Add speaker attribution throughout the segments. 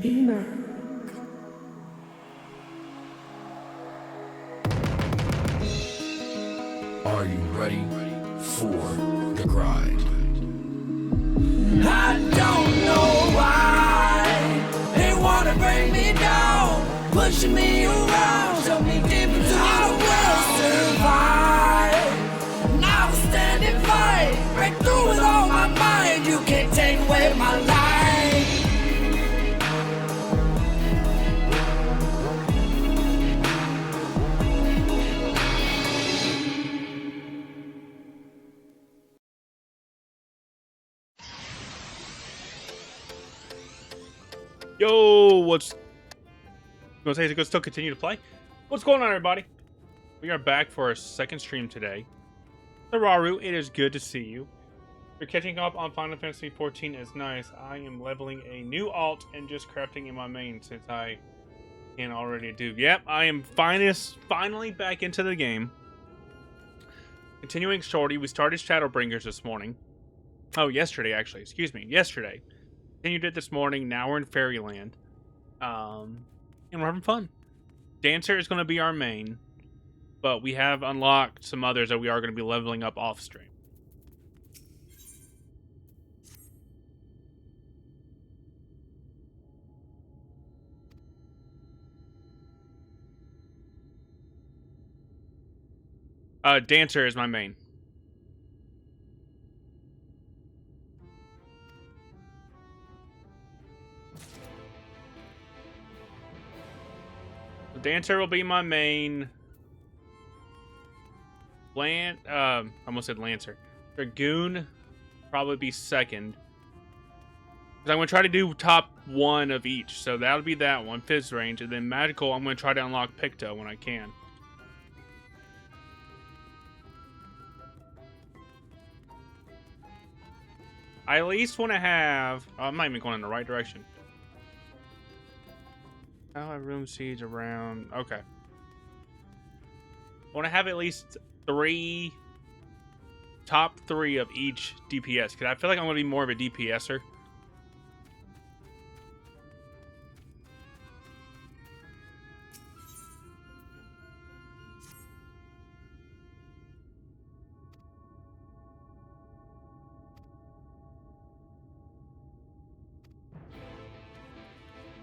Speaker 1: Beamer.
Speaker 2: Are you ready for the grind?
Speaker 3: I don't know why they wanna bring me down, pushing me around, shove me deep into I will survive. Now I stand and fight, break through with all my mind. You can't take away my life.
Speaker 4: Yo, what's gonna say? Is it gonna still continue to play? What's going on, everybody? We are back for our second stream today. Sararu, it is good to see you. You're catching up on Final Fantasy XIV is nice. I am leveling a new alt and just crafting in my main since I can already do. Yep, I am finally back into the game. Continuing Shorty, we started Shadowbringers this morning. Oh, yesterday actually. Excuse me, yesterday. Continued it this morning. Now we're in Fairyland, and we're having fun. Dancer is going to be our main, but we have unlocked some others that we are going to be leveling up off stream. Dancer is my main. Dancer will be my main. I almost said Lancer. Dragoon probably be second. Because I'm going to try to do top one of each. So that'll be that one, Fizz range. And then Magical, I'm going to try to unlock Picto when I can. I at least want to have... Oh, I'm not even going in the right direction. I'll have room seeds around. Okay. I want to have at least top three of each DPS. Because I feel like I'm going to be more of a DPSer.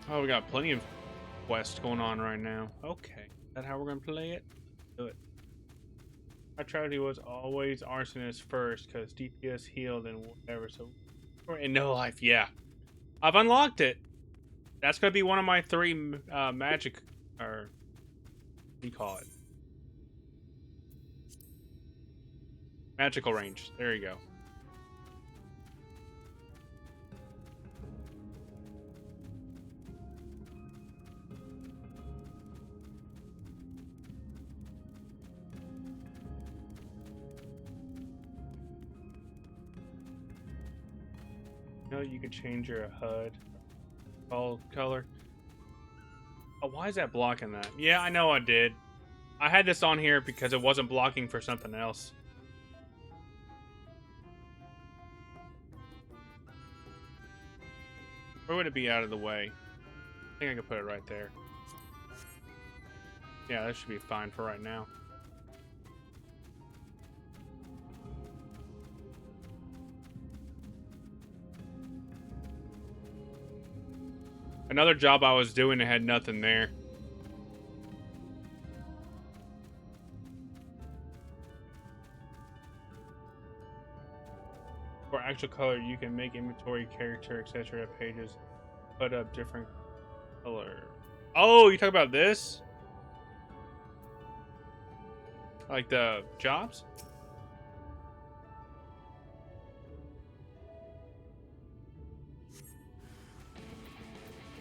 Speaker 4: Oh, we got plenty of quests going on right now. Okay. Is that how we're gonna play it? Do it. Our strategy was always arsonist first, because DPS healed and whatever, so we're in no life. Yeah. I've unlocked it. That's gonna be one of my 3 magic, or what do you call it? Magical range. There you go. You know, you can change your HUD color. Oh, why is that blocking that? Yeah, I know I did. I had this on here because it wasn't blocking for something else. Where would it be out of the way? I think I could put it right there. Yeah, that should be fine for right now. Another job I was doing, it had nothing there. For actual color, you can make inventory, character, etc. pages put up different color. Oh, you talk about this? Like the jobs?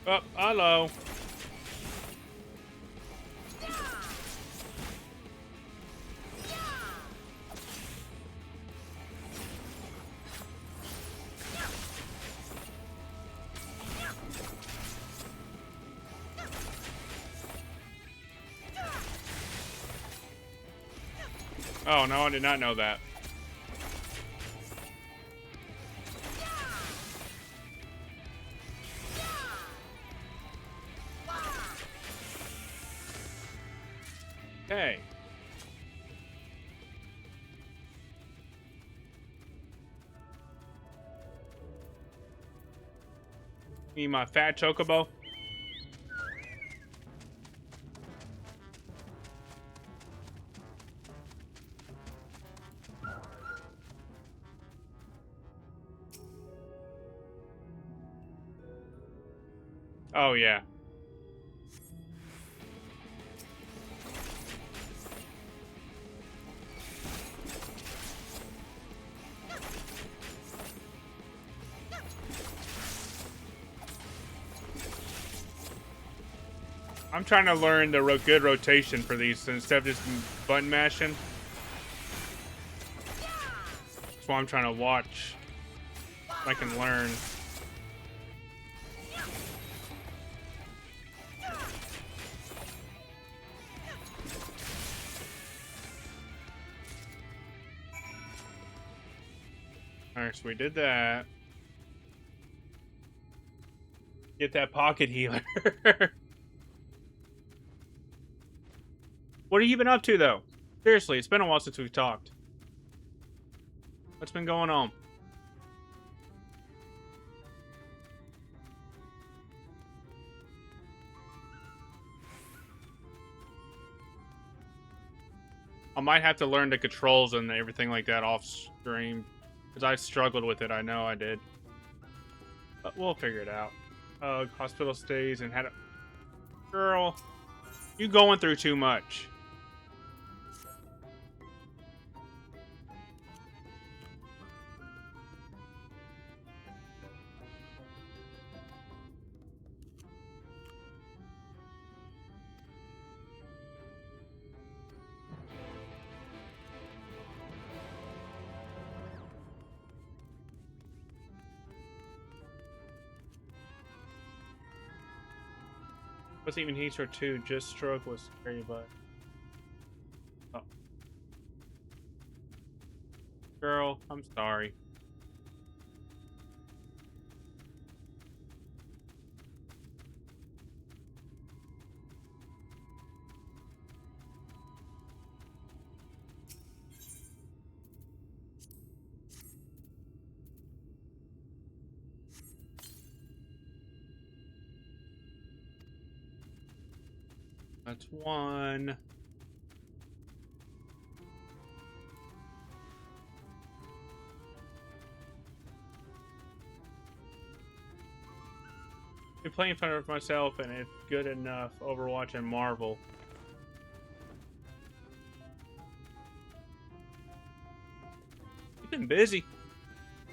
Speaker 4: Oh, hello. Oh, no, I did not know that. Okay. Need my fat chocobo? Oh, yeah. I'm trying to learn the good rotation for these instead of just button mashing. That's why I'm trying to watch. So I can learn. Alright, so we did that. Get that pocket healer. What have you been up to, though? Seriously, it's been a while since we've talked. What's been going on? I might have to learn the controls and everything like that off stream. Because I struggled with it, I know I did. But we'll figure it out. Hospital stays and had a... Girl, you going through too much. Wasn't even heat or 2, just stroke was scary, but... Oh. Girl, I'm sorry. That's one. I've been playing for myself, and it's good enough. Overwatch and Marvel. You've been busy.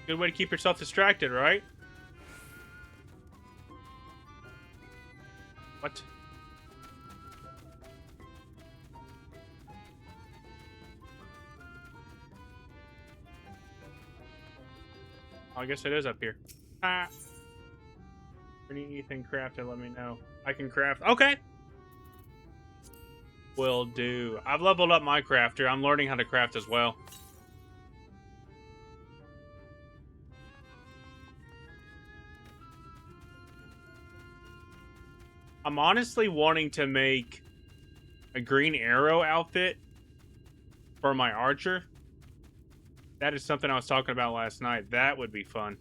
Speaker 4: Good way to keep yourself distracted, right? What? Oh, I guess it is up here. Ah. If you need anything crafted, let me know. I can craft. Okay. Will do. I've leveled up my crafter. I'm learning how to craft as well. I'm honestly wanting to make a green arrow outfit for my archer. That is something I was talking about last night. That would be fun.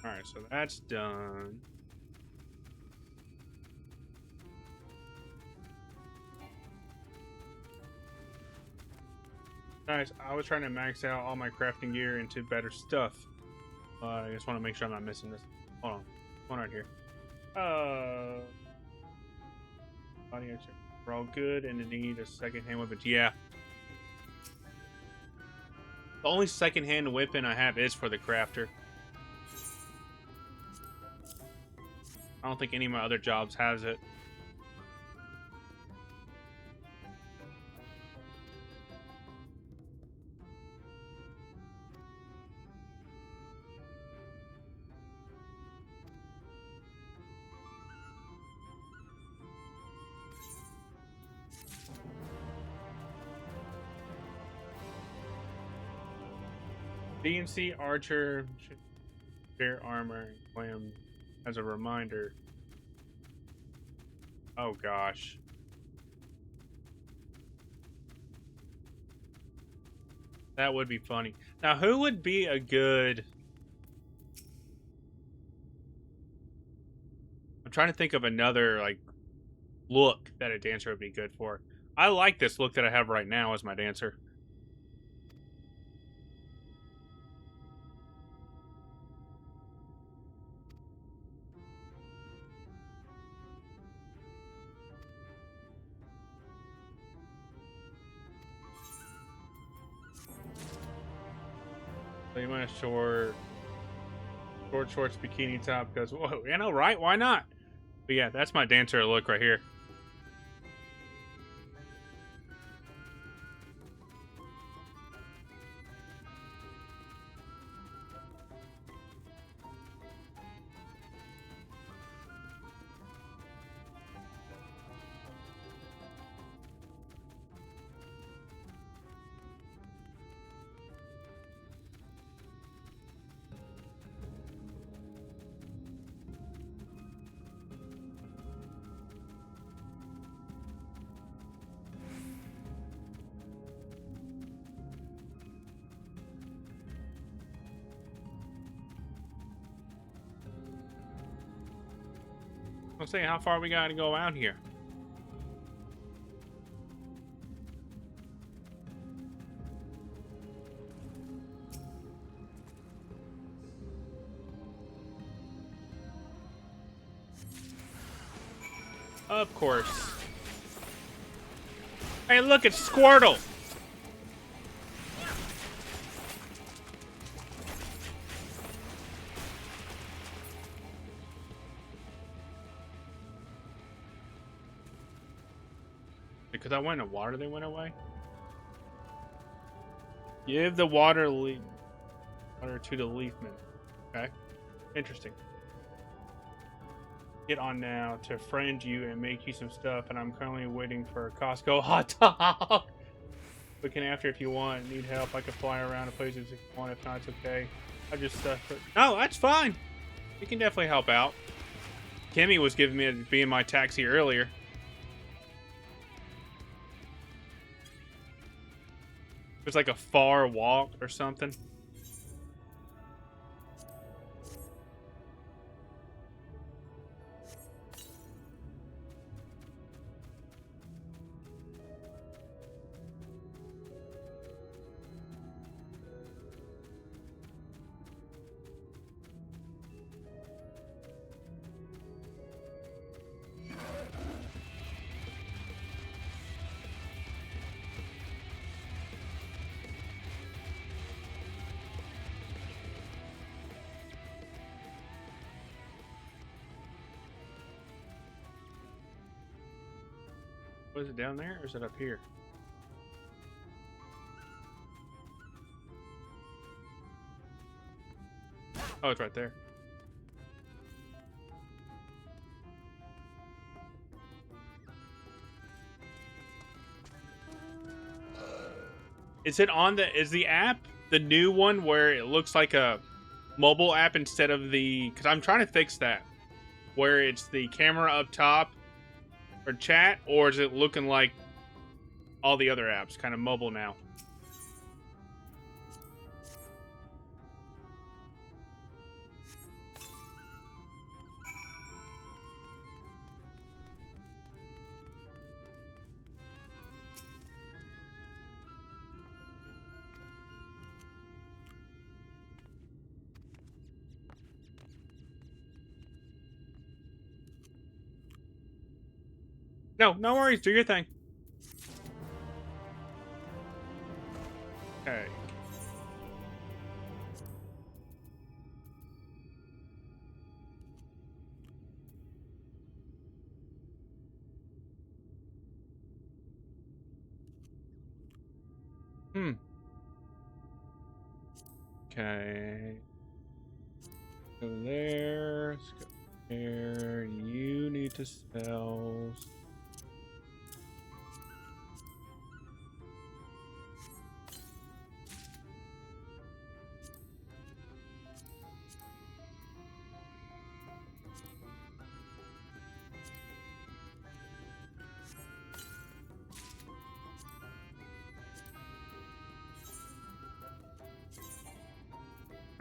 Speaker 4: Alright, so that's done. Guys, I was trying to max out all my crafting gear into better stuff. I just want to make sure I'm not missing this. Hold on. What's going on here? Body action. We're all good, and they need a second-hand weapon. Yeah. The only second-hand weapon I have is for the crafter. I don't think any of my other jobs has it. DNC Archer should wear armor and clam as a reminder. Oh gosh. That would be funny. Now, who would be a good... I'm trying to think of another, like, look that a dancer would be good for. I like this look that I have right now as my dancer. So you want a short shorts, bikini top, because, whoa, you know, right? Why not? But yeah, that's my dancer look right here. I'm saying, how far we got to go out here? Of course. Hey, look, it's Squirtle! Because I went in water, they went away? Give the water to the leafman. Okay. Interesting. Get on now to friend you and make you some stuff, and I'm currently waiting for a Costco hot dog. We can after if you want. Need help? I can fly around to places if you want. If not, it's okay. I just no, that's fine. You can definitely help out. Kimmy was giving me to be in my taxi earlier. It's like a far walk or something. Was it down there or is it up here? Oh, it's right there. Is it on is the app the new one where it looks like a mobile app instead of because I'm trying to fix that, where it's the camera up top or chat, or is it looking like all the other apps, kind of mobile now? No, no worries. Do your thing. Okay. Okay. Go there. Let's go there. You need to sell.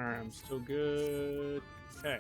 Speaker 4: Alright, I'm still good. Okay.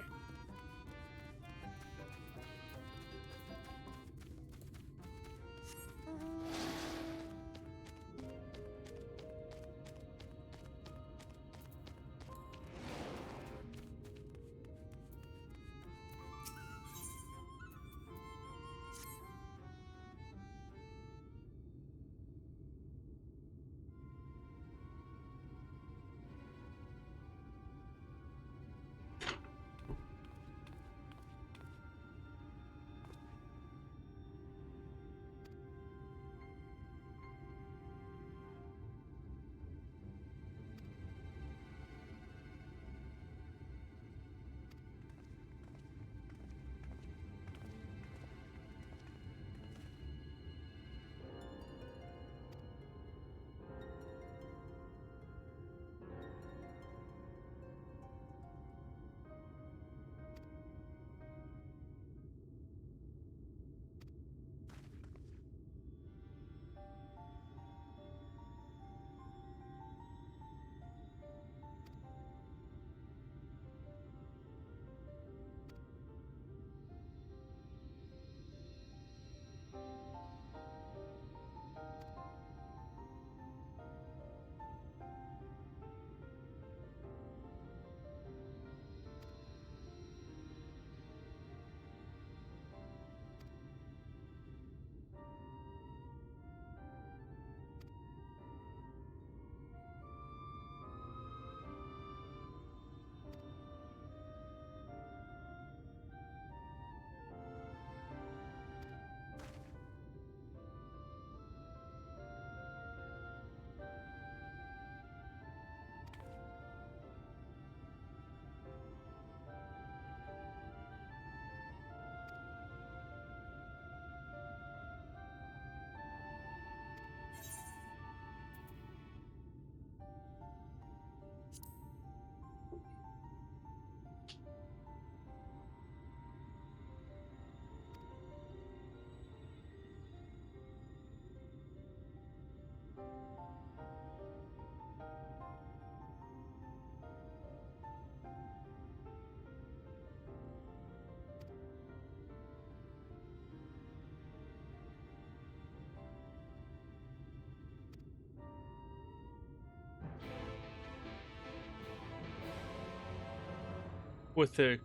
Speaker 4: with the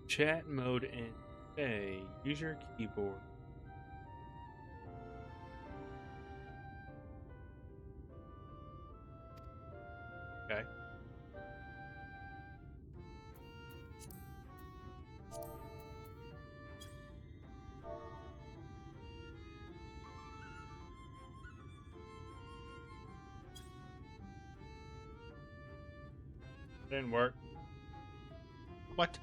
Speaker 4: chat mode in. Hey, use your keyboard. Okay. Didn't work. What?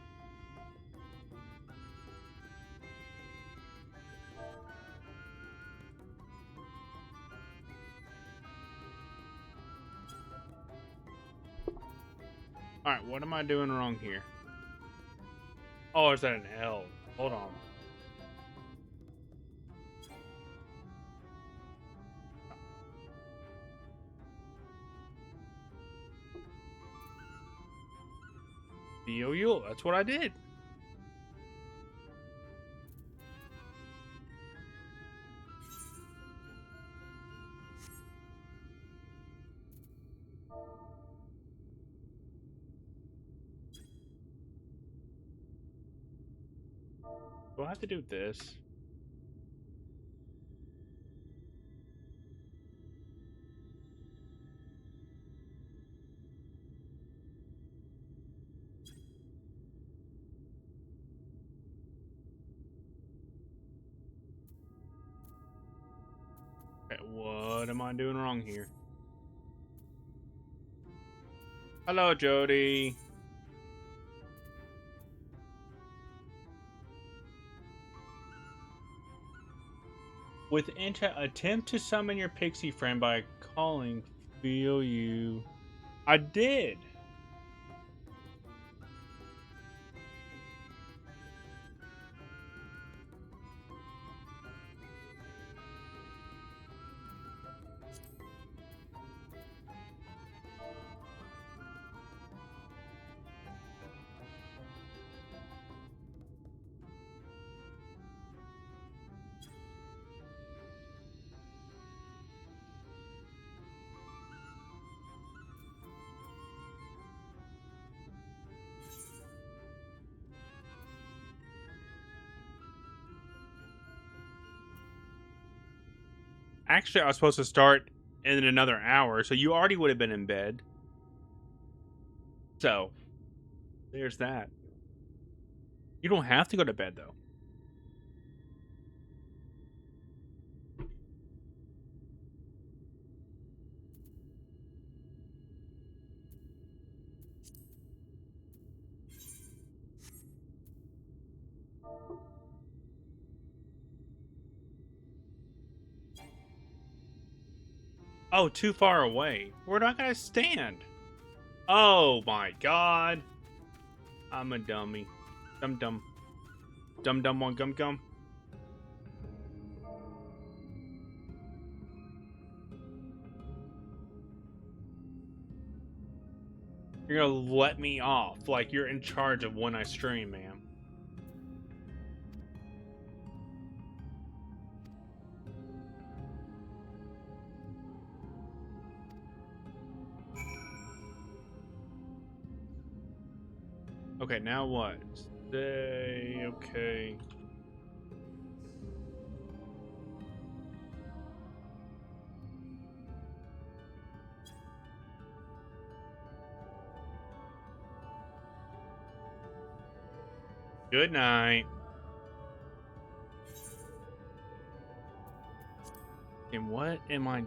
Speaker 4: Alright, what am I doing wrong here? Oh, is that an L? Hold on. Yo, that's what I did. Do I have to do this? Okay, what am I doing wrong here? Hello, Jody. With Inta, attempt to summon your pixie friend by calling Feel You. I did. Actually, I was supposed to start in another hour, so you already would have been in bed. So, there's that. You don't have to go to bed, though. Oh, too far away. Where do I gotta stand? Oh my god. I'm a dummy. Dum dum. Dum dum one gum gum. You're gonna let me off like you're in charge of when I stream, ma'am. Okay, now what? Stay okay. Good night. And what am I?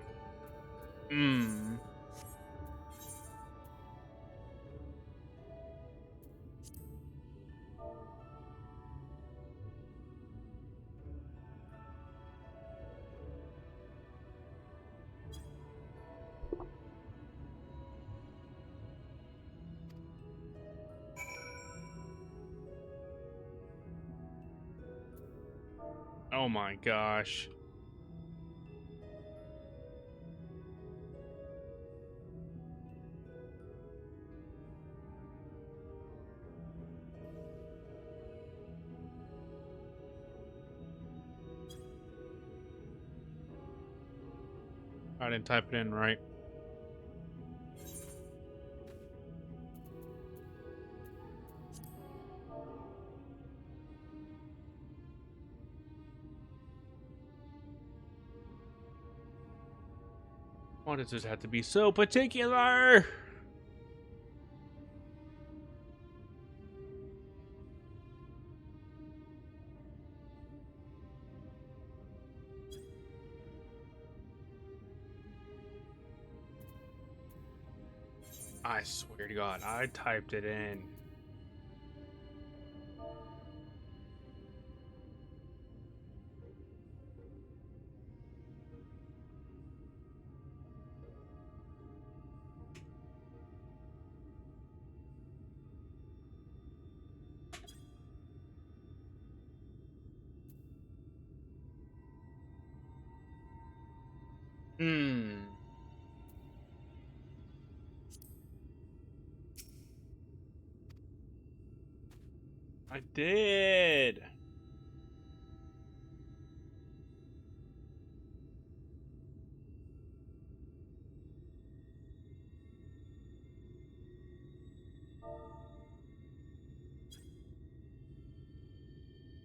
Speaker 4: Oh my gosh. I didn't type it in right. Why does this have to be so particular? I swear to God, I typed it in. I did.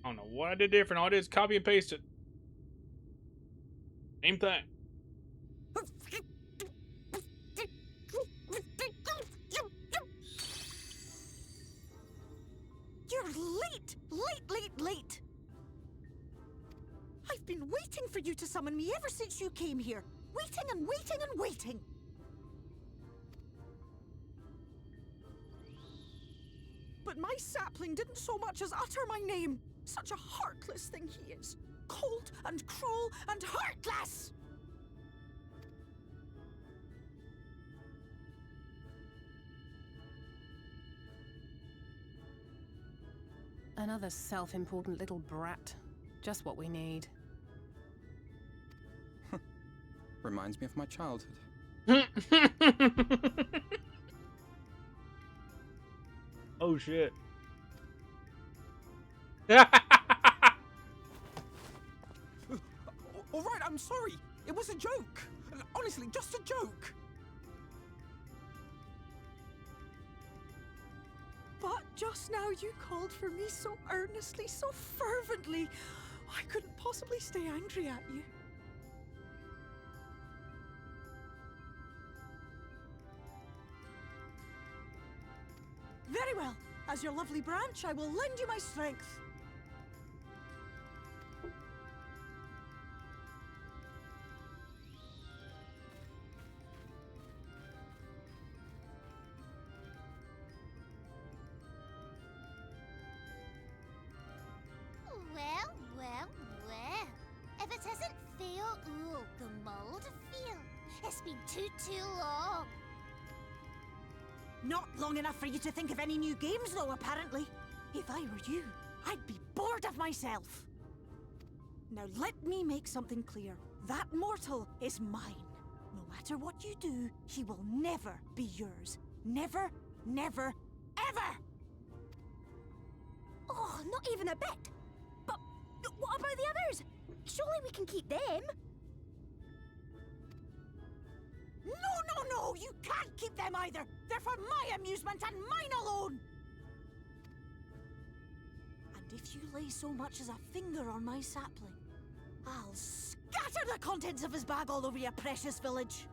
Speaker 4: I don't know what I did different. All I did is copy and paste it. Same thing.
Speaker 1: You're late! Late! I've been waiting for you to summon me ever since you came here. Waiting and waiting and waiting. But my sapling didn't so much as utter my name. Such a heartless thing he is. Cold and cruel and heartless!
Speaker 5: Another self-important little brat. Just what we need.
Speaker 6: Reminds me of my childhood.
Speaker 4: Oh shit.
Speaker 6: All right, I'm sorry. It was a joke. Honestly, just a joke.
Speaker 1: But just now you called for me so earnestly, so fervently. I couldn't possibly stay angry at you. Very well. As your lovely branch, I will lend you my strength.
Speaker 7: Well. If it isn't fail, ooh, the mold feel. It's been too long.
Speaker 1: Not long enough for you to think of any new games, though, apparently. If I were you, I'd be bored of myself. Now let me make something clear. That mortal is mine. No matter what you do, he will never be yours. Never, ever!
Speaker 7: Oh, not even a bit. But what about the others? Surely we can keep them.
Speaker 1: No, you can't keep them either. They're for my amusement and mine alone. And if you lay so much as a finger on my sapling, I'll scatter the contents of his bag all over your precious village.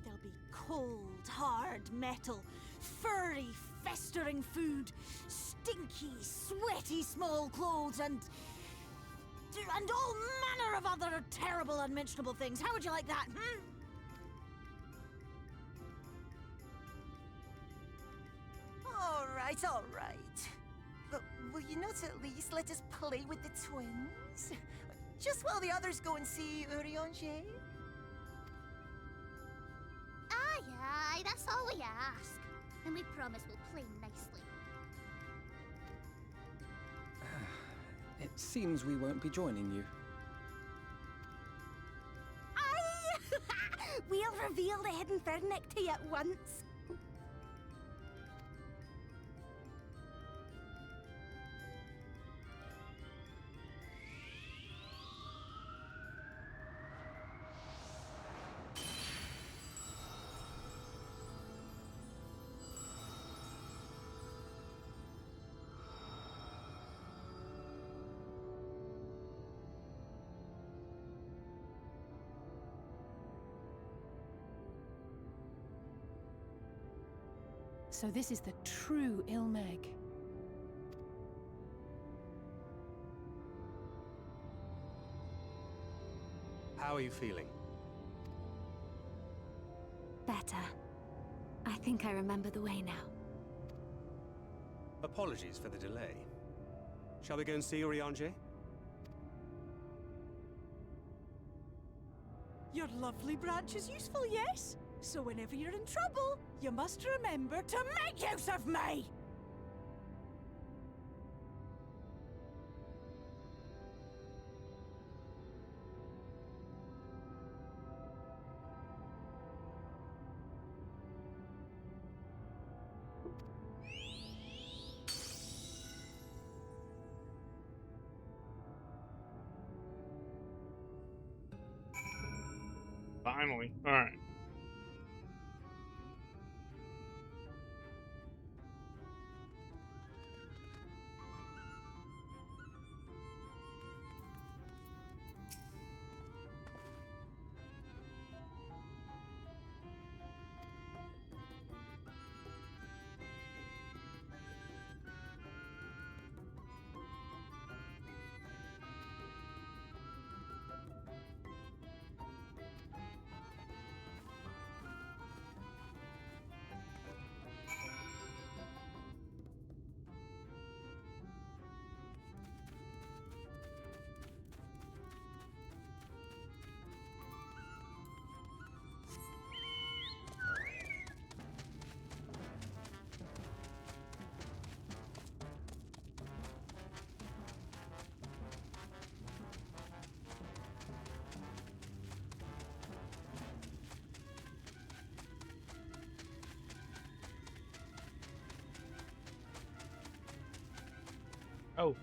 Speaker 1: There'll be cold, hard metal, furry, festering food, stinky, sweaty small clothes, and all manner of other terrible, unmentionable things. How would you like that,
Speaker 8: All right. But will you not at least let us play with the twins? Just while the others go and see Urianger?
Speaker 7: Aye, that's all we ask. And we promise we'll play nicely.
Speaker 6: It seems we won't be joining you.
Speaker 7: Aye! We'll reveal the hidden Fernic to you at once.
Speaker 5: So this is the true Ilmeg.
Speaker 9: How are you feeling?
Speaker 10: Better. I think I remember the way now.
Speaker 9: Apologies for the delay. Shall we go and see Urianger?
Speaker 1: Your lovely branch is useful, yes? So whenever you're in trouble, you must remember to make use of me!
Speaker 4: Finally. Alright. Oh.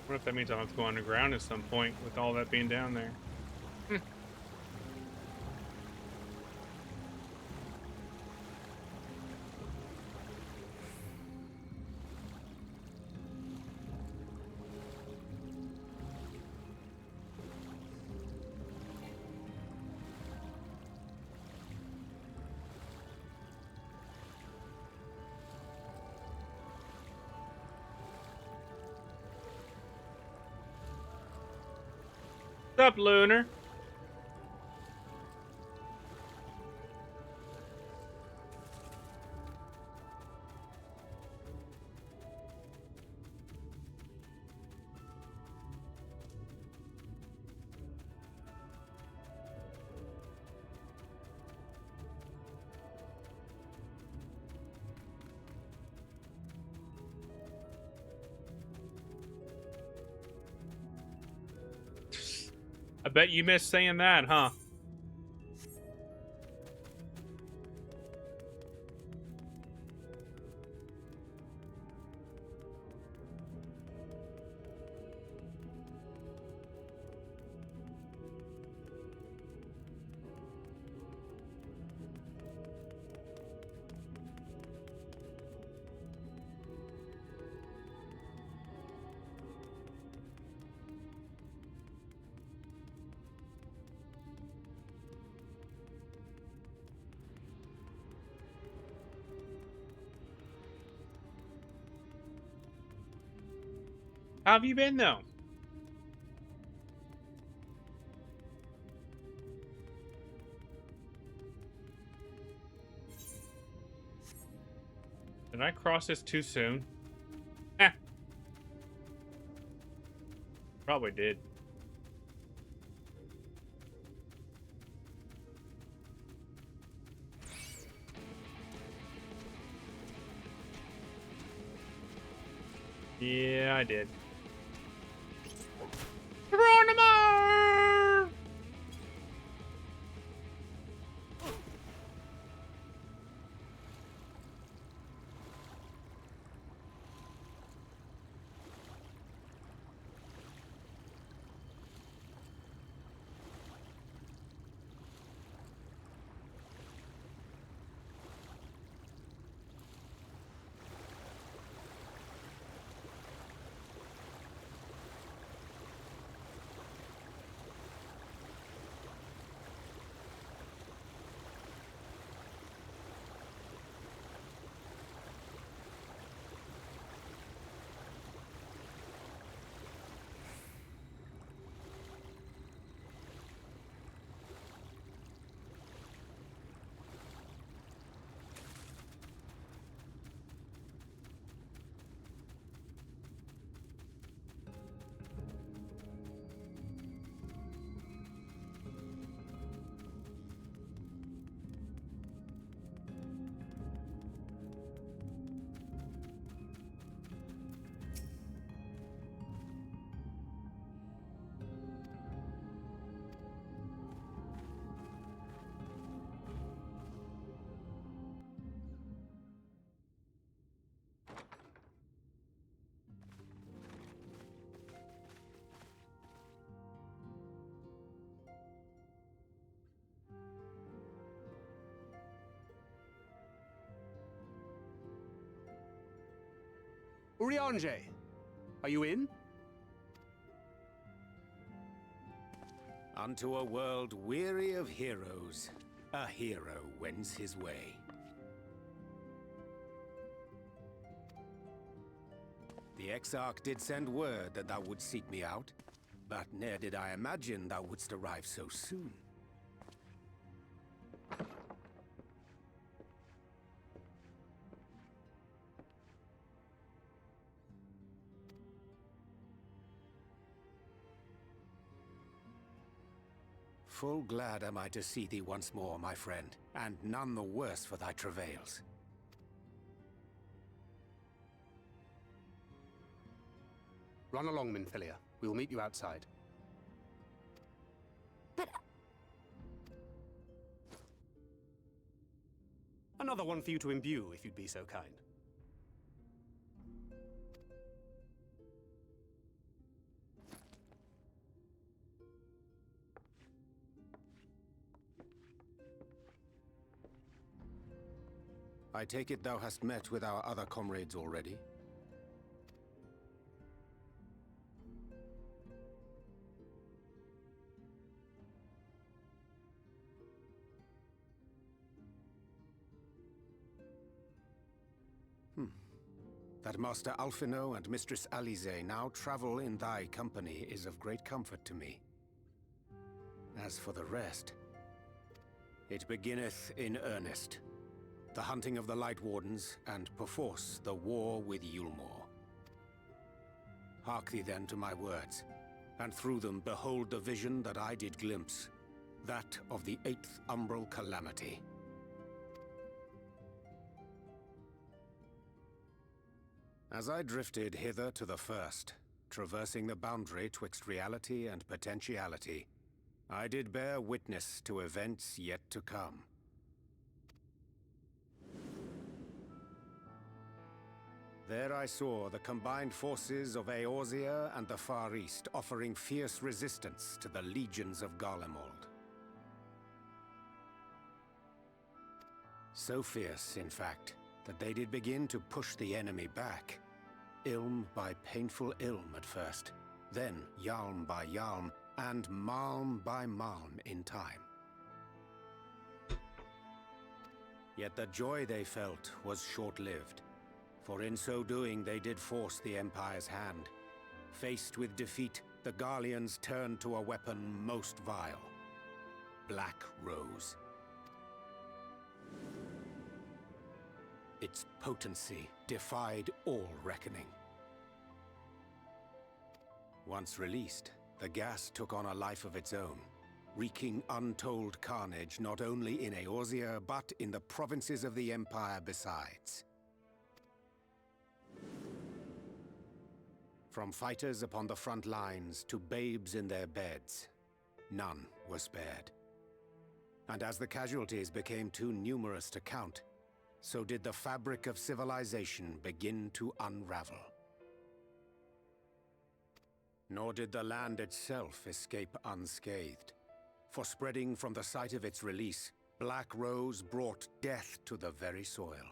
Speaker 4: What if that means I'll have to go underground at some point with all that being down there? What's up, Lunar? I bet you missed saying that, huh? How have you been, though? Did I cross this too soon? Eh. Probably did. Yeah, I did.
Speaker 9: Urianger, are you in?
Speaker 11: Unto a world weary of heroes, a hero wends his way. The Exarch did send word that thou wouldst seek me out, but ne'er did I imagine thou wouldst arrive so soon. Full glad am I to see thee once more, my friend, and none the worse for thy travails.
Speaker 9: Run along, Minfilia. We will meet you outside.
Speaker 10: But...
Speaker 9: Another one for you to imbue, if you'd be so kind.
Speaker 11: I take it thou hast met with our other comrades already? That Master Alphino and Mistress Alize now travel in thy company is of great comfort to me. As for the rest, it beginneth in earnest. The hunting of the Light Wardens, and perforce the war with Yulmore. Hark thee then to my words, and through them behold the vision that I did glimpse, that of the 8th Umbral Calamity. As I drifted hither to the first, traversing the boundary twixt reality and potentiality, I did bear witness to events yet to come. There I saw the combined forces of Eorzea and the Far East offering fierce resistance to the legions of Garlemald. So fierce, in fact, that they did begin to push the enemy back. Ilm by painful ilm at first, then yalm by yalm, and malm by malm in time. Yet the joy they felt was short-lived, for in so doing they did force the Empire's hand. Faced with defeat, the Garleans turned to a weapon most vile: Black Rose. Its potency defied all reckoning. Once released, the gas took on a life of its own, wreaking untold carnage not only in Eorzea, but in the provinces of the Empire besides. From fighters upon the front lines to babes in their beds, none were spared. And as the casualties became too numerous to count, so did the fabric of civilization begin to unravel. Nor did the land itself escape unscathed, for spreading from the site of its release, Black Rose brought death to the very soil.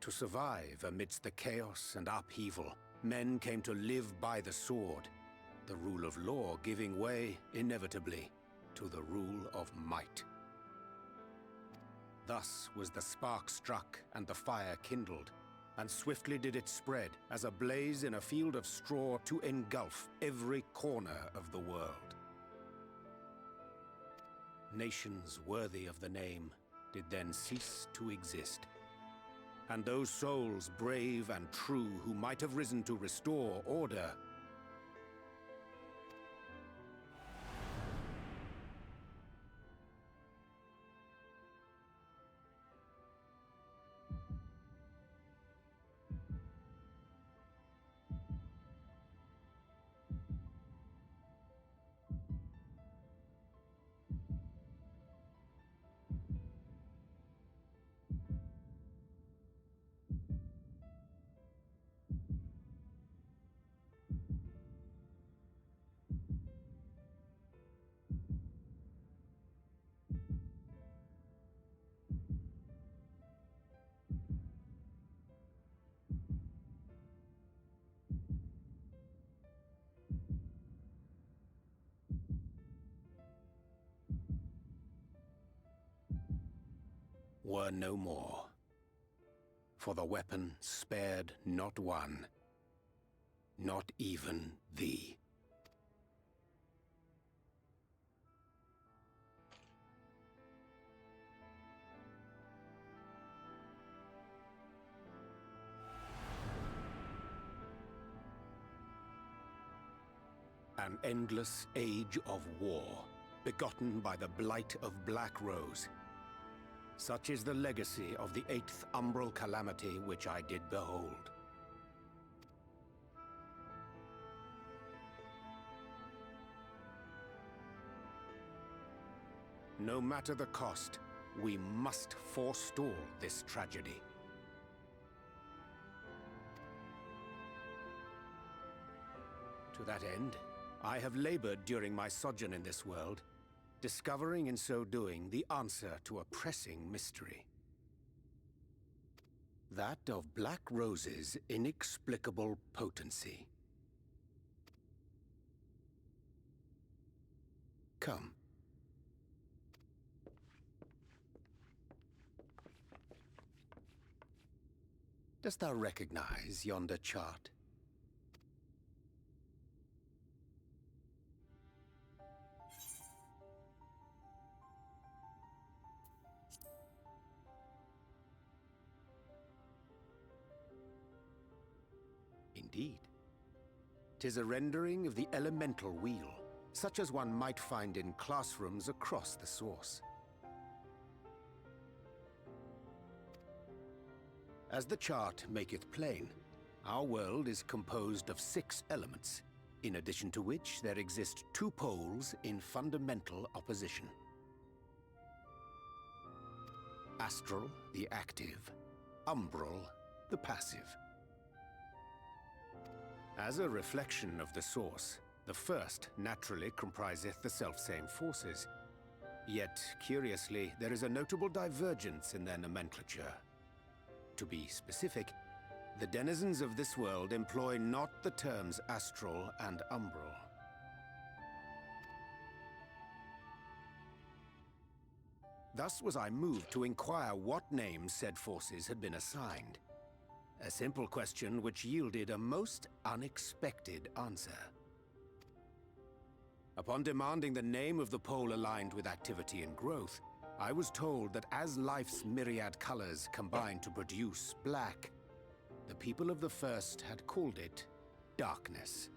Speaker 11: To survive amidst the chaos and upheaval, men came to live by the sword, the rule of law giving way, inevitably, to the rule of might. Thus was the spark struck and the fire kindled, and swiftly did it spread as a blaze in a field of straw to engulf every corner of the world. Nations worthy of the name did then cease to exist, and those souls brave and true who might have risen to restore order were no more. For the weapon spared not one, not even thee. An endless age of war, begotten by the blight of Black Rose. Such is the legacy of the 8th umbral calamity which I did behold. No matter the cost, we must forestall this tragedy. To that end, I have labored during my sojourn in this world, discovering in so doing the answer to a pressing mystery. That of Black Rose's inexplicable potency. Come. Dost thou recognize yonder chart? Indeed. 'Tis a rendering of the elemental wheel, such as one might find in classrooms across the source. As the chart maketh plain, our world is composed of 6 elements, in addition to which there exist 2 poles in fundamental opposition. Astral, the active; umbral, the passive. As a reflection of the source, the first naturally compriseth the selfsame forces. Yet, curiously, there is a notable divergence in their nomenclature. To be specific, the denizens of this world employ not the terms astral and umbral. Thus was I moved to inquire what names said forces had been assigned. A simple question which yielded a most unexpected answer. Upon demanding the name of the pole aligned with activity and growth, I was told that as life's myriad colors combine to produce black, the people of the first had called it darkness.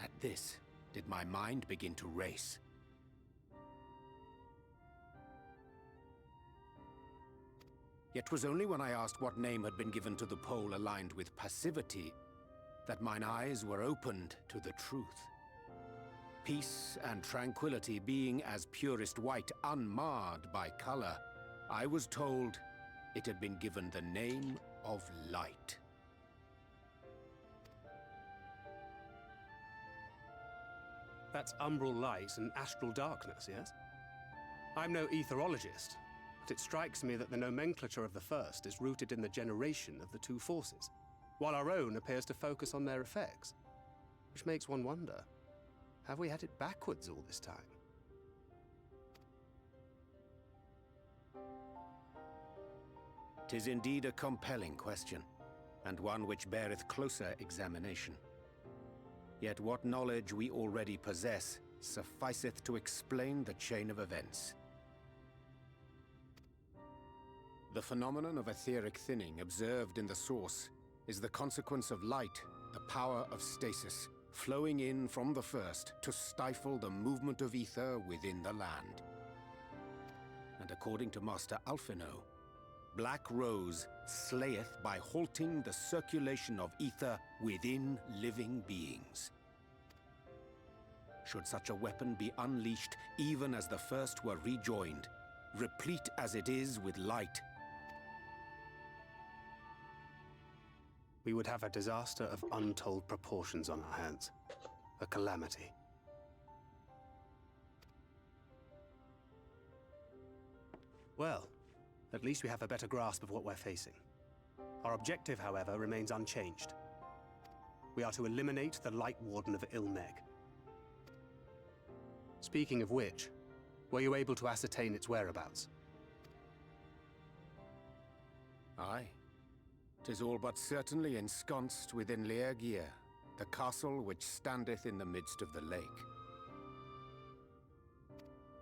Speaker 11: At this, did my mind begin to race. Yet 'twas only when I asked what name had been given to the pole aligned with passivity that mine eyes were opened to the truth. Peace and tranquility being as purest white, unmarred by color, I was told it had been given the name of light.
Speaker 9: That's umbral light and astral darkness, yes? I'm no etherologist, but it strikes me that the nomenclature of the first is rooted in the generation of the 2 forces, while our own appears to focus on their effects. Which makes one wonder, have we had it backwards all this time?
Speaker 11: "'Tis indeed a compelling question, and one which beareth closer examination. Yet what knowledge we already possess sufficeth to explain the chain of events. The phenomenon of etheric thinning observed in the source is the consequence of light, the power of stasis, flowing in from the first to stifle the movement of ether within the land. And according to Master Alphino, Black Rose slayeth by halting the circulation of ether within living beings. Should such a weapon be unleashed even as the first were rejoined, replete as it is with light,
Speaker 9: we would have a disaster of untold proportions on our hands. A calamity. Well, at least we have a better grasp of what we're facing. Our objective, however, remains unchanged. We are to eliminate the Light Warden of Ilmeg. Speaking of which, were you able to ascertain its whereabouts?
Speaker 11: Aye. 'Tis all but certainly ensconced within Leargear, the castle which standeth in the midst of the lake.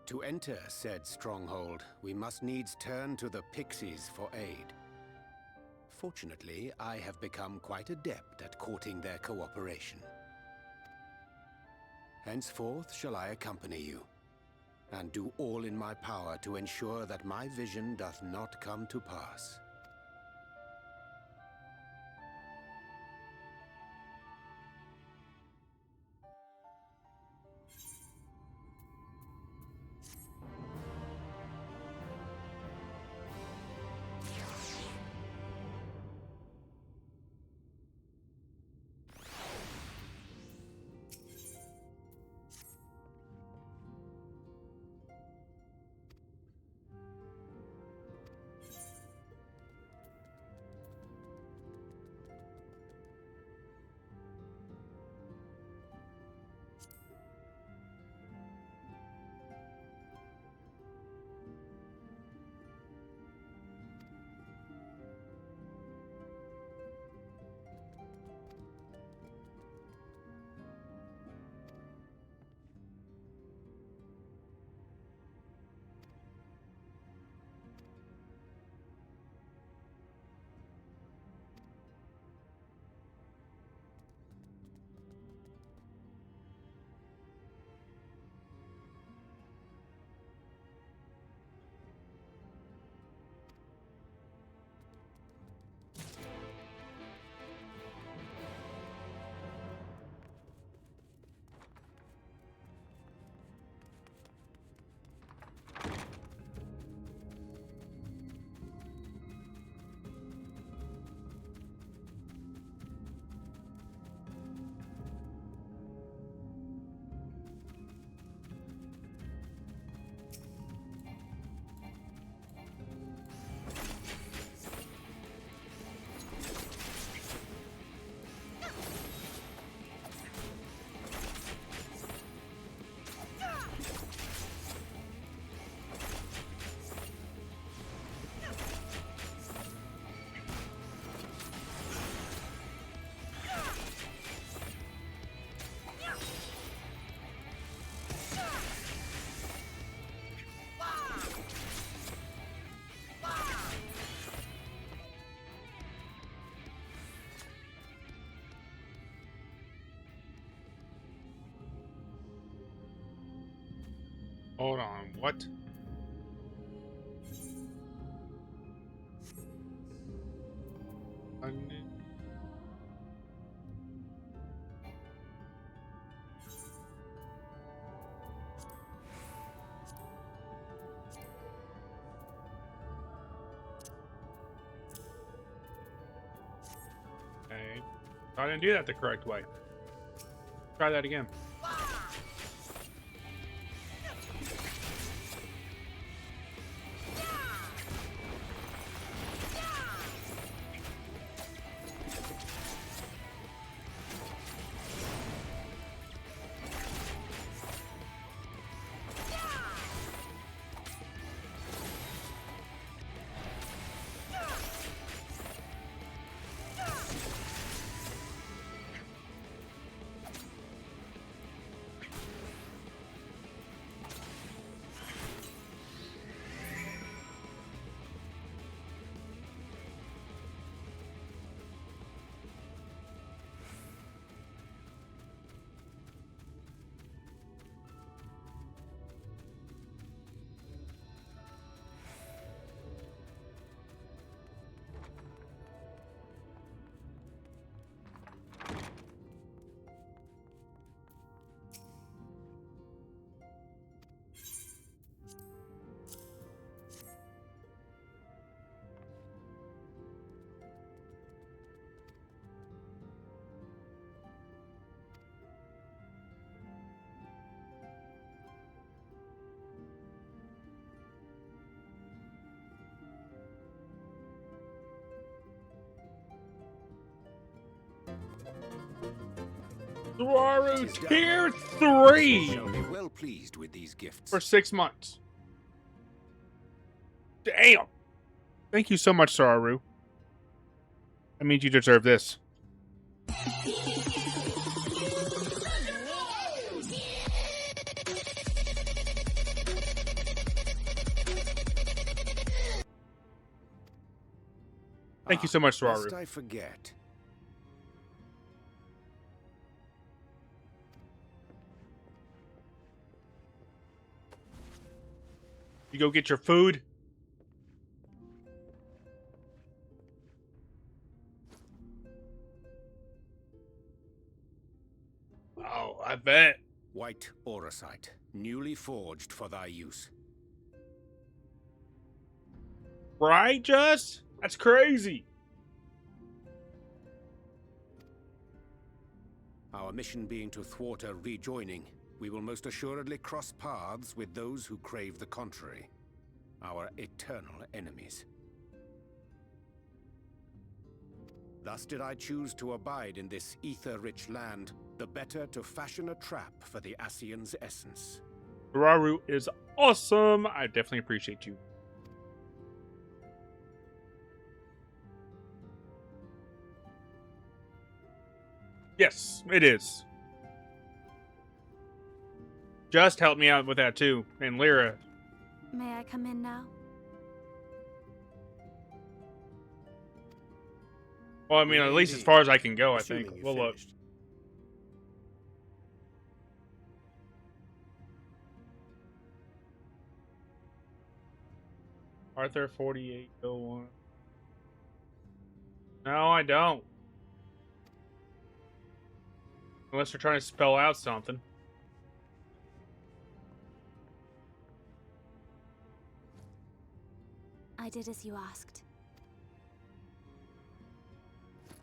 Speaker 11: To enter said stronghold, we must needs turn to the pixies for aid. Fortunately, I have become quite adept at courting their cooperation. Henceforth shall I accompany you, and do all in my power to ensure that my vision doth not come to pass.
Speaker 4: Hold on, what? Okay. I didn't do that the correct way. Try that again. Saru tier 3
Speaker 11: Shall be well pleased with these gifts.
Speaker 4: for 6 months. Damn. Thank you so much, Saru. That means you deserve this. Thank you so much,
Speaker 11: Lest
Speaker 4: Swaru.
Speaker 11: I forget.
Speaker 4: You go get your food. Oh, I bet.
Speaker 11: White auracite, newly forged for thy use.
Speaker 4: Right, Just? That's crazy.
Speaker 11: Our mission being to thwart a rejoining, we will most assuredly cross paths with those who crave the contrary. Our eternal enemies. Thus did I choose to abide in this ether-rich land, the better to fashion a trap for the Ascian's essence.
Speaker 4: Swaru is awesome. I definitely appreciate you. Yes, it is. Just help me out with that too. And Lyra.
Speaker 10: May I come in now?
Speaker 4: Well, I mean, at least as far as I can go, I think. Well, look. Arthur 4801. No, I don't. Unless they're trying to spell out something.
Speaker 10: I did as you asked.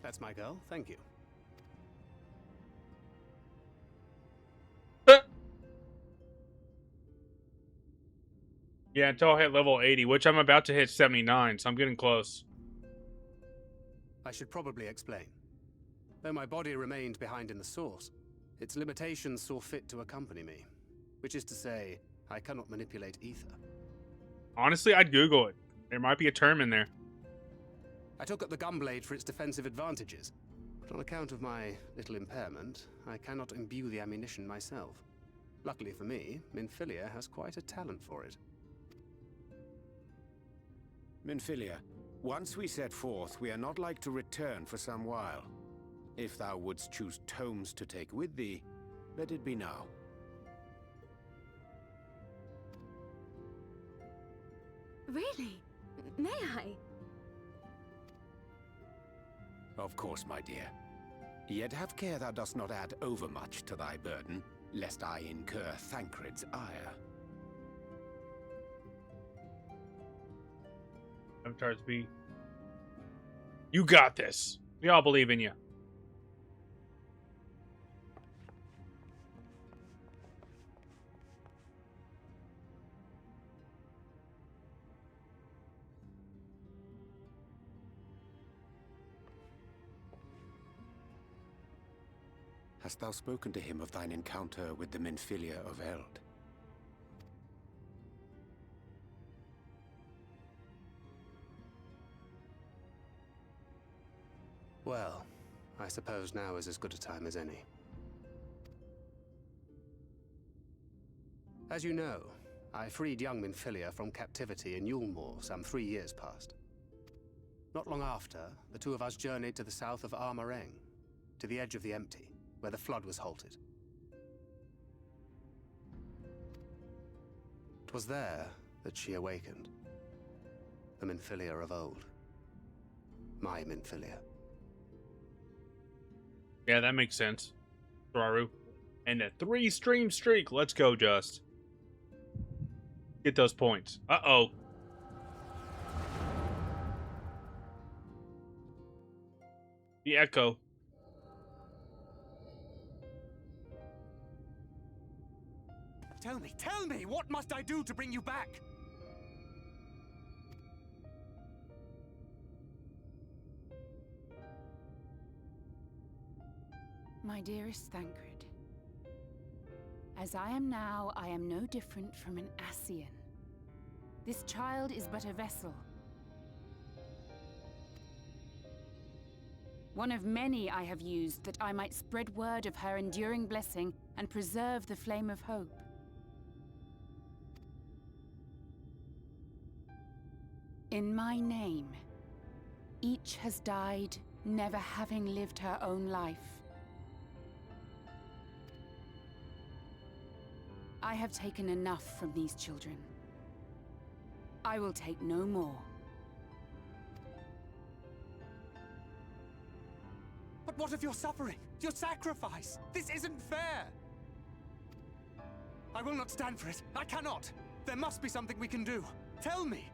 Speaker 9: That's my girl, thank you.
Speaker 4: Yeah, until I hit level 80, which I'm about to hit 79, so I'm getting close.
Speaker 9: I should probably explain. Though my body remained behind in the source, its limitations saw fit to accompany me. Which is to say, I cannot manipulate ether.
Speaker 4: Honestly, I'd Google it. There might be a term in there.
Speaker 9: I took up the gunblade for its defensive advantages, but on account of my little impairment, I cannot imbue the ammunition myself. Luckily for me, Minfilia has quite a talent for it.
Speaker 11: Minfilia, once we set forth, we are not like to return for some while. If thou wouldst choose tomes to take with thee, let it be now.
Speaker 10: Really? May I?
Speaker 11: Of course, my dear. Yet have care thou dost not add overmuch to thy burden, lest I incur Thancred's ire.
Speaker 4: Avatars B. You got this. We all believe in you.
Speaker 11: Hast thou spoken to him of thine encounter with the Minfilia of Eld?
Speaker 9: Well, I suppose now is as good a time as any. As you know, I freed young Minfilia from captivity in Yulmore some 3 years past. Not long after, the two of us journeyed to the south of Armareng, to the edge of the Empty, where the flood was halted. It was there that she awakened. The Minfilia of old. My Minfilia.
Speaker 4: Yeah, that makes sense. Swaru. And a 3-stream streak. Let's go, Just. Get those points. Uh-oh. The Echo.
Speaker 6: Tell me, what must I do to bring you back?
Speaker 12: My dearest Thancred, as I am now, I am no different from an Ascian. This child is but a vessel. One of many I have used that I might spread word of her enduring blessing and preserve the flame of hope. In my name, each has died, never having lived her own life. I have taken enough from these children. I will take no more.
Speaker 9: But what of your suffering? Your sacrifice? This isn't fair! I will not stand for it. I cannot! There must be something we can do. Tell me!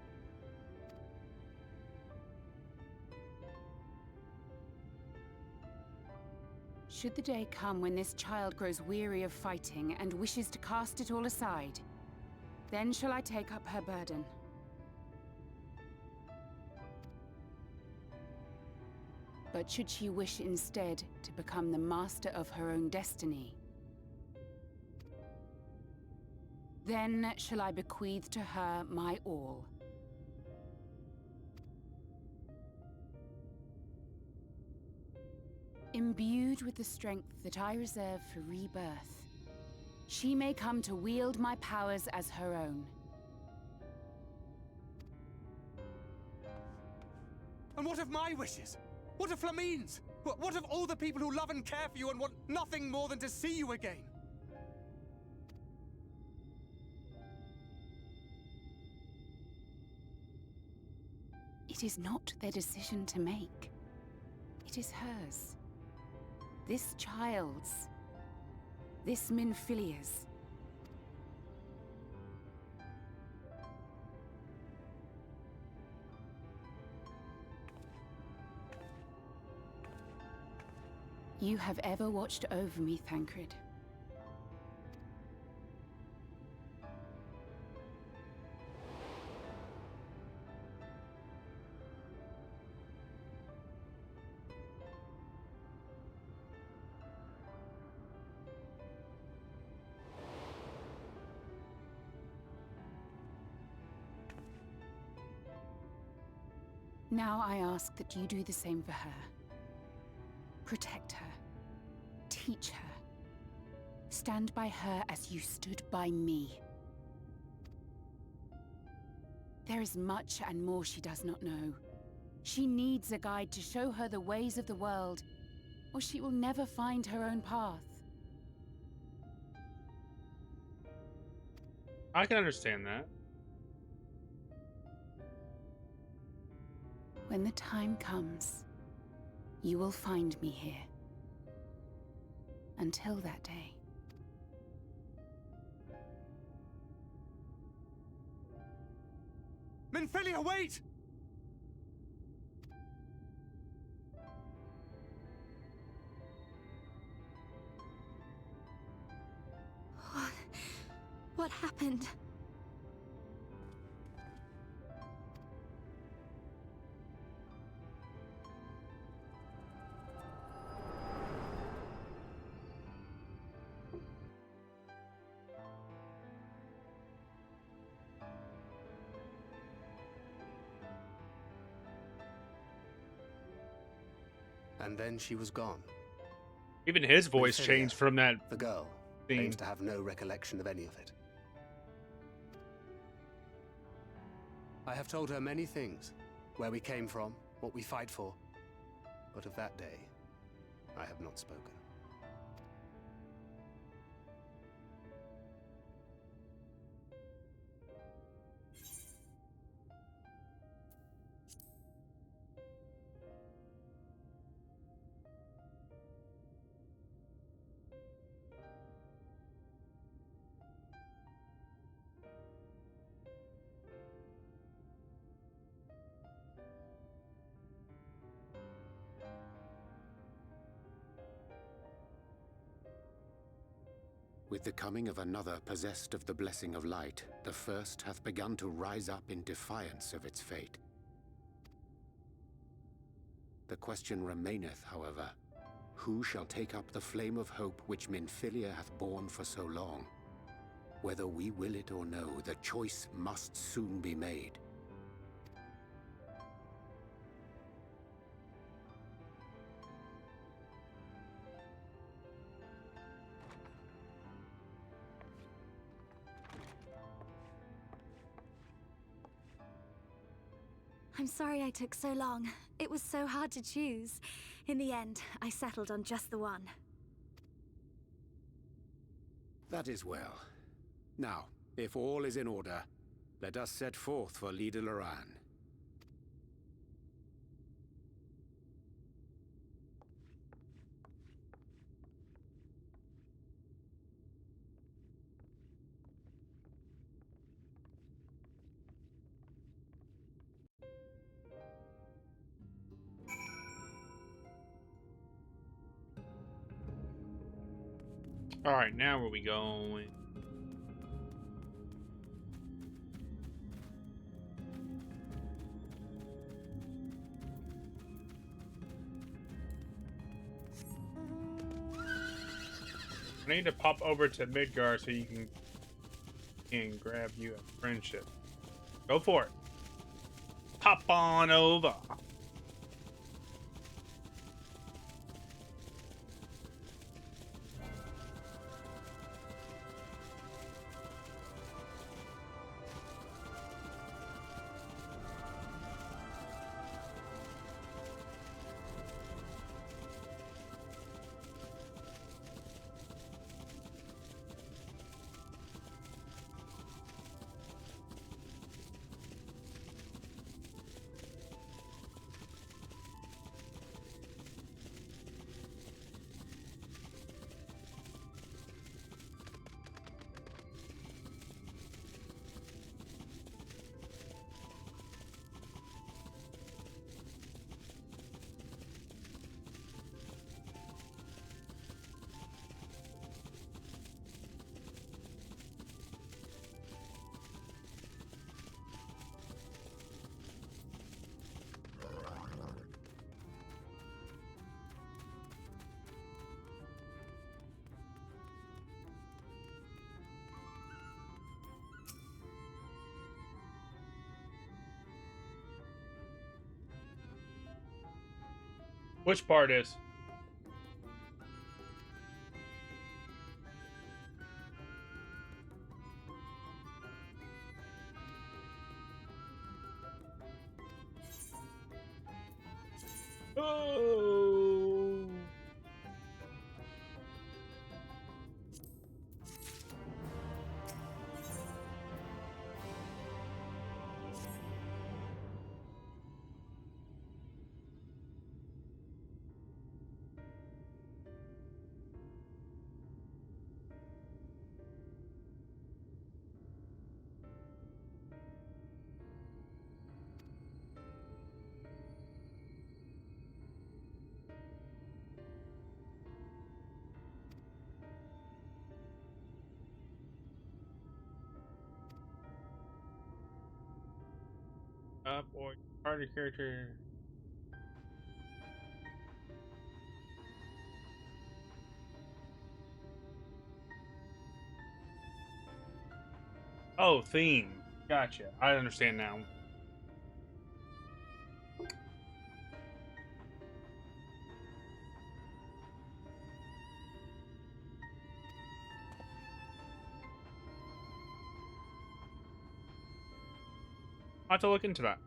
Speaker 12: Should the day come when this child grows weary of fighting and wishes to cast it all aside, then shall I take up her burden. But should she wish instead to become the master of her own destiny, then shall I bequeath to her my all. Imbued with the strength that I reserve for rebirth, she may come to wield my powers as her own.
Speaker 9: And what of my wishes? What of Flamine's? What of all the people who love and care for you and want nothing more than to see you again?
Speaker 12: It is not their decision to make. It is hers. This child's. This Minfilia's. You have ever watched over me, Thancred. Now I ask that you do the same for her. Protect her. Teach her. Stand by her as you stood by me. There is much and more she does not know. She needs a guide to show her the ways of the world, or she will never find her own path.
Speaker 4: I can understand that.
Speaker 12: When the time comes, you will find me here. Until that day.
Speaker 9: Minfilia, wait!
Speaker 10: What happened?
Speaker 9: And then she was gone.
Speaker 4: Even his voice
Speaker 9: Minfilia,
Speaker 4: changed from that
Speaker 9: the girl,
Speaker 4: scene.
Speaker 9: claims to have no recollection of any of it. I have told her many things. Where we came from, what we fight for. But of that day, I have not spoken.
Speaker 11: With the coming of another possessed of the blessing of light, the first hath begun to rise up in defiance of its fate. The question remaineth, however, who shall take up the flame of hope which Minfilia hath borne for so long? Whether we will it or no, the choice must soon be made.
Speaker 10: I'm sorry I took so long. It was so hard to choose. In the end, I settled on just the one.
Speaker 11: That is well. Now, if all is in order, let us set forth for Lida Loran.
Speaker 4: Alright, now where we going? I need to pop over to Midgar so you can grab you a friendship. Go for it. Pop on over. Which part is? Oh. Up or part of character. Oh, theme. Gotcha. I understand now. I'll have to look into that.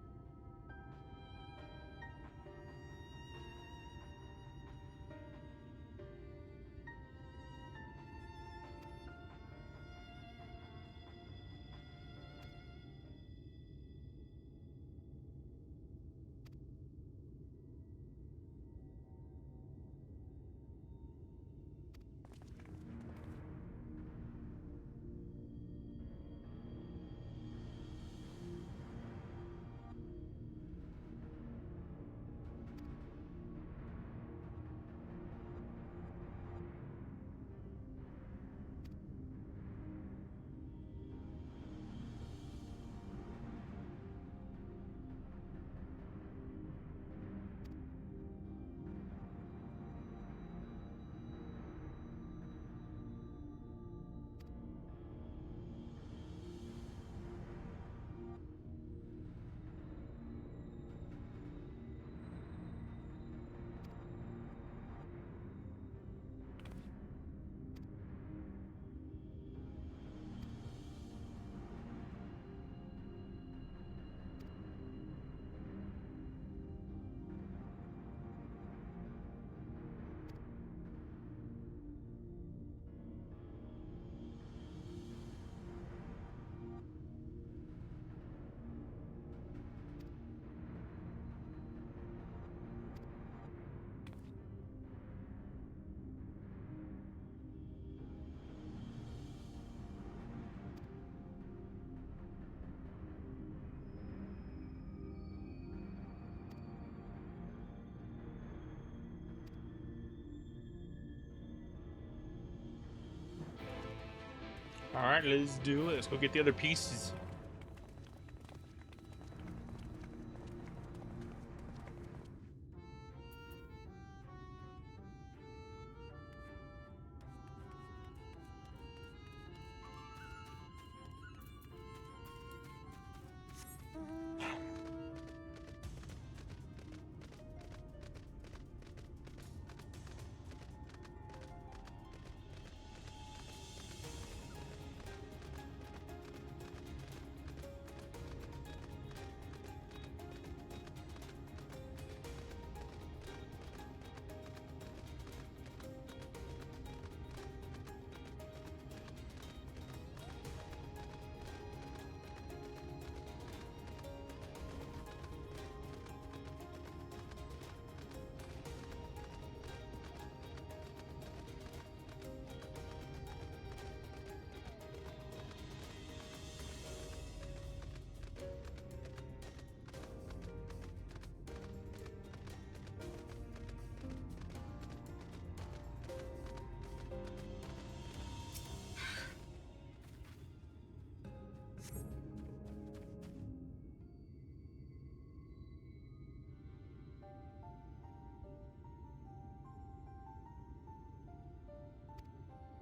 Speaker 4: All right, let's do it. Let's go get the other pieces.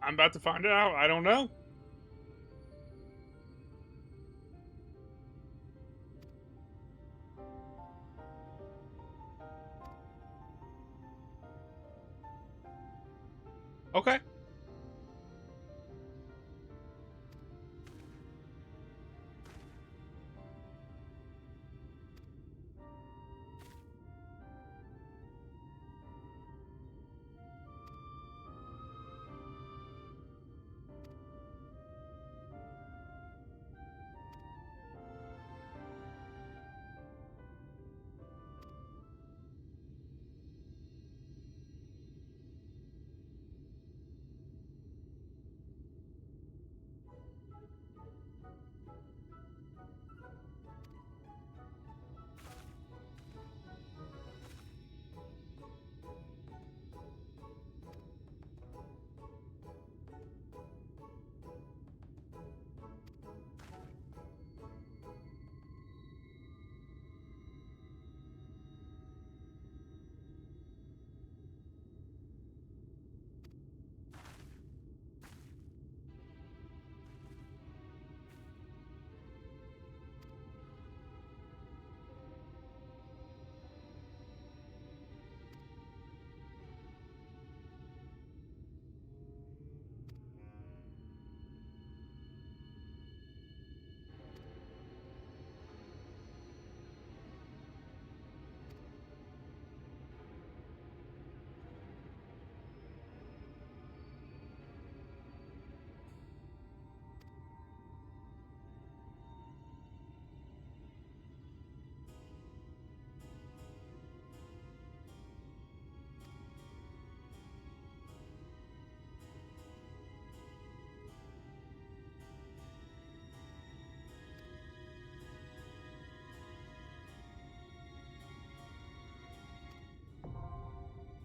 Speaker 4: I'm about to find it out. I don't know. Okay.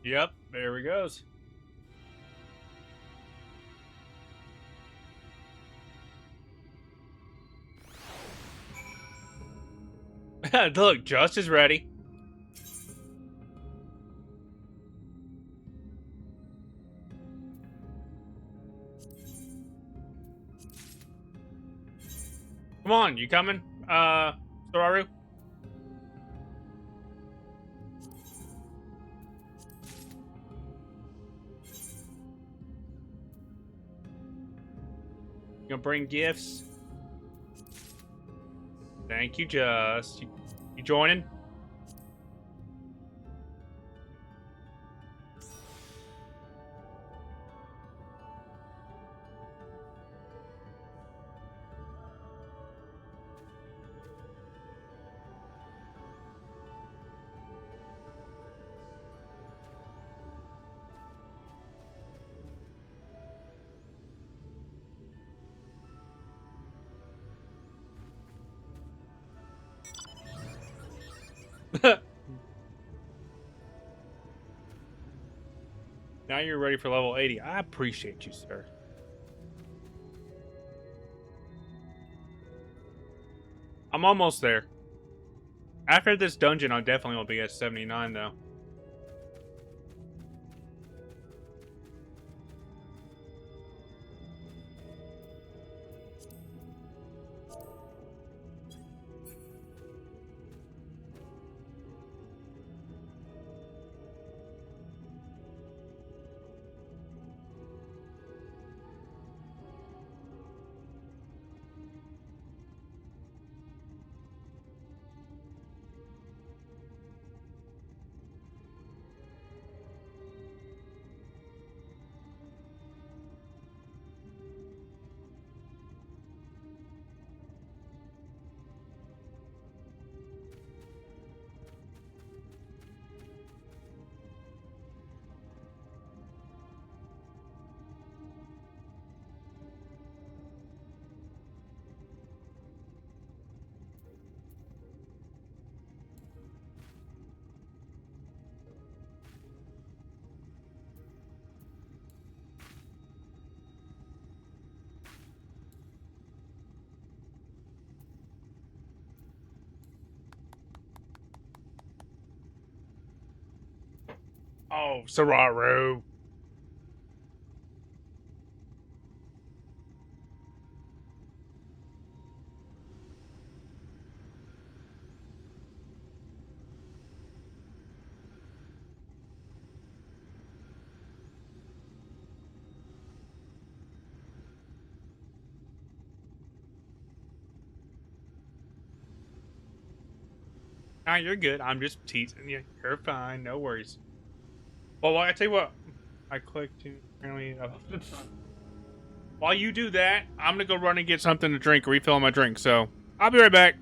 Speaker 4: Yep, there he goes. Look, Just is ready. Come on, you coming? Soraru? You gonna bring gifts? Thank you, Just. You joining? Now you're ready for level 80. I appreciate you, sir. I'm almost there. After this dungeon, I definitely will be at 79, though. Oh, Sararu. Nah, you're good. I'm just teasing you. You're fine. No worries. Well, I tell you what. I clicked to apparently. While you do that, I'm gonna go run and get something to drink, refill my drink. So I'll be right back.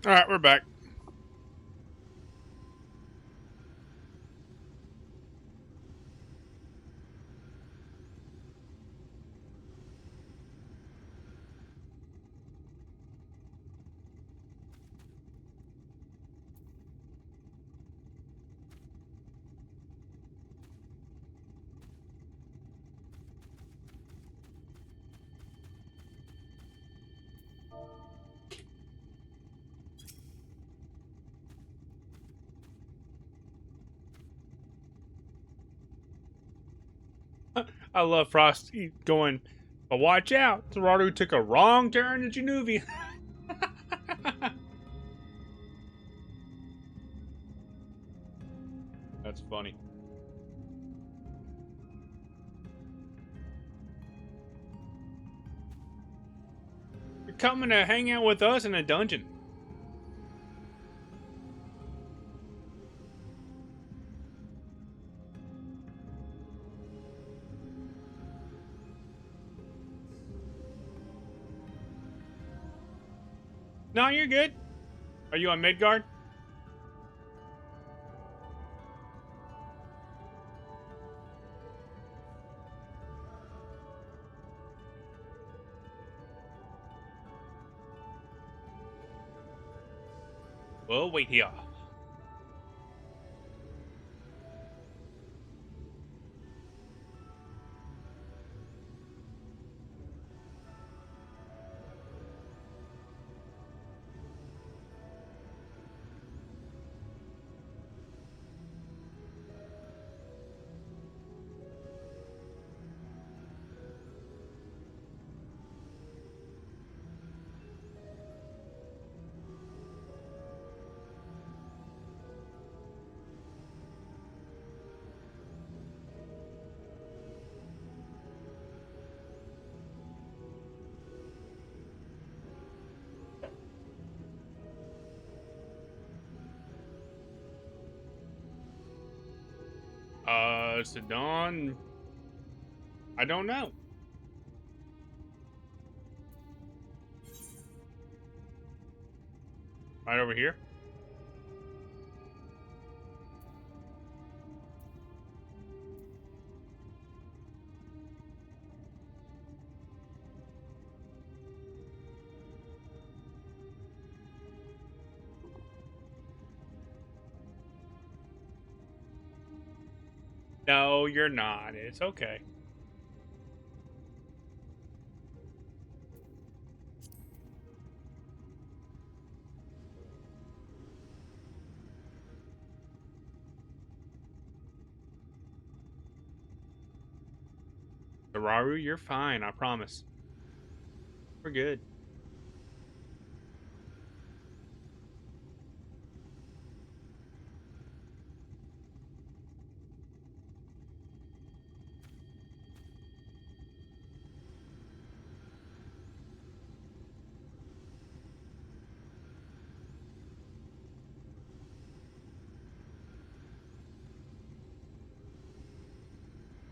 Speaker 4: All right, we're back. I love Frosty going, but watch out, Tararu took a wrong turn in Januvia. That's funny. You're coming to hang out with us in a dungeon. No, you're good. Are you on Midgard? Well, wait here. Sidon. I don't know. Right over here. No, you're not. It's okay. Tararu, you're fine. I promise. We're good.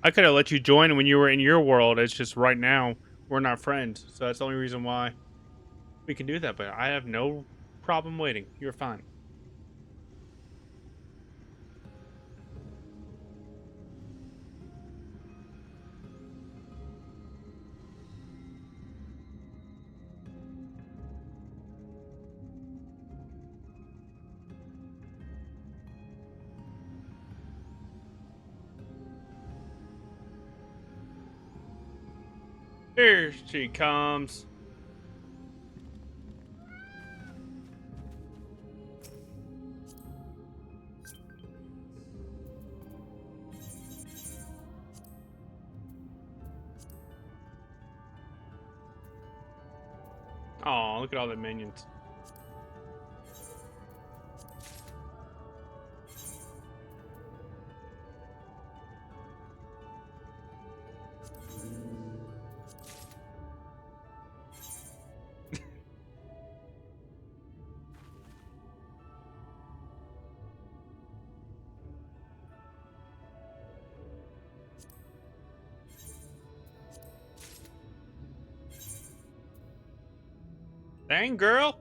Speaker 4: I could have let you join when you were in your world. It's just right now we're not friends, so that's the only reason why we can do that. But I have no problem waiting. You're fine. Here she comes. Oh, look at all the minions. Dang, girl.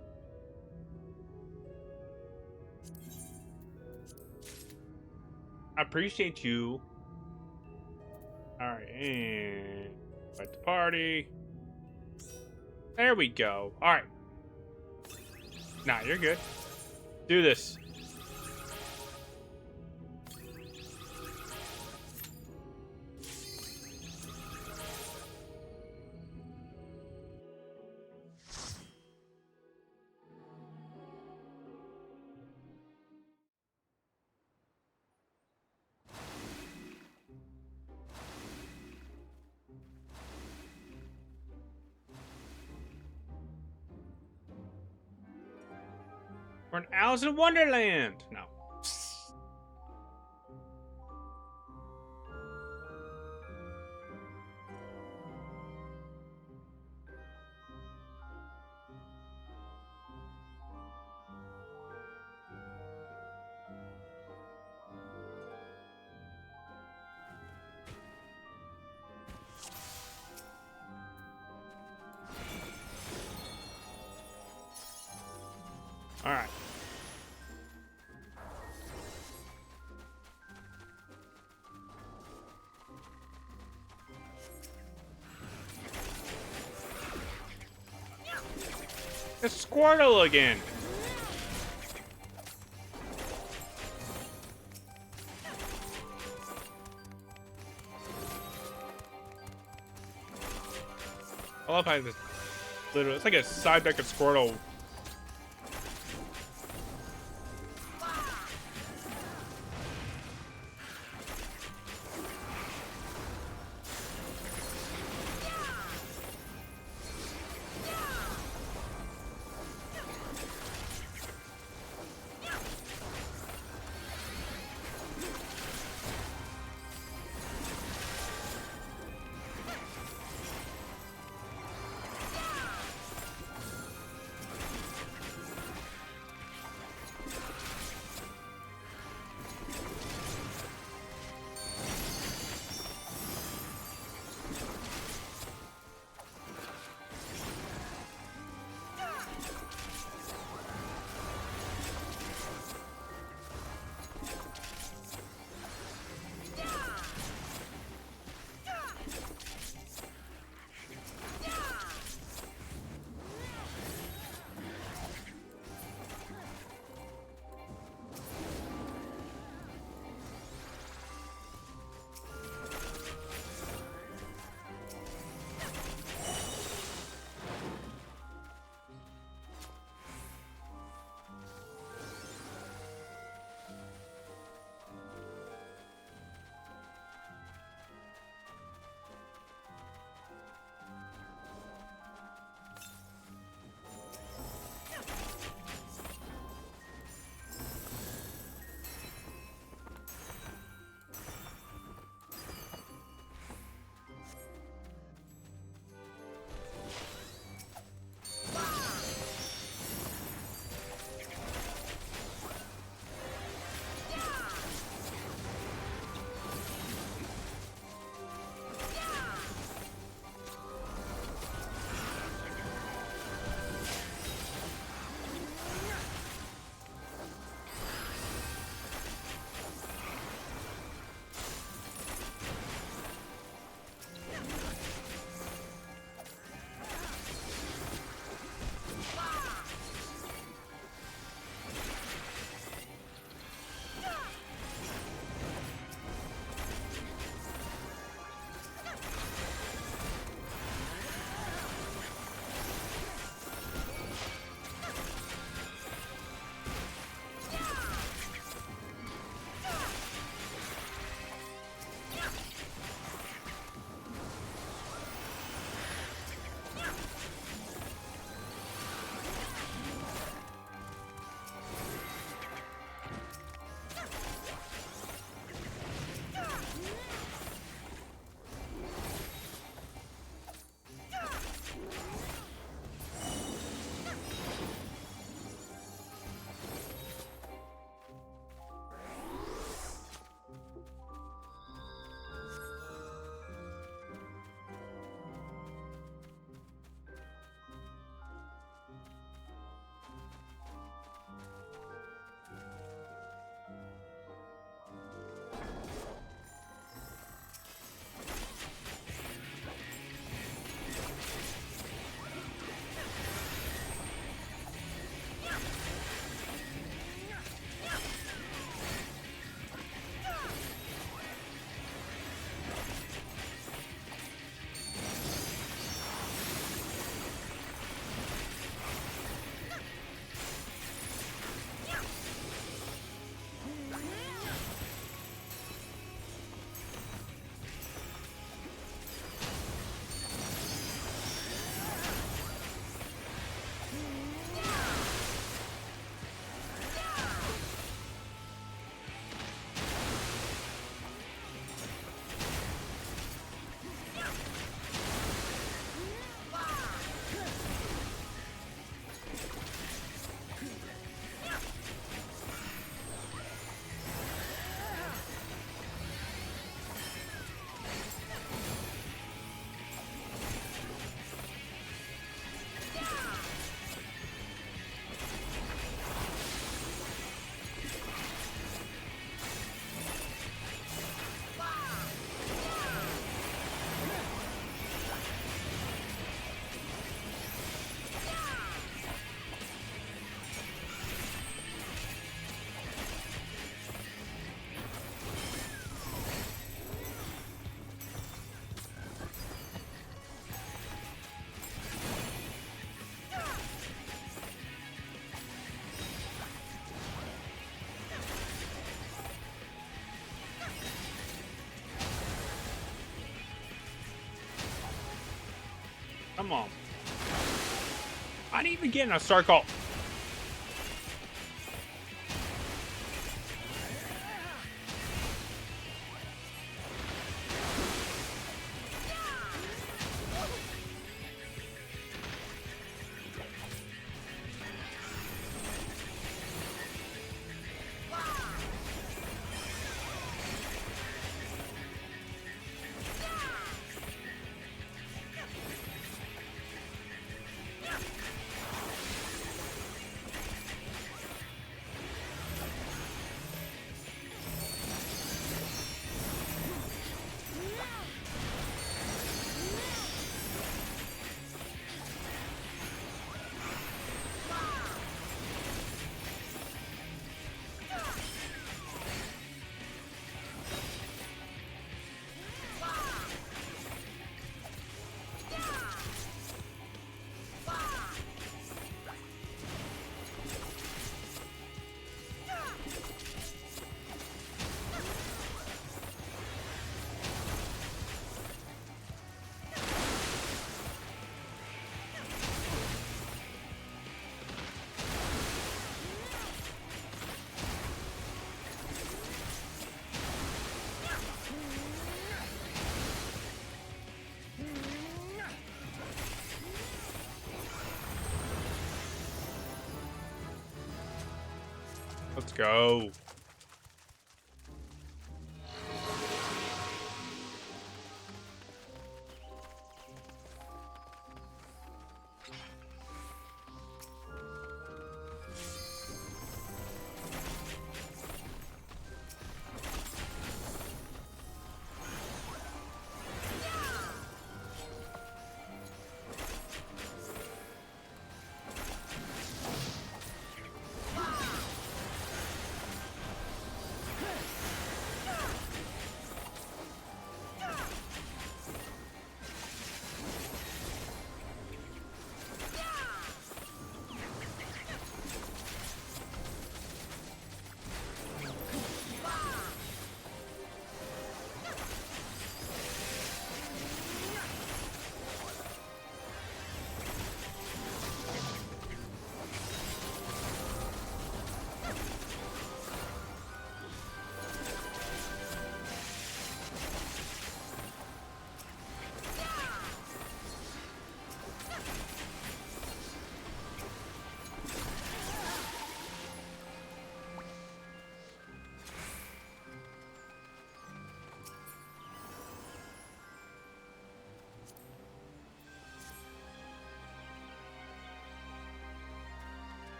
Speaker 4: I appreciate you. Alright, and invite the party. There we go. Alright. Nah, you're good. Do this. We're in Alice in Wonderland. No. All right. It's Squirtle again. I love how this literally, it's like a side deck of Squirtle. Come on. I didn't even get in a circle. Let's go.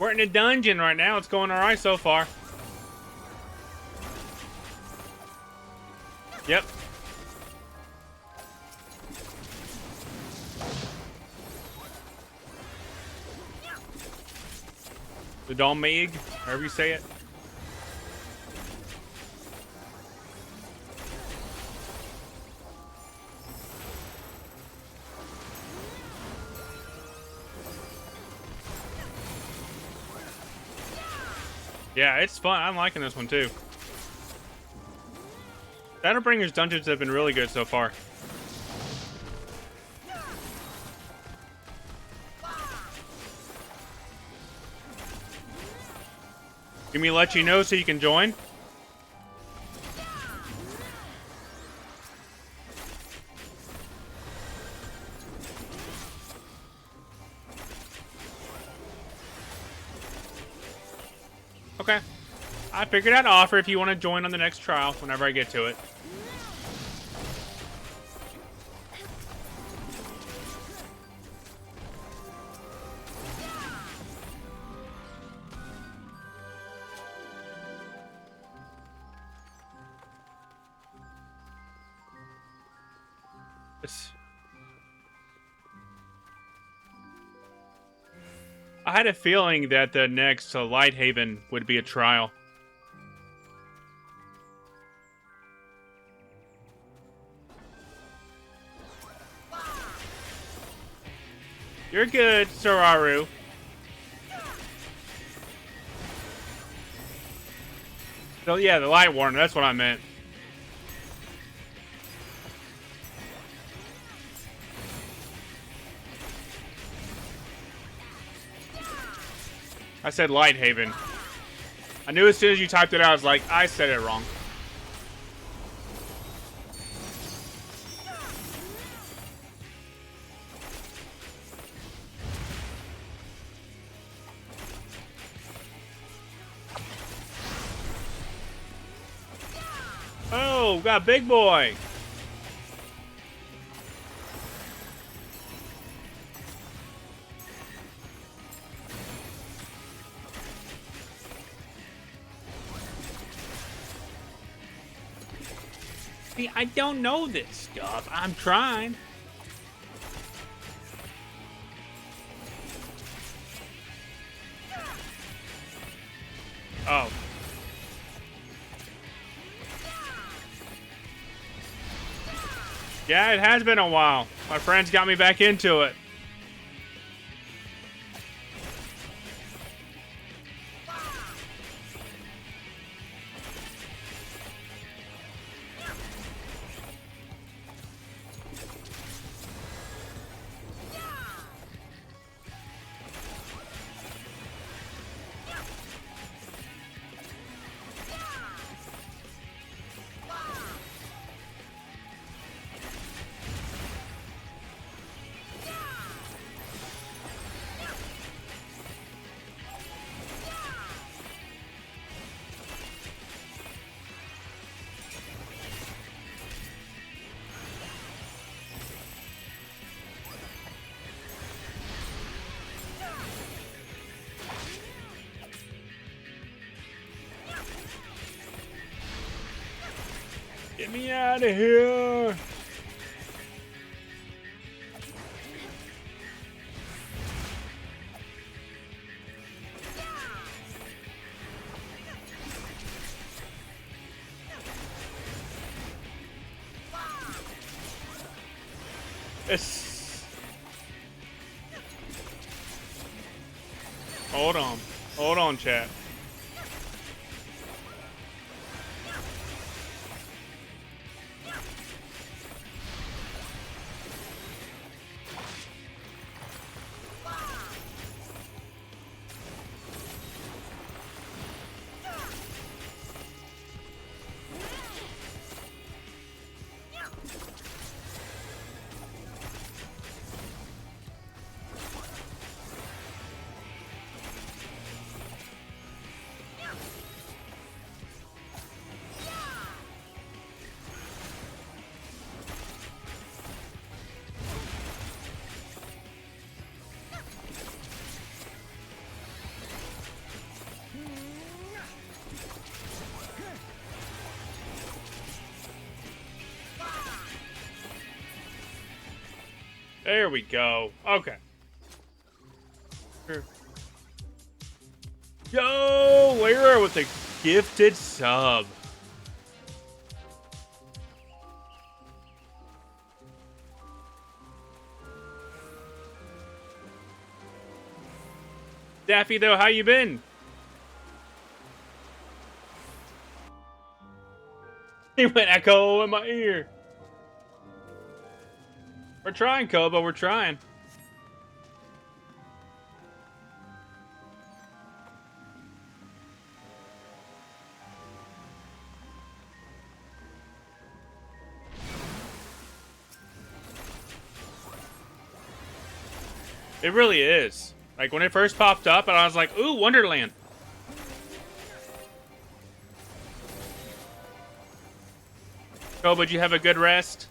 Speaker 4: We're in a dungeon right now. It's going alright so far. Yep. The Dalmig, however you say it. Yeah, it's fun. I'm liking this one too. Shadowbringers dungeons have been really good so far. Give me let you know so you can join. Okay. I figured I'd offer if you want to join on the next trial whenever I get to it. I had a feeling that the next Lighthaven would be a trial. You're good, Sararu. So yeah, the light warner, that's what I meant. I said Lighthaven. I knew as soon as you typed it out, I was like, I said it wrong. Oh, got a big boy. See, I don't know this stuff. I'm trying. Oh. Yeah, it has been a while. My friends got me back into it. Get me out of here. It's... Hold on. Hold on, chat. There we go. Okay. Sure. Yo, Lyra with a gifted sub. Daffy, though, how you been? He went echo in my ear. We're trying, Kobo. We're trying. It really is. Like, when it first popped up, and I was like, ooh, Wonderland. Kobo, did you have a good rest?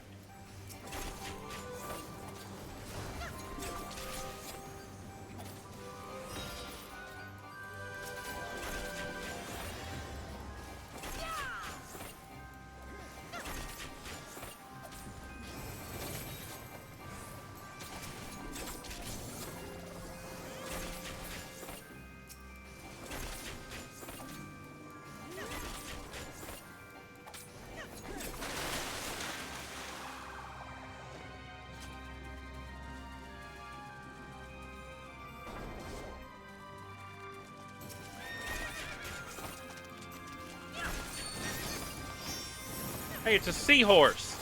Speaker 4: Hey, it's a seahorse.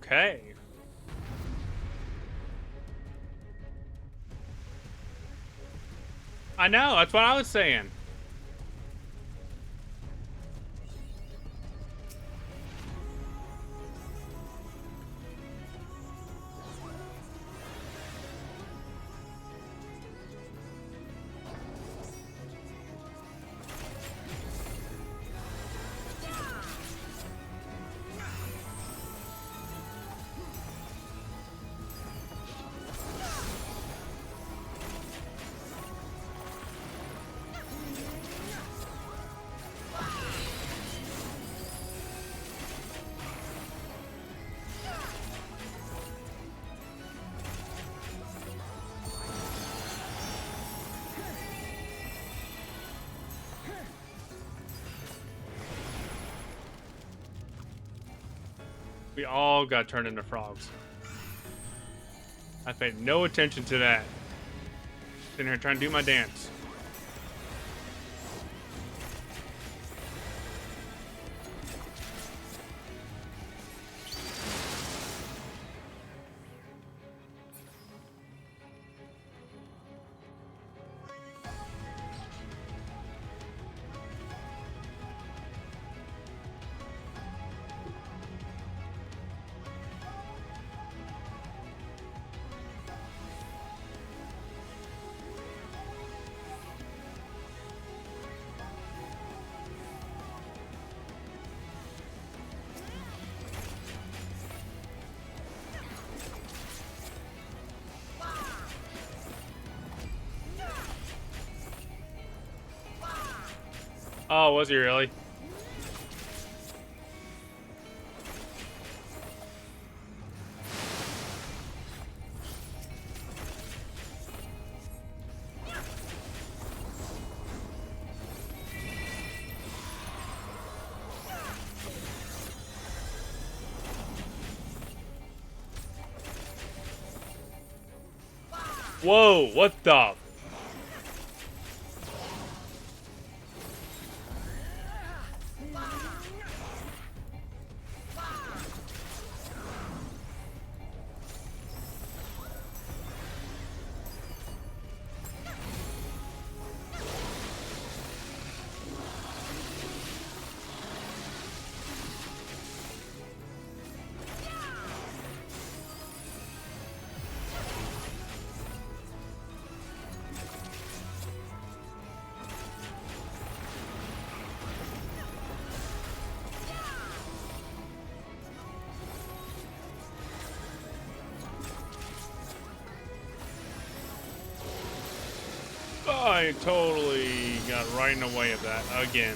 Speaker 4: Okay. I know, that's what I was saying. We all got turned into frogs. I paid no attention to that. Sitting here trying to do my dance. Oh, was he really? Whoa, what the? I totally got right in the way of that again.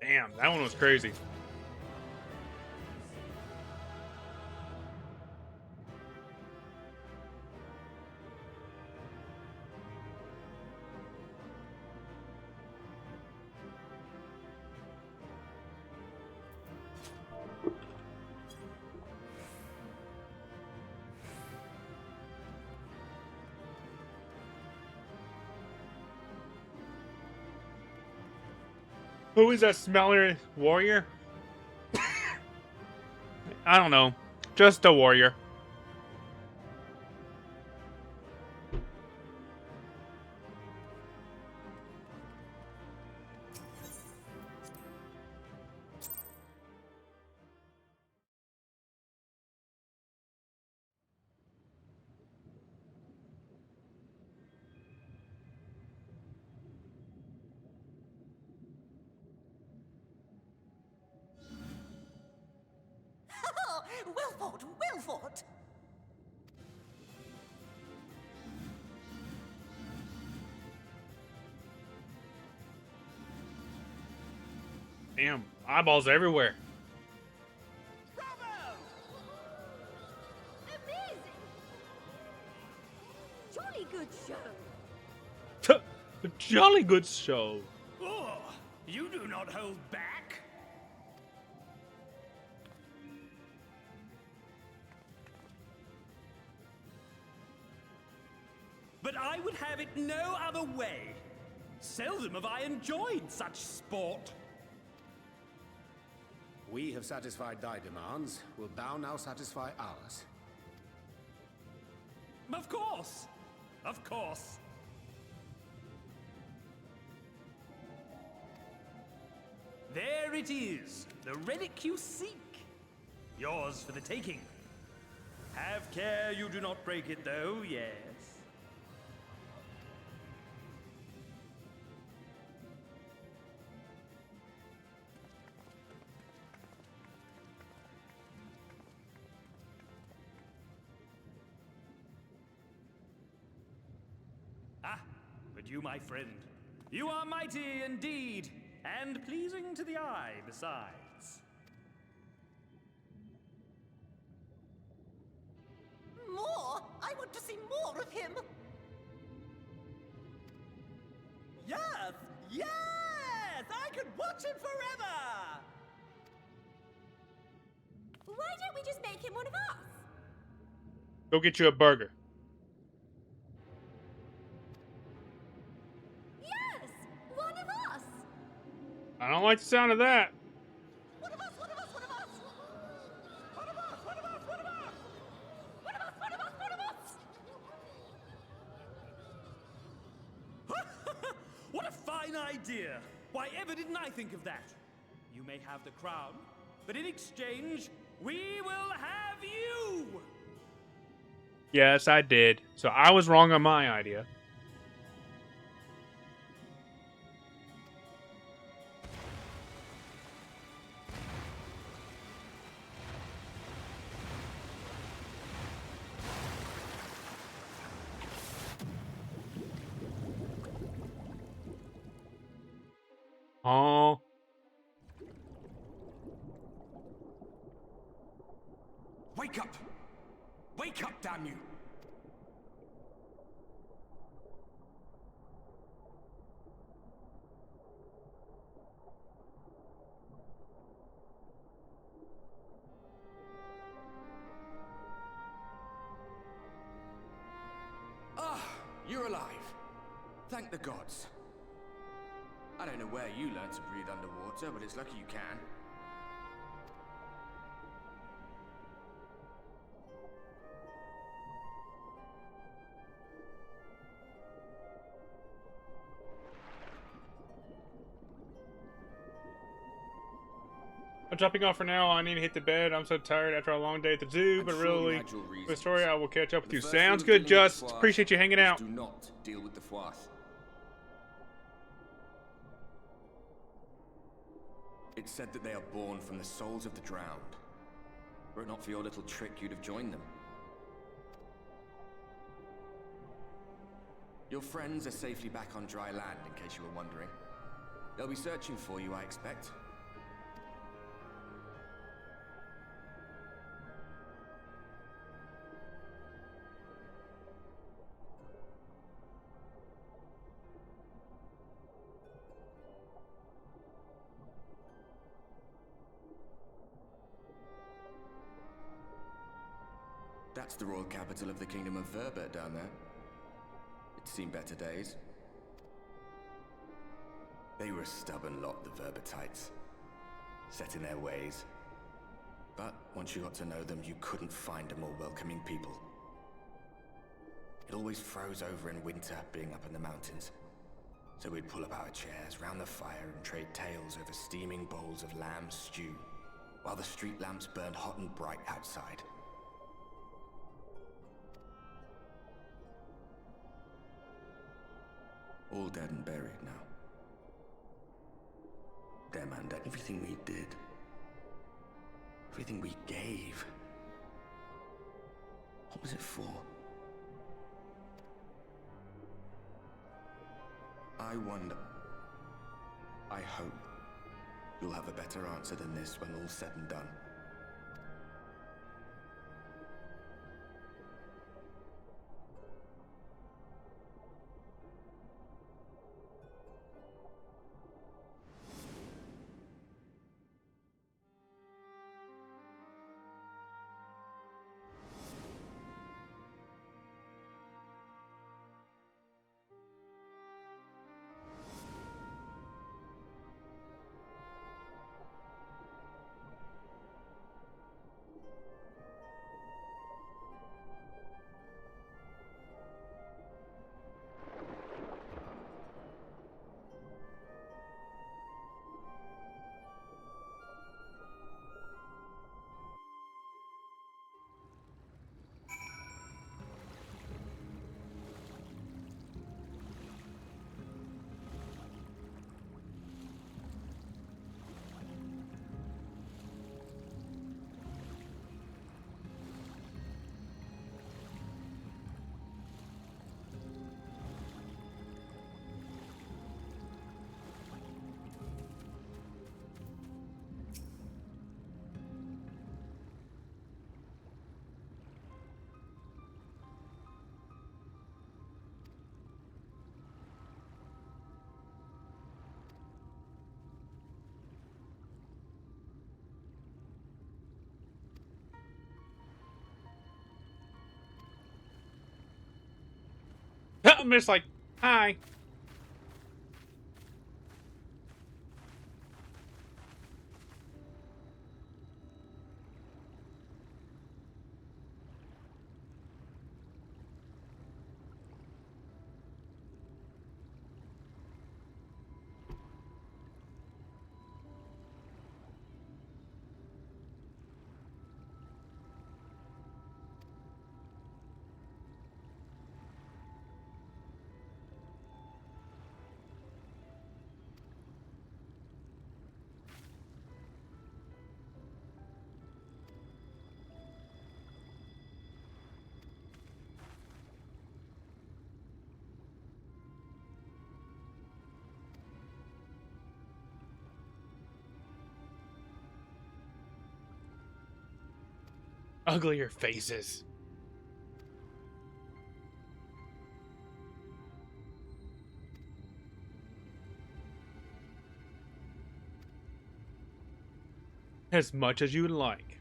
Speaker 4: Damn, that one was crazy. Who is that smelly warrior? I don't know. Just a warrior.
Speaker 8: Well fought, well fought!
Speaker 4: Damn, eyeballs everywhere.
Speaker 7: Amazing! Jolly good show.
Speaker 4: A jolly good show.
Speaker 3: Oh, you do not hold back. But I would have it no other way. Seldom have I enjoyed such sport.
Speaker 11: We have satisfied thy demands. Wilt thou now satisfy ours?
Speaker 13: Of course! Of course! There it is, the relic you seek. Yours for the taking. Have care you do not break it, though, yes. Ah, but you, my friend, you are mighty indeed, and pleasing to the eye besides.
Speaker 8: More? I want to see more of him!
Speaker 6: Yes! Yes! I could watch him forever!
Speaker 7: Why don't we just make him one of us?
Speaker 4: Go get you a burger.
Speaker 7: Yes! One of us!
Speaker 4: I don't like the sound of that.
Speaker 8: One of us! One of us! One of us! One of us! One of us! One of us! One of us! One of us! One of us!
Speaker 13: What a fine idea! Why ever didn't I think of that? You may have the crown, but in exchange, we will have you!
Speaker 4: Yes, I did. So I was wrong on my idea. Oh.
Speaker 6: Wake up! Wake up, damn you!
Speaker 14: Ah, you're alive. Thank the gods. I don't know where you learned to breathe underwater, but it's lucky you can.
Speaker 4: I'm dropping off for now. I need to hit the bed. I'm so tired after a long day at the zoo, but really, for the story, I will catch up with you. Sounds good, Just. Appreciate you hanging out.
Speaker 14: Do not deal with the Froth. It's said that they are born from the souls of the drowned. Were it not for your little trick, you'd have joined them. Your friends are safely back on dry land, in case you were wondering. They'll be searching for you, I expect. That's the royal capital of the Kingdom of Verbert down there. It's seen better days. They were a stubborn lot, the Verbertites. Set in their ways. But once you got to know them, you couldn't find a more welcoming people. It always froze over in winter, being up in the mountains. So we'd pull up our chairs round the fire and trade tales over steaming bowls of lamb stew, while the street lamps burned hot and bright outside. All dead and buried now. Them and everything we did. Everything we gave. What was it for? I wonder. I hope you'll have a better answer than this when all's said and done.
Speaker 4: I'm just like, hi. Uglier faces. As much as you would like.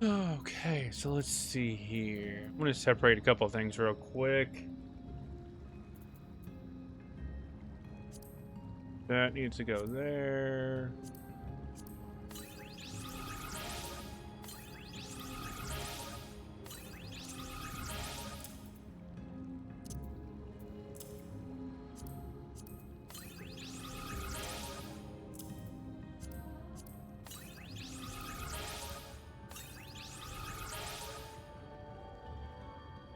Speaker 4: Okay, so let's see here. I'm going to separate a couple things real quick. That needs to go there.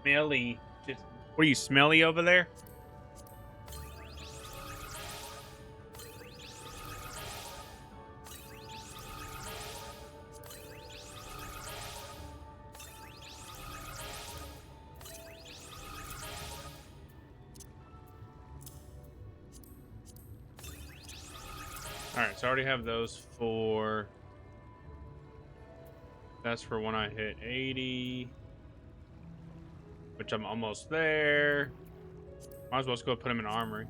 Speaker 4: Smelly. Just, what are you, smelly over there? Alright, so I already have those four. That's for when I hit 80. Which I'm almost there. Might as well just go put him in armory.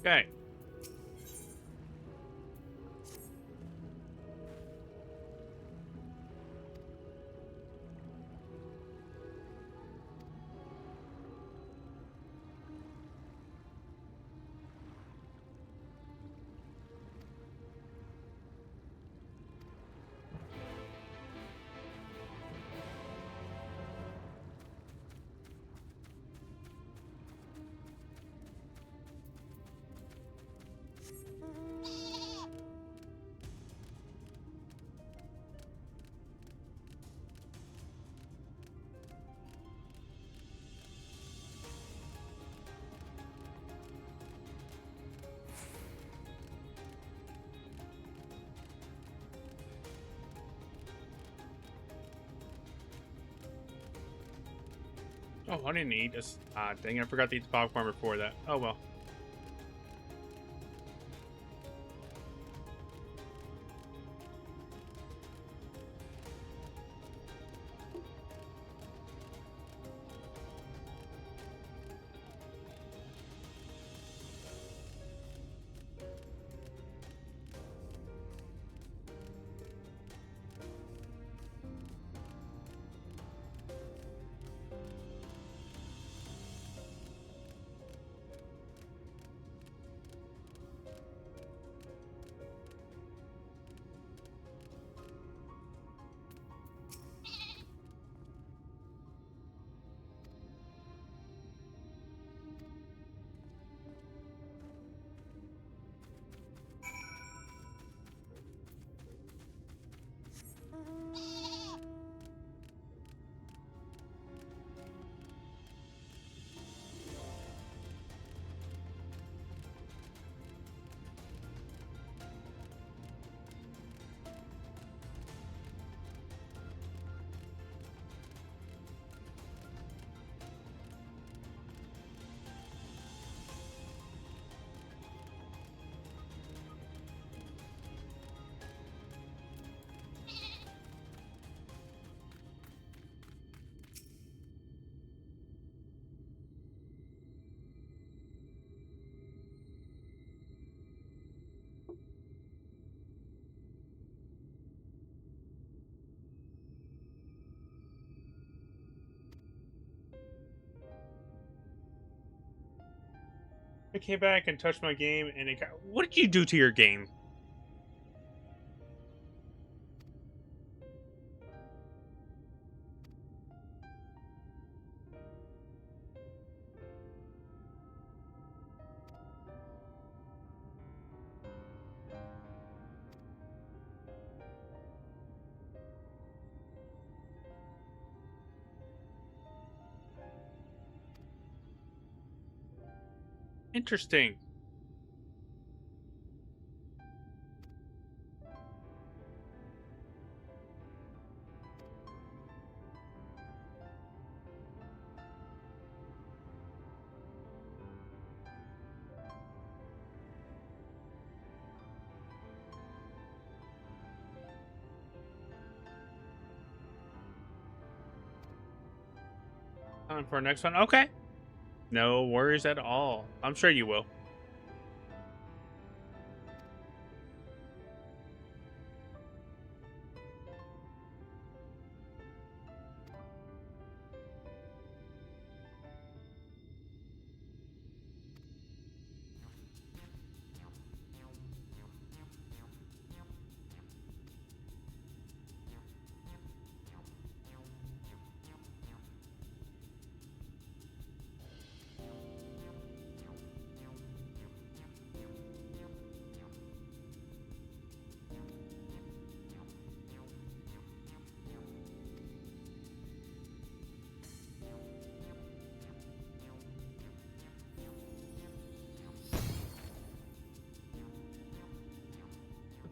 Speaker 4: Okay. Oh, I didn't eat this. Ah, dang it, I forgot to eat the popcorn before that. Oh well. I came back and touched my game, and it got... What did you do to your game? Interesting. Time for our next one. Okay. No worries at all. I'm sure you will.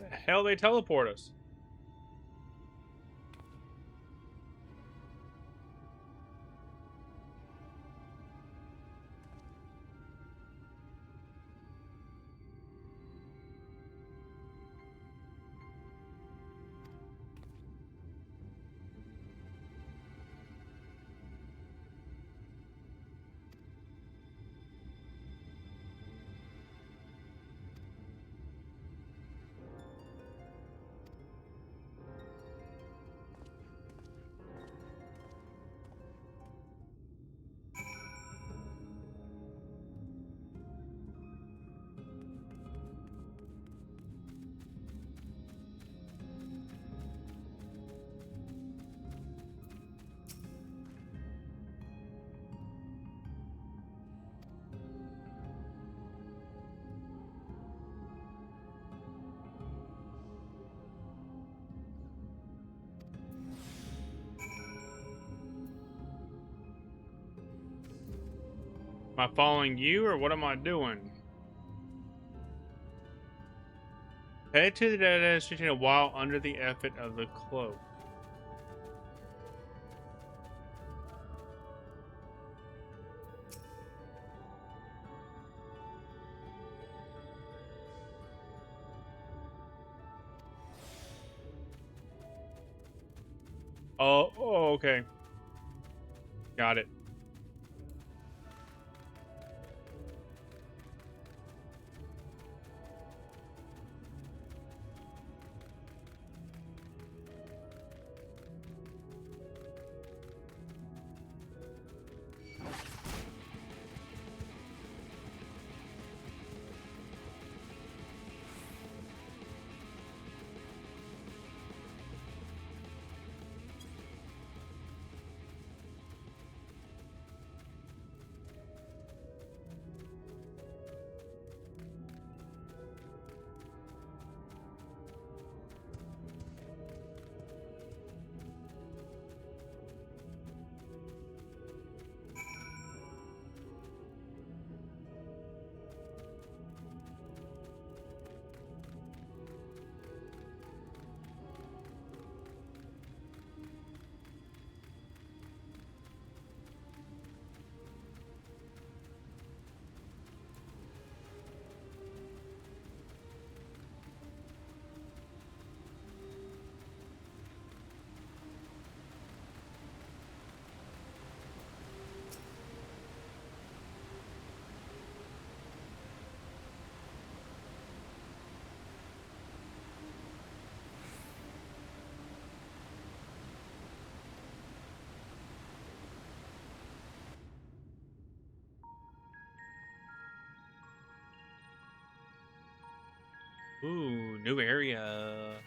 Speaker 4: Where the hell they teleport us? Am I following you, or what am I doing? Head to the destination while under the effort of the cloak. Oh, okay. Got it. Ooh, new area.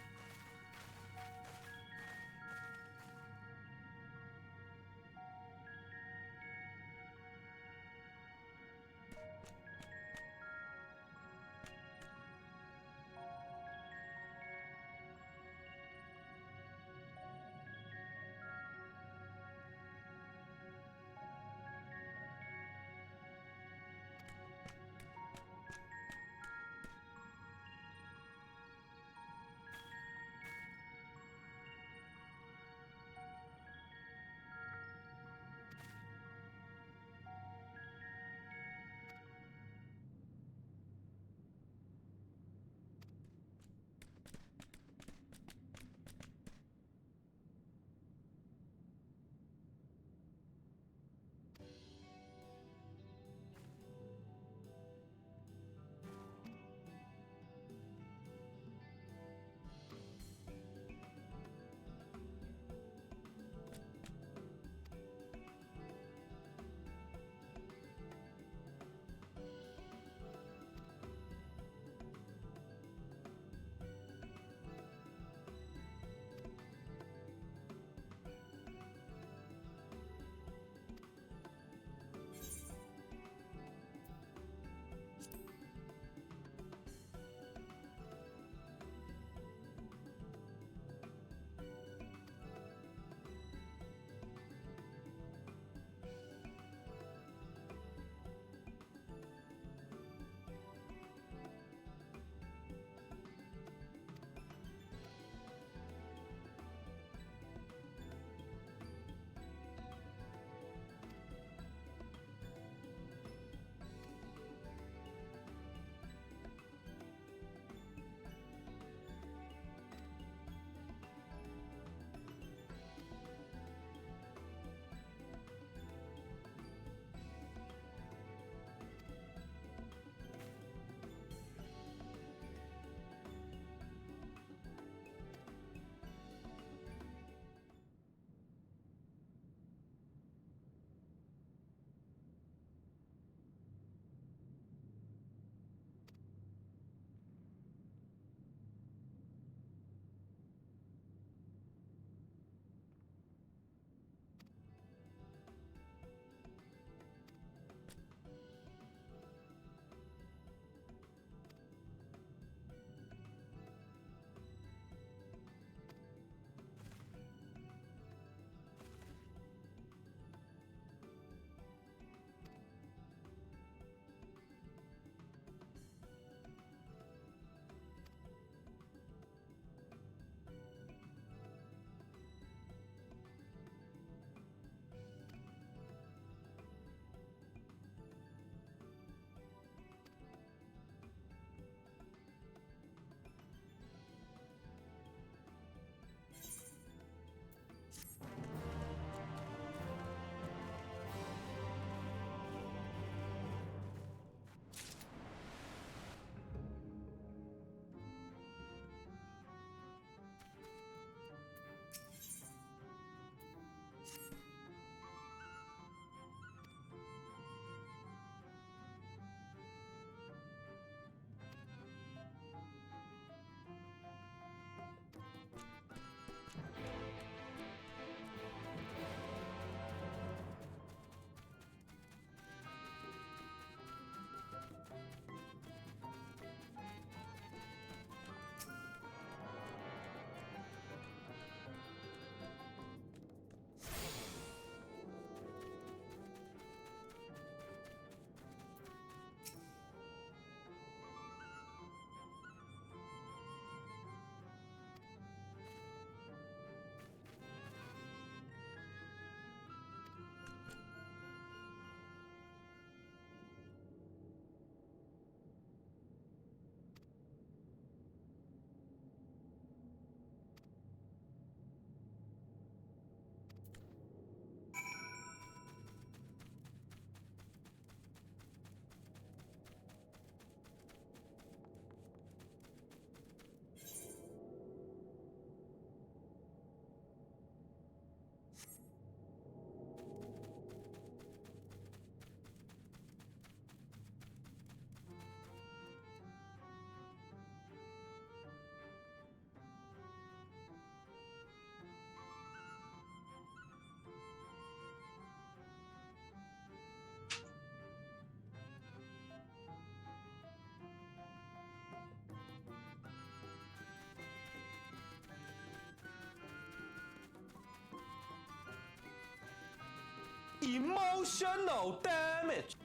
Speaker 13: Emotional damage.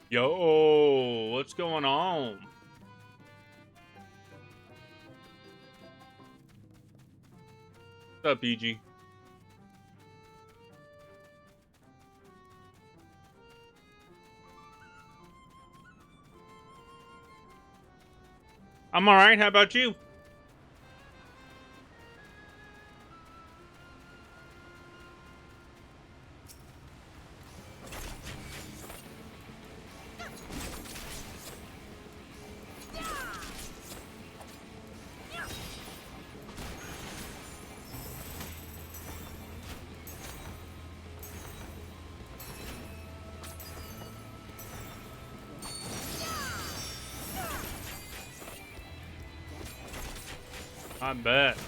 Speaker 4: Yo, what's going on? What's up, BG? I'm all right. How about you? I bet.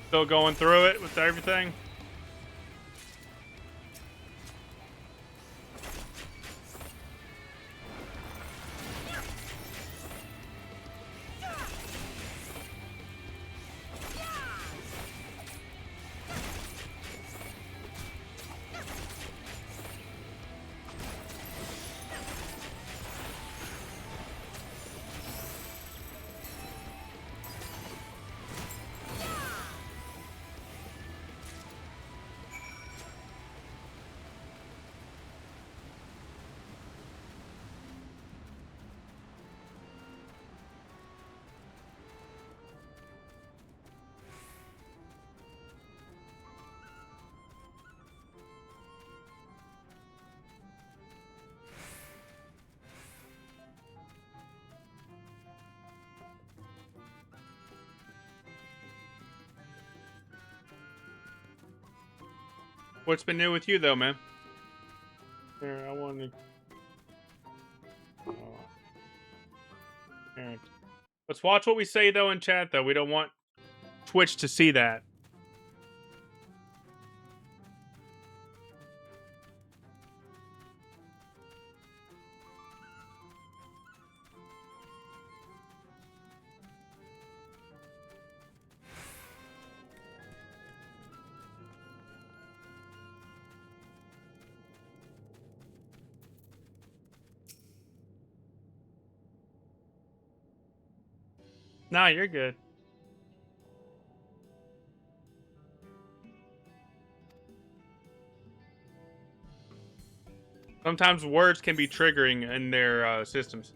Speaker 4: Still going through it with everything? What's been new with you, though, man? Here, I want to... Here. Let's watch what we say, though, in chat, though. We don't want Twitch to see that. Nah, you're good. Sometimes words can be triggering in their systems.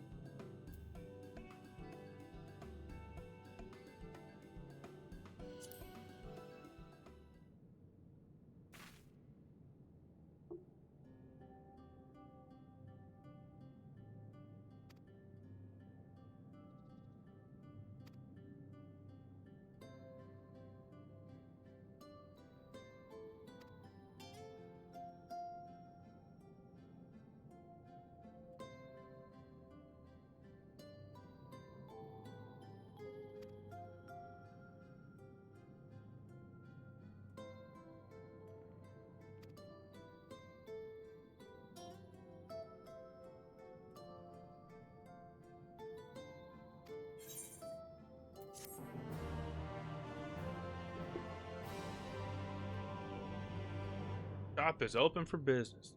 Speaker 4: Shop is open for business.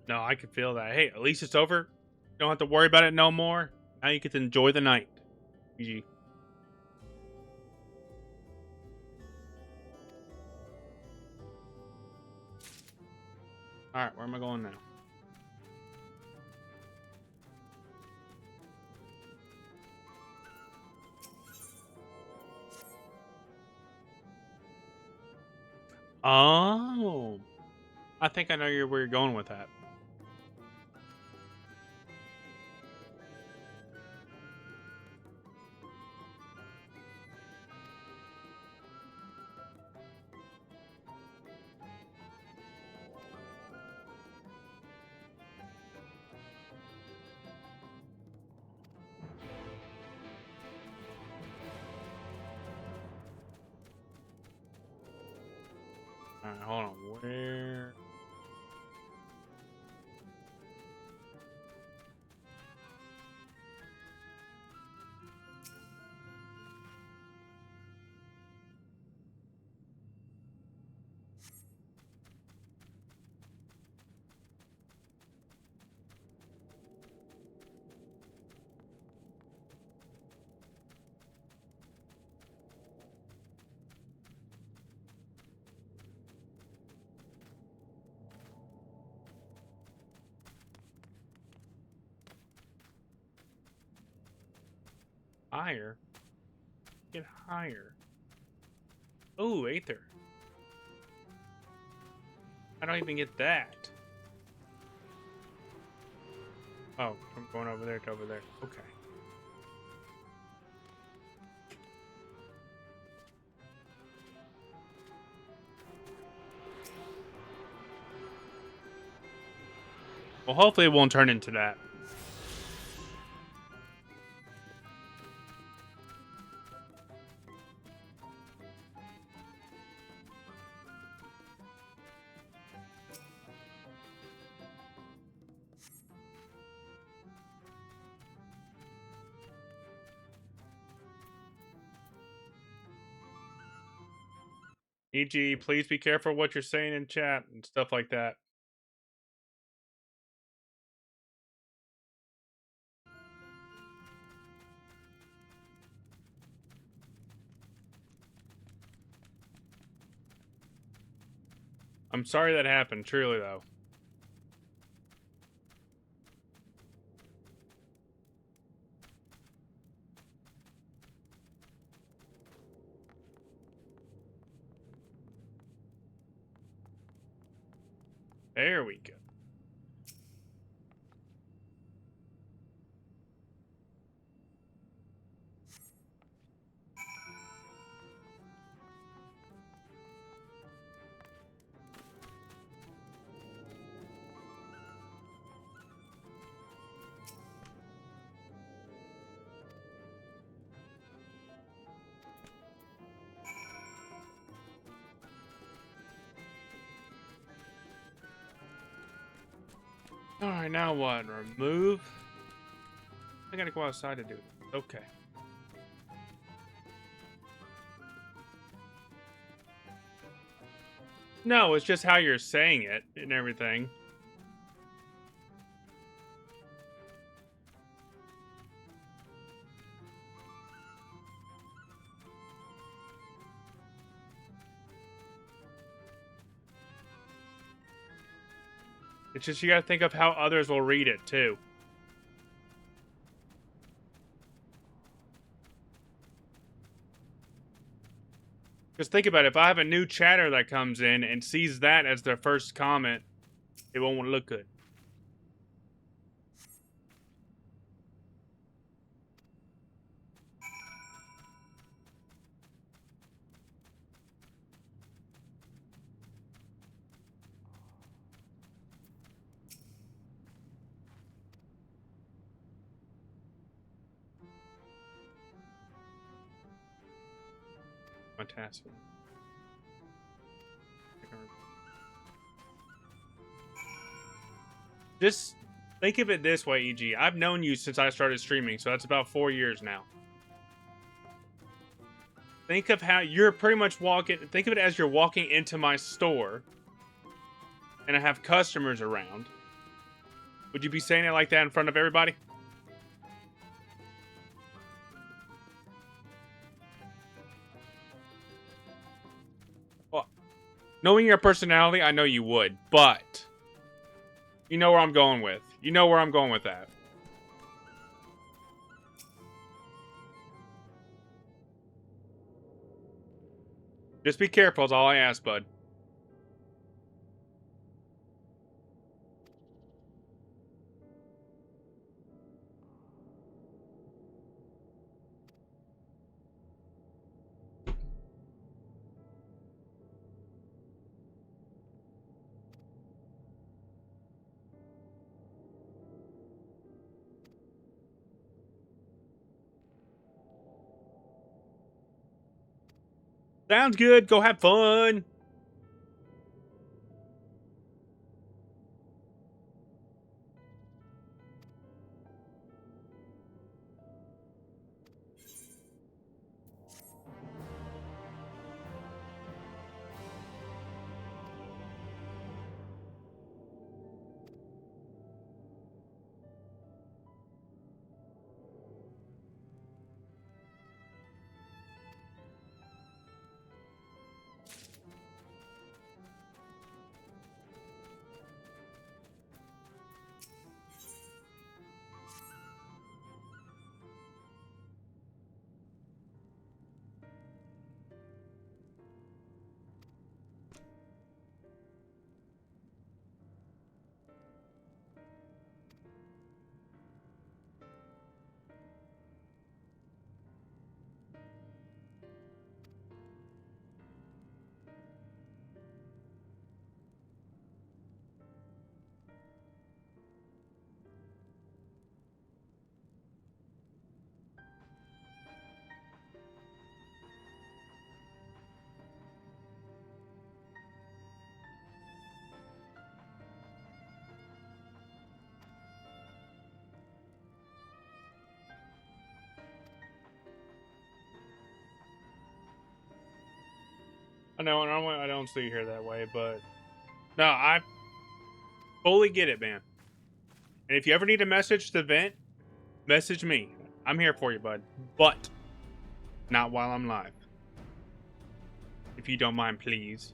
Speaker 4: No, I can feel that. Hey, at least it's over. You don't have to worry about it no more. Now you get to enjoy the night. GG. Alright, where am I going now? Oh. I think I know where you're going with that. Alright, hold on. Where? Higher? Get higher. Oh, Aether. I don't even get that. Oh, from going over there to over there. Okay. Well, hopefully it won't turn into that. E.g., please be careful what you're saying in chat and stuff like that. I'm sorry that happened, truly, though. There we go. Alright, now what? Remove? I gotta go outside to do it. Okay. No, it's just how you're saying it and everything. It's just you gotta think of how others will read it, too. Because think about it, if I have a new chatter that comes in and sees that as their first comment, it won't look good. Fantastic. Just think of it this way, EG. I've known you since I started streaming, so that's about 4 years now. Think of how you're pretty much walking. Think of it as you're walking into my store, and I have customers around. Would you be saying it like that in front of everybody? Well, knowing your personality, I know you would, but you know where I'm going with. You know where I'm going with that. Just be careful is all I ask, bud. Sounds good. Go have fun. I know, I don't see her that way, but no, I fully get it, man. And if you ever need a message to vent, message me. I'm here for you, bud. But not while I'm live. If you don't mind, please.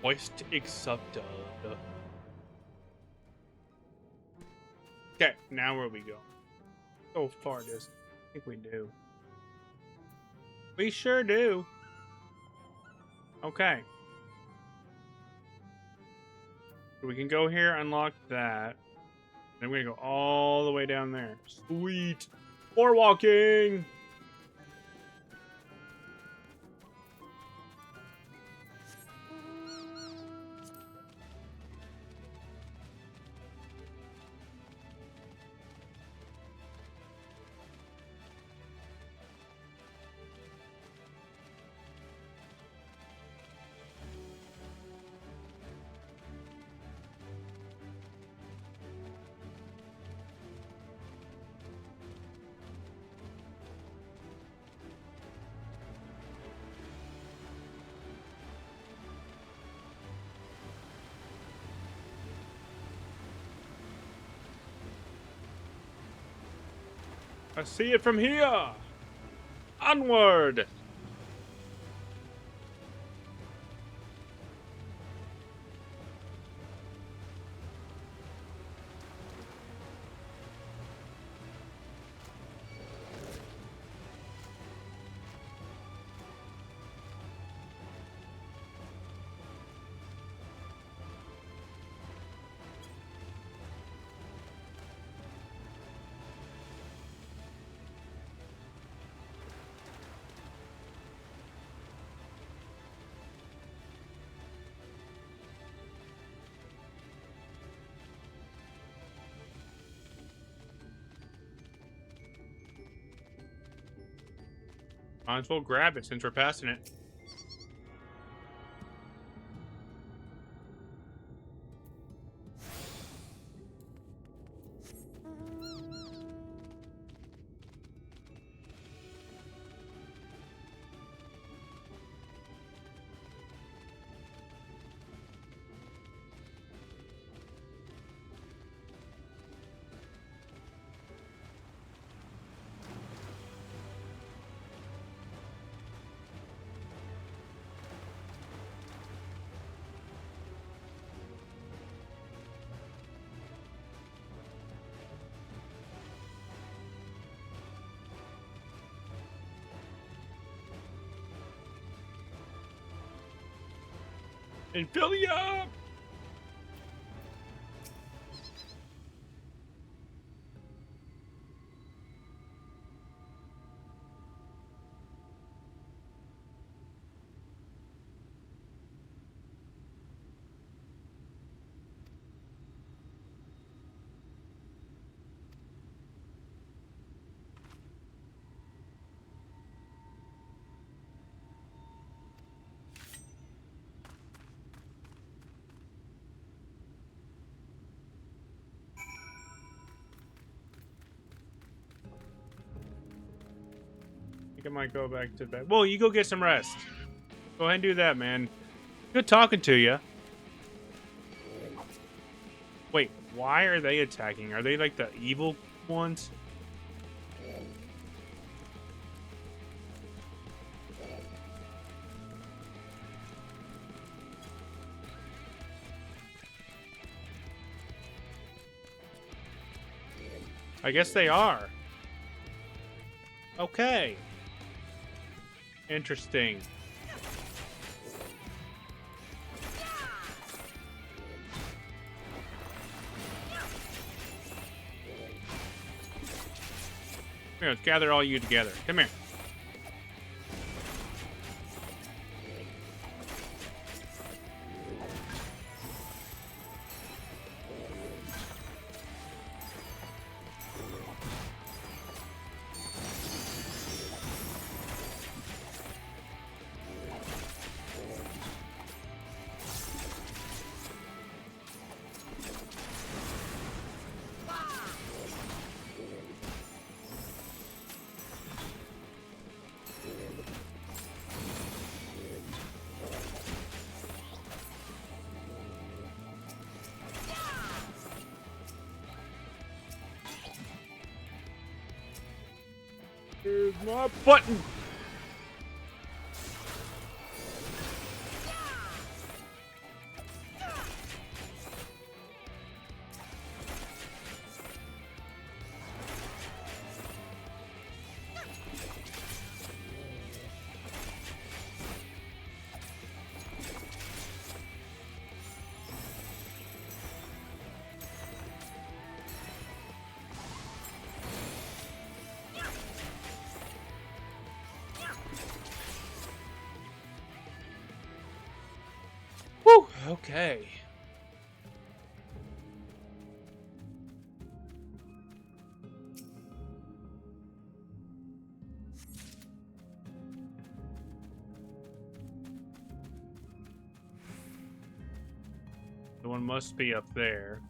Speaker 4: Hoist accepted. Okay, now where we go? So far, this. I think we do. We sure do. Okay. So we can go here, unlock that. Then we're gonna go all the way down there. Sweet. More walking. I see it from here. Onward. Might as well grab it since we're passing it. And fill you up! I might go back to bed. Well, you go get some rest. Go ahead and do that, man. Good talking to you. Wait, why are they attacking? Are they like the evil ones? I guess they are. Okay. Interesting. Here, let's gather all you together. Come here. Where's my button? Whew, okay. The one must be up there.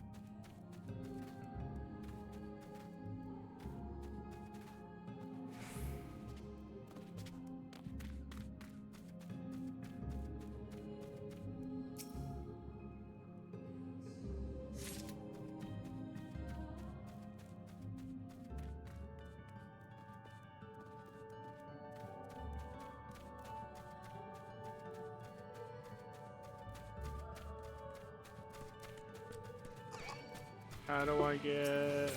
Speaker 4: How do I get...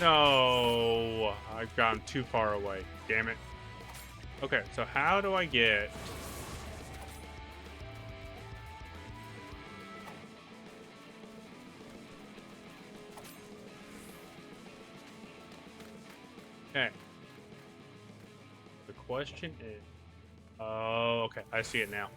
Speaker 4: No, I've gone too far away. Damn it. Okay, so how do I get... Okay. The question is... Oh, okay. I see it now.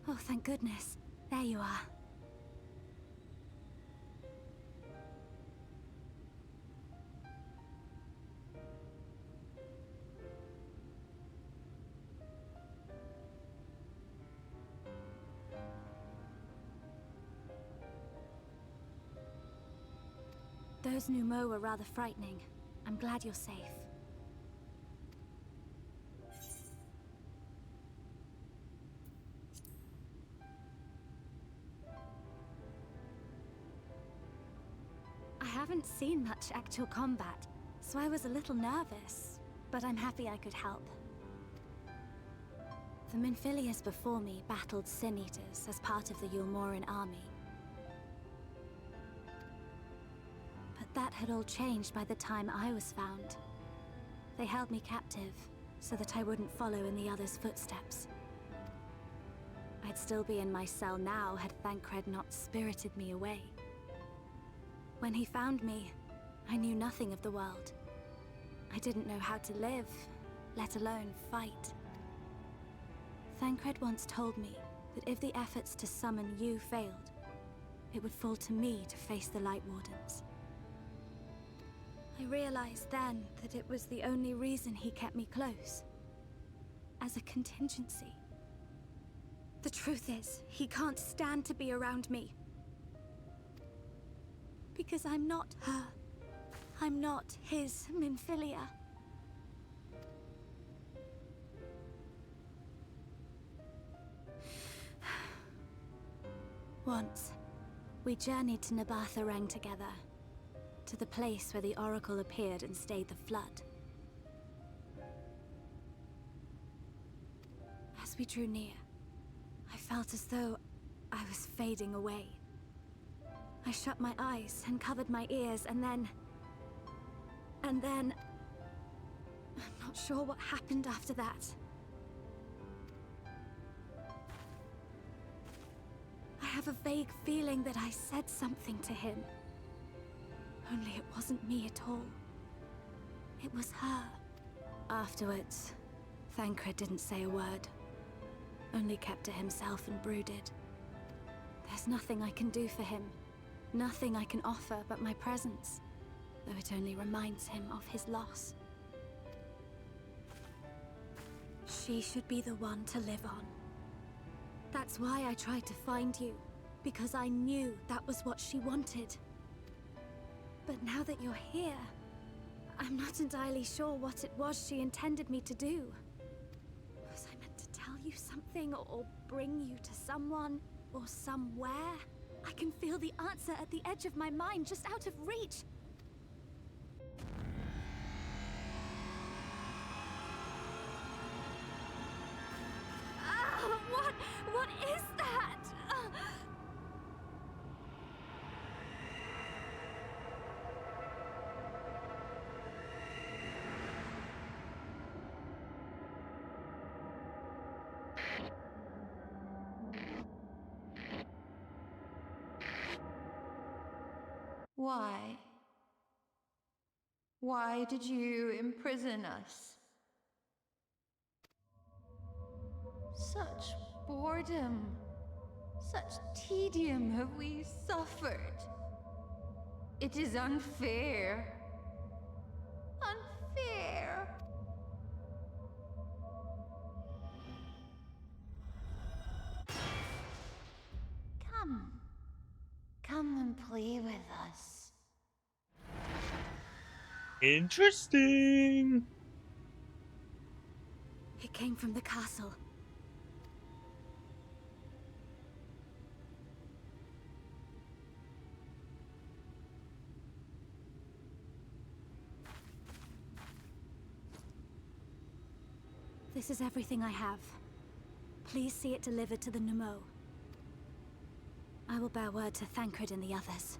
Speaker 10: Oh, thank goodness. There you are. Those Numo were rather frightening. I'm glad you're safe. I haven't seen much actual combat, so I was a little nervous, but I'm happy I could help. The Minfilius before me battled Sin Eaters as part of the Yulmoran army. But that had all changed by the time I was found. They held me captive, so that I wouldn't follow in the others' footsteps. I'd still be in my cell now had Thancred not spirited me away. When he found me, I knew nothing of the world. I didn't know how to live, let alone fight. Thancred once told me that if the efforts to summon you failed, it would fall to me to face the Light Wardens. I realized then that it was the only reason he kept me close. As a contingency. The truth is, he can't stand to be around me. Because I'm not her. I'm not his Minfilia. Once, we journeyed to Nabatha together. To the place where the Oracle appeared and stayed the flood. As we drew near, I felt as though I was fading away. I shut my eyes and covered my ears, and then... I'm not sure what happened after that. I have a vague feeling that I said something to him. Only it wasn't me at all. It was her. Afterwards, Thancred didn't say a word. Only kept to himself and brooded. There's nothing I can do for him. Nothing I can offer but my presence. Though it only reminds him of his loss. She should be the one to live on. That's why I tried to find you. Because I knew that was what she wanted. But now that you're here, I'm not entirely sure what it was she intended me to do. Was I meant to tell you something, or bring you to someone, or somewhere? I can feel the answer at the edge of my mind, just out of reach. What is that?
Speaker 15: Why? Why did you imprison us? Such boredom, such tedium have we suffered. It is unfair. Unfair. Come. Come and play with us.
Speaker 4: Interesting.
Speaker 10: It came from the castle. This is everything I have. Please see it delivered to the Nemo. I will bear word to Thancred and the others.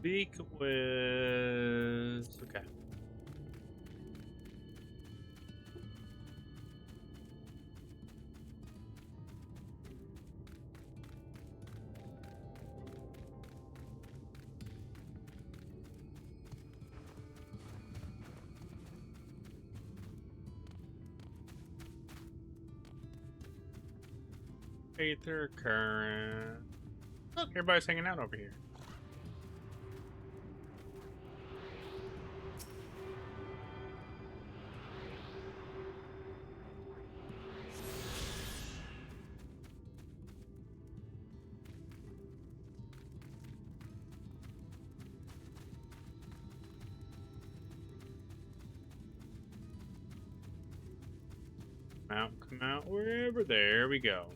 Speaker 4: Speak with... Okay. Aether current. Look, everybody's hanging out over here. Come out, wherever. There we go.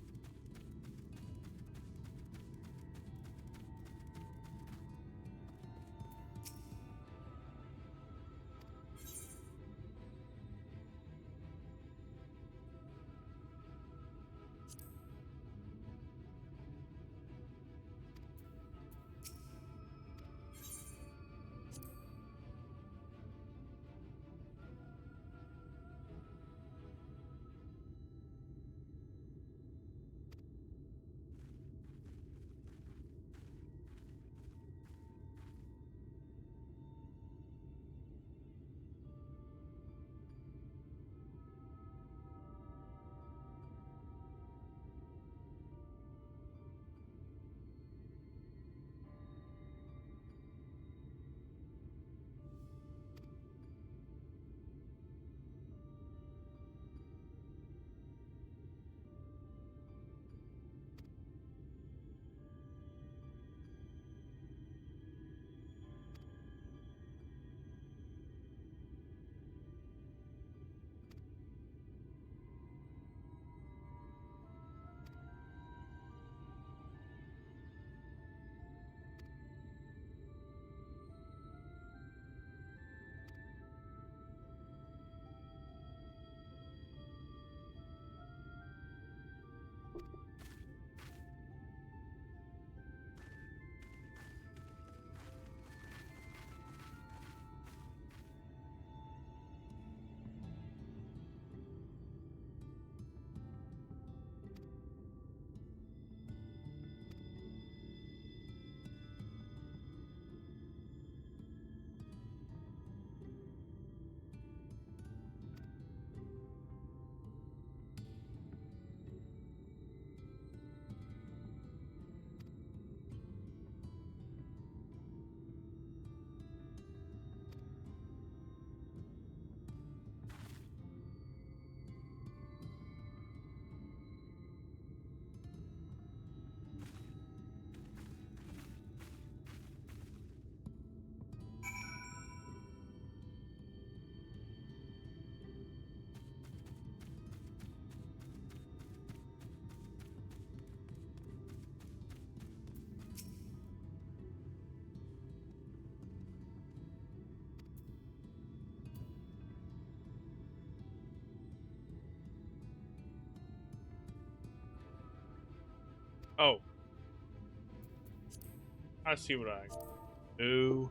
Speaker 4: Oh. I see what I do.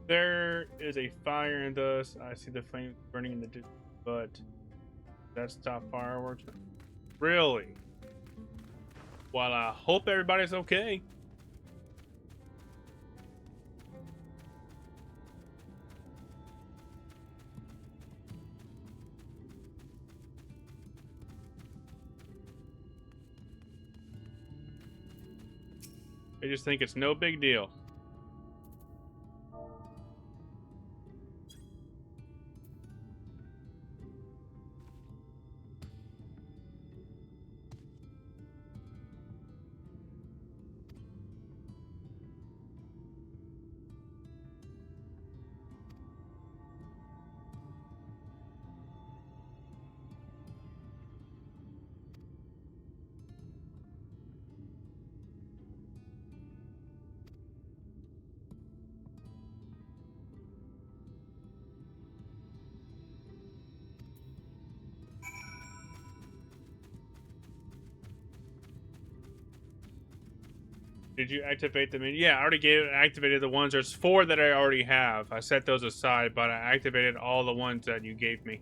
Speaker 4: There is a fire in dust. I see the flame burning in the distance, but that stop fireworks. Really? Well, I hope everybody's okay. I just think it's no big deal. Did you activate them? Yeah, I already activated the ones. There's 4 that I already have. I set those aside, but I activated all the ones that you gave me.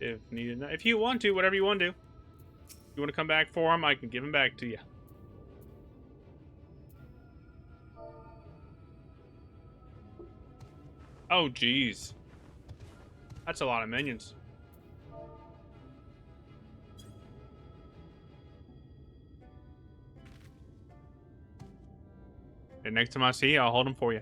Speaker 4: If needed. If you want to, whatever you want to do. If you want to come back for them, I can give them back to you. Oh, jeez. That's a lot of minions. And next time I see you, I'll hold them for you.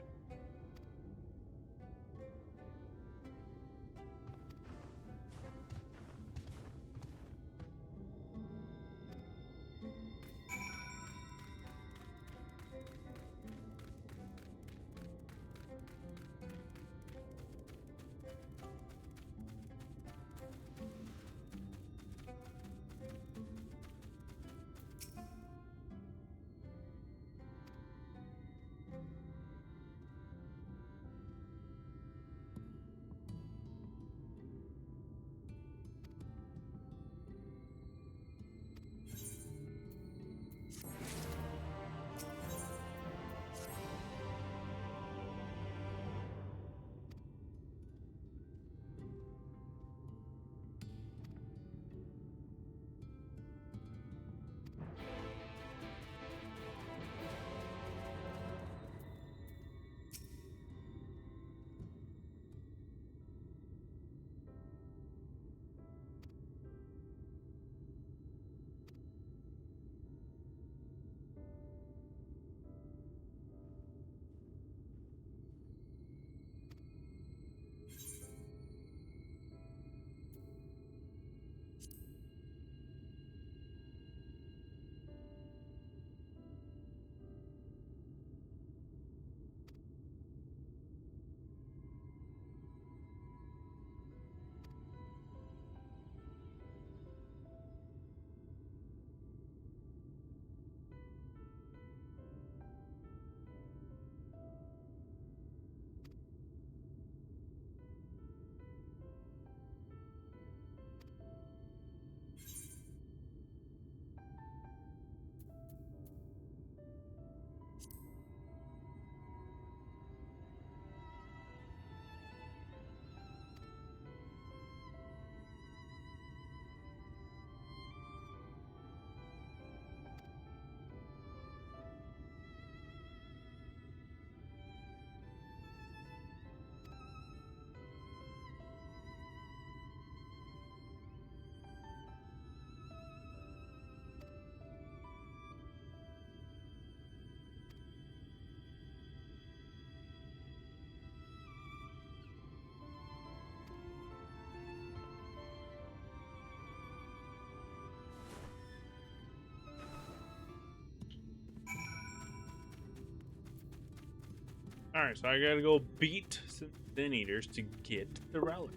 Speaker 4: Alright, so I gotta go beat some Sin Eaters to get the relic.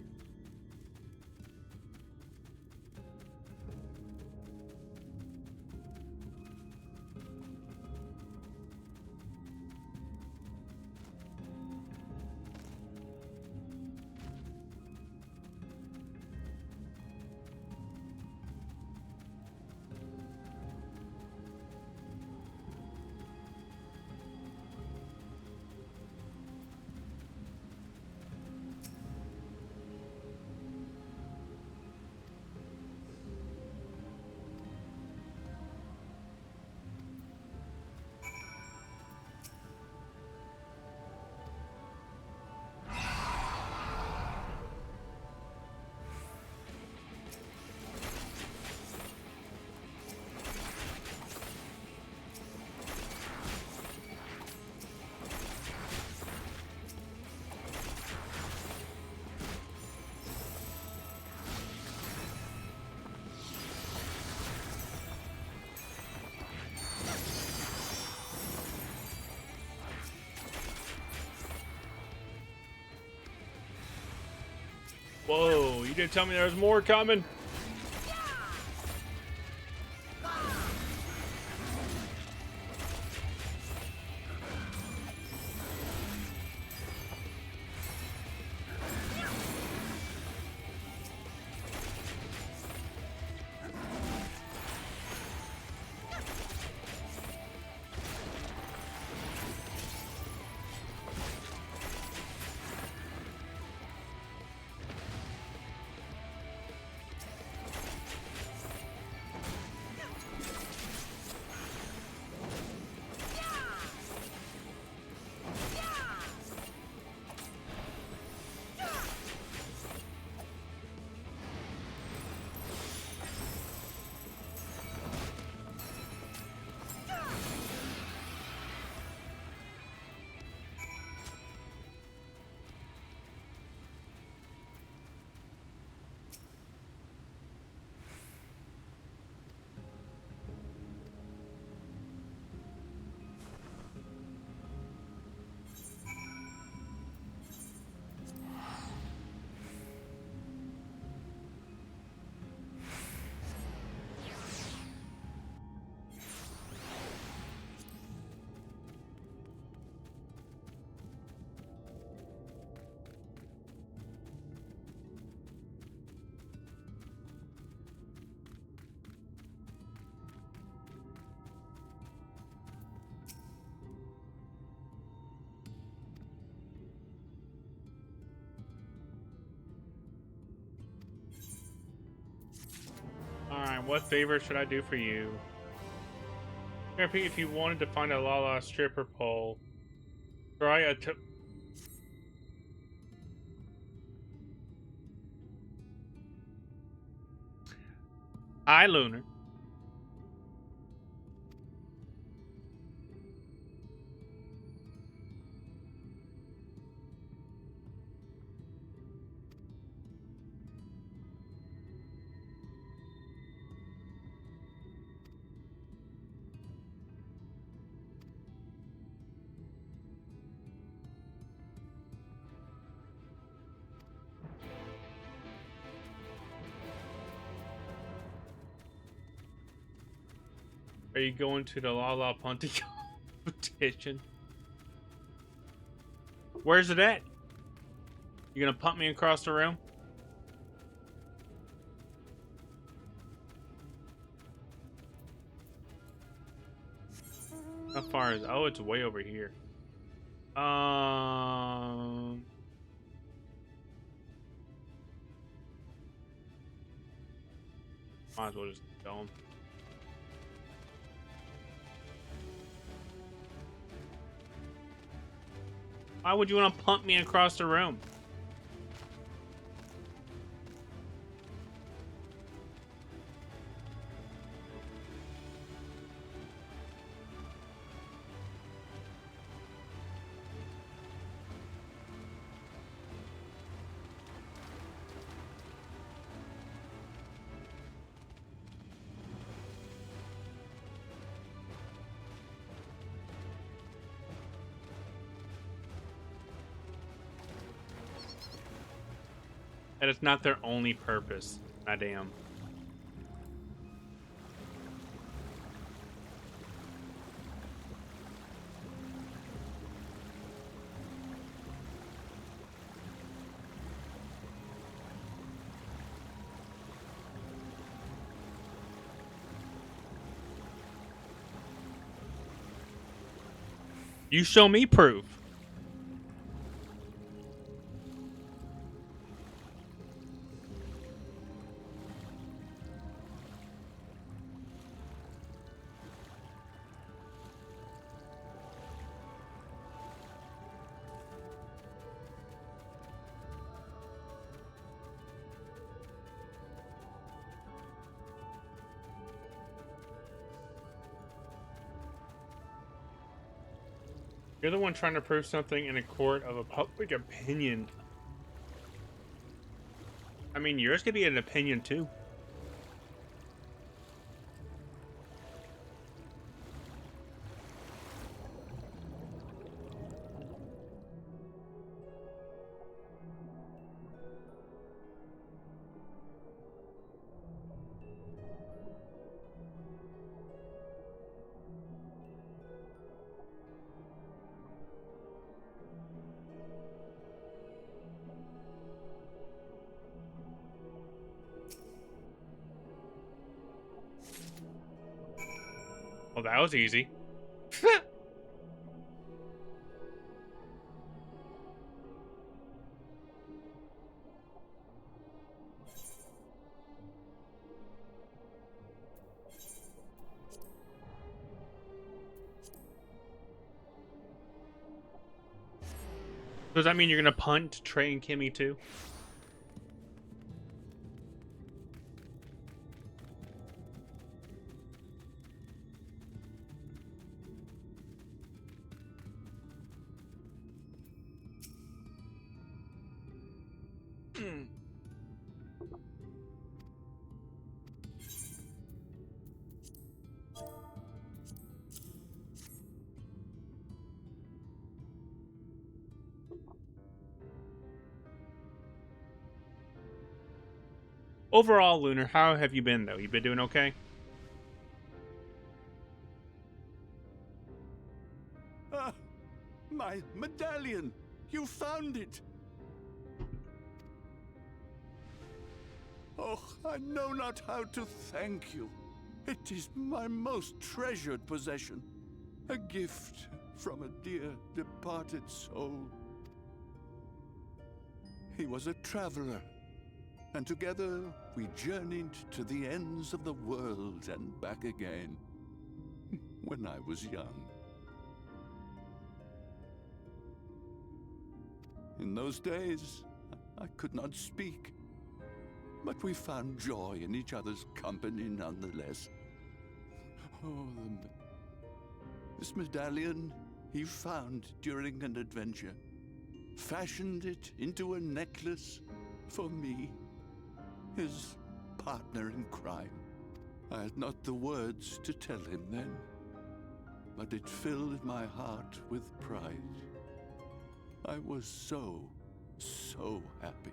Speaker 4: Whoa, you didn't tell me there was more coming. What favor should I do for you? If you wanted to find a Lala stripper pole, try a Hi, Lunar. Are you going to the Lala punting competition? Where's it at? You gonna punt me across the room? How far is? Oh, it's way over here. Might as well just tell him. Why would you want to punt me across the room? That is not their only purpose, madam. You show me proof. You're the one trying to prove something in a court of a public opinion. I mean, yours could be an opinion too. Well, that was easy. Does that mean you're gonna punt Trey and Kimmy too? Overall, Lunar, how have you been though? You been doing okay?
Speaker 16: Ah, my medallion! You found it! Oh, I know not how to thank you. It is my most treasured possession. A gift from a dear departed soul. He was a traveler, and together we journeyed to the ends of the world and back again, when I was young. In those days, I could not speak, but we found joy in each other's company nonetheless. Oh, this medallion he found during an adventure, fashioned it into a necklace for me, his partner in crime. I had not the words to tell him then, but it filled my heart with pride. I was so happy.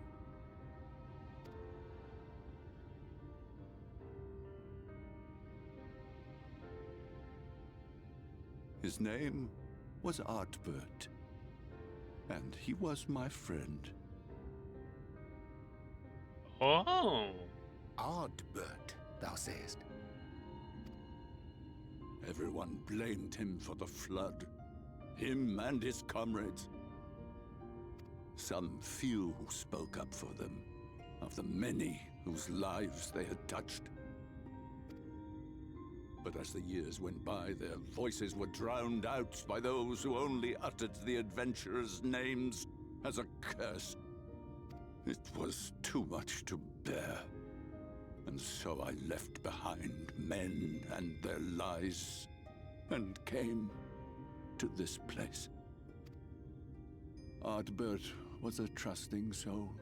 Speaker 16: His name was Artbert, and he was my friend.
Speaker 4: Oh.
Speaker 11: Ardbert, thou sayest?
Speaker 16: Everyone blamed him for the flood, him and his comrades. Some few spoke up for them, of the many whose lives they had touched. But as the years went by, their voices were drowned out by those who only uttered the adventurers' names as a curse. It was too much to bear, and so I left behind men and their lies, and came to this place. Ardbert was a trusting soul,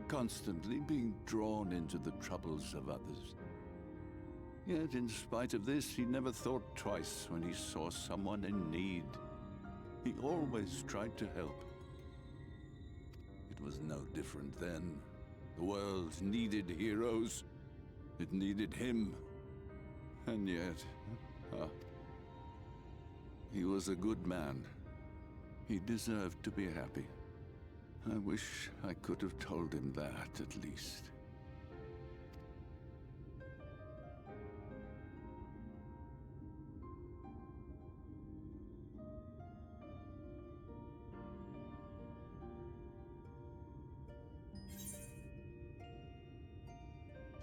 Speaker 16: constantly being drawn into the troubles of others. Yet, in spite of this, he never thought twice when he saw someone in need. He always tried to help. It was no different then. The world needed heroes. It needed him. And yet, he was a good man. He deserved to be happy. I wish I could have told him that, at least.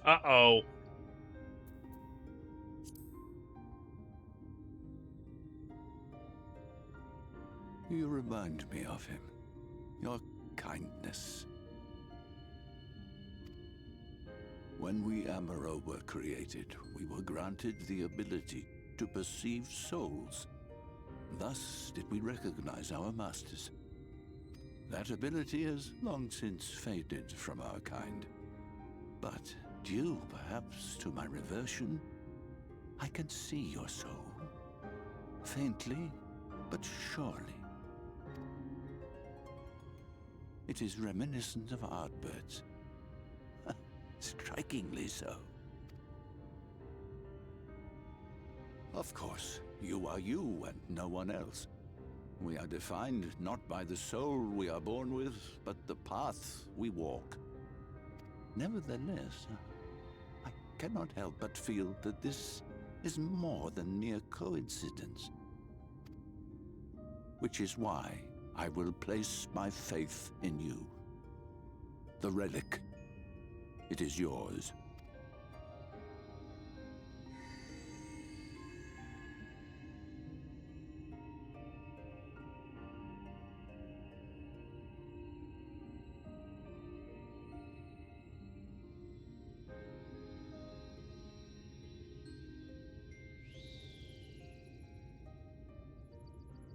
Speaker 4: Uh-oh.
Speaker 16: You remind me of him. Your kindness. When we Amaro were created, we were granted the ability to perceive souls. Thus did we recognize our masters. That ability has long since faded from our kind. But due, perhaps, to my reversion, I can see your soul. Faintly, but surely. It is reminiscent of Ardbert's. Strikingly so. Of course, you are you and no one else. We are defined not by the soul we are born with, but the path we walk. Nevertheless, I cannot help but feel that this is more than mere coincidence. Which is why I will place my faith in you. The relic. It is yours.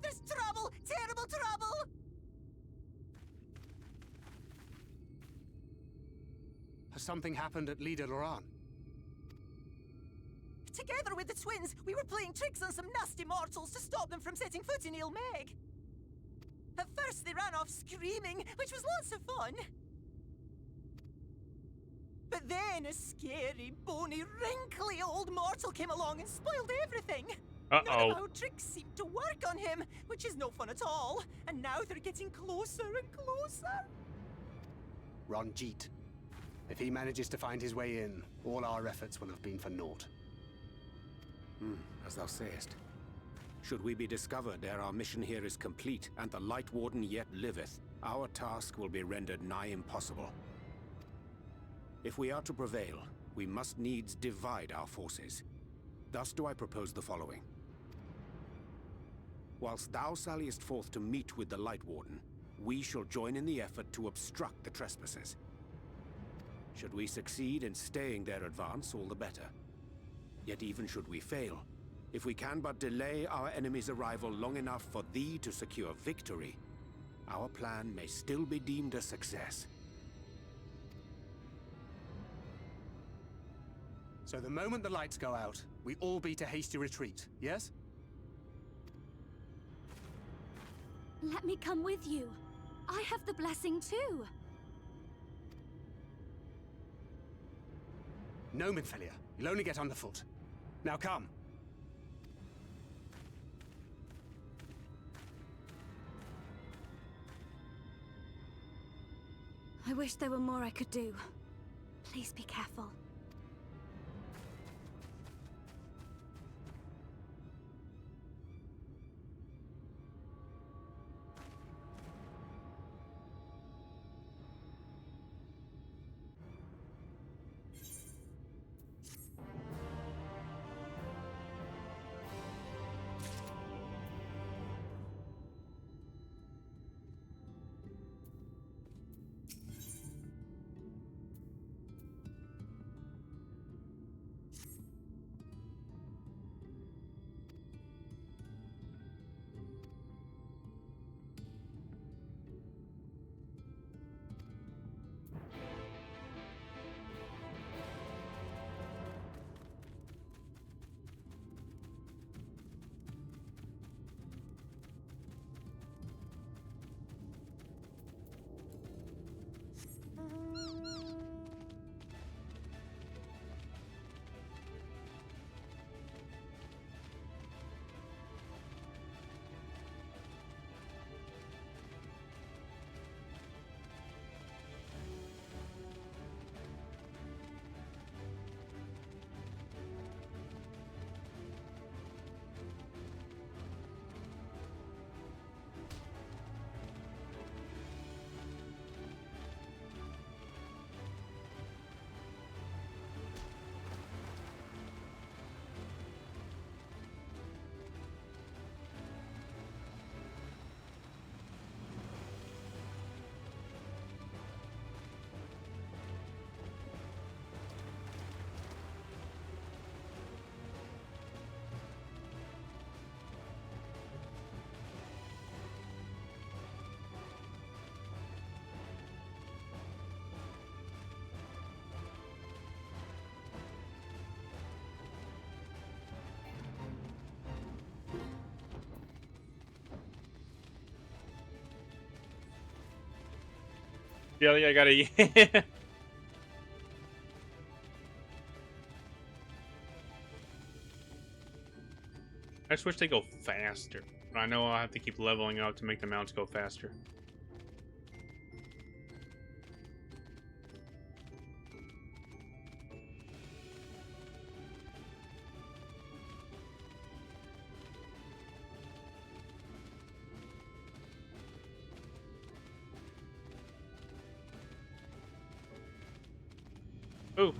Speaker 8: There's trouble! Terrible trouble!
Speaker 9: Has something happened at Lida Loran?
Speaker 8: Together with the twins, we were playing tricks on some nasty mortals to stop them from setting foot in Ilmeg. At first they ran off screaming, which was lots of fun. But then a scary, bony, wrinkly old mortal came along and spoiled everything. None of our tricks seemed to work on him, which is no fun at all. And now they're getting closer and closer.
Speaker 9: Ranjit. If he manages to find his way in, all our efforts will have been for naught.
Speaker 11: As thou sayest. Should we be discovered ere our mission here is complete, and the Light Warden yet liveth, our task will be rendered nigh impossible. If we are to prevail, we must needs divide our forces. Thus do I propose the following. Whilst thou salliest forth to meet with the Light Warden, we shall join in the effort to obstruct the trespassers. Should we succeed in staying their advance, all the better. Yet even should we fail, if we can but delay our enemy's arrival long enough for thee to secure victory, our plan may still be deemed a success.
Speaker 9: So the moment the lights go out, we all beat a hasty retreat, yes?
Speaker 10: Let me come with you. I have the blessing too.
Speaker 9: No, Minfelia. You'll only get underfoot. Now come.
Speaker 10: I wish there were more I could do. Please be careful.
Speaker 4: Yeah, I gotta. I just wish they go faster. But I know I'll have to keep leveling up to make the mounts go faster. Ooh.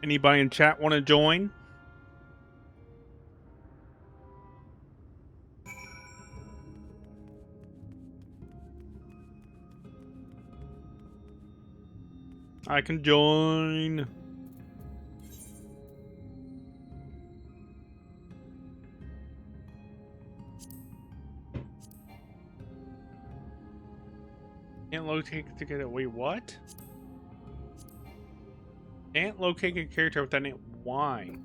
Speaker 4: Anybody in chat want to join? I can join. Can't locate together. Wait, what? Can't locate a character with that name. Why?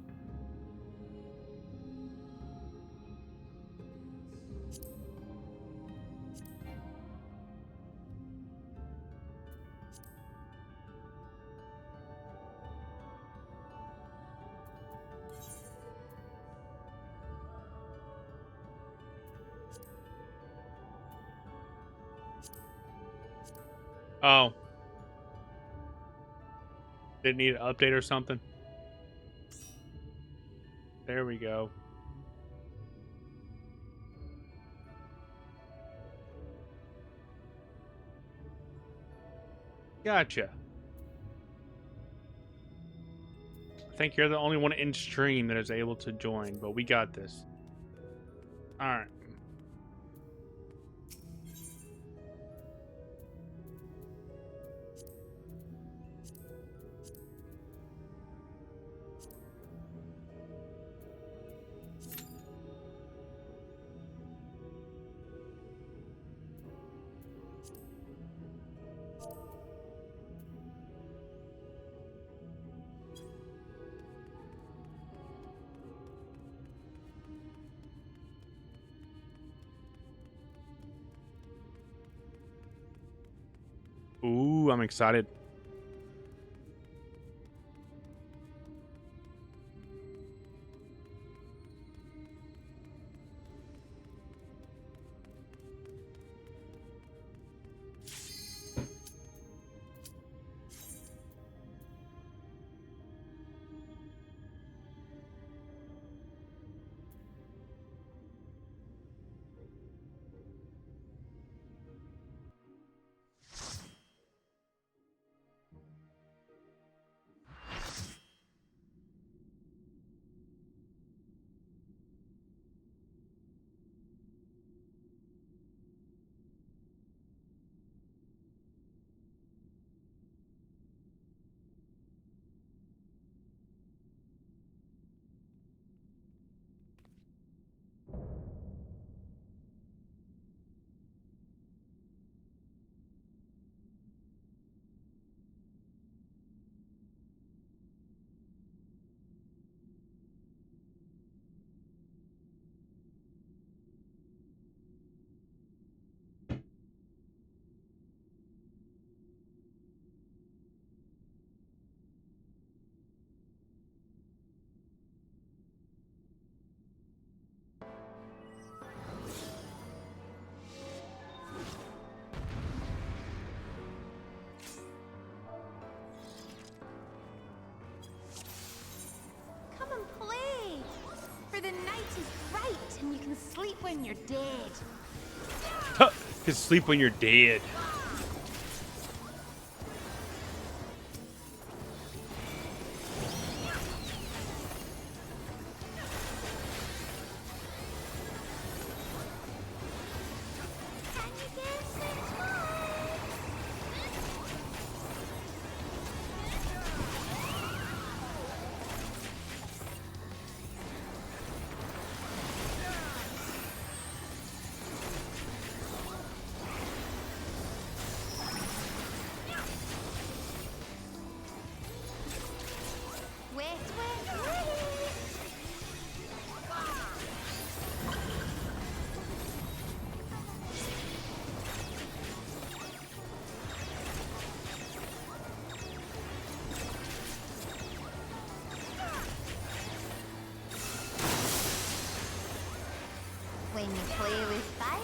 Speaker 4: Oh. Did it need an update or something? There we go. Gotcha. I think you're the only one in stream that is able to join, but we got this. Alright. Ooh, I'm excited.
Speaker 15: Come and play. For the night is bright and you can sleep when you're dead.
Speaker 4: You can sleep when you're dead.
Speaker 15: When you play with fire.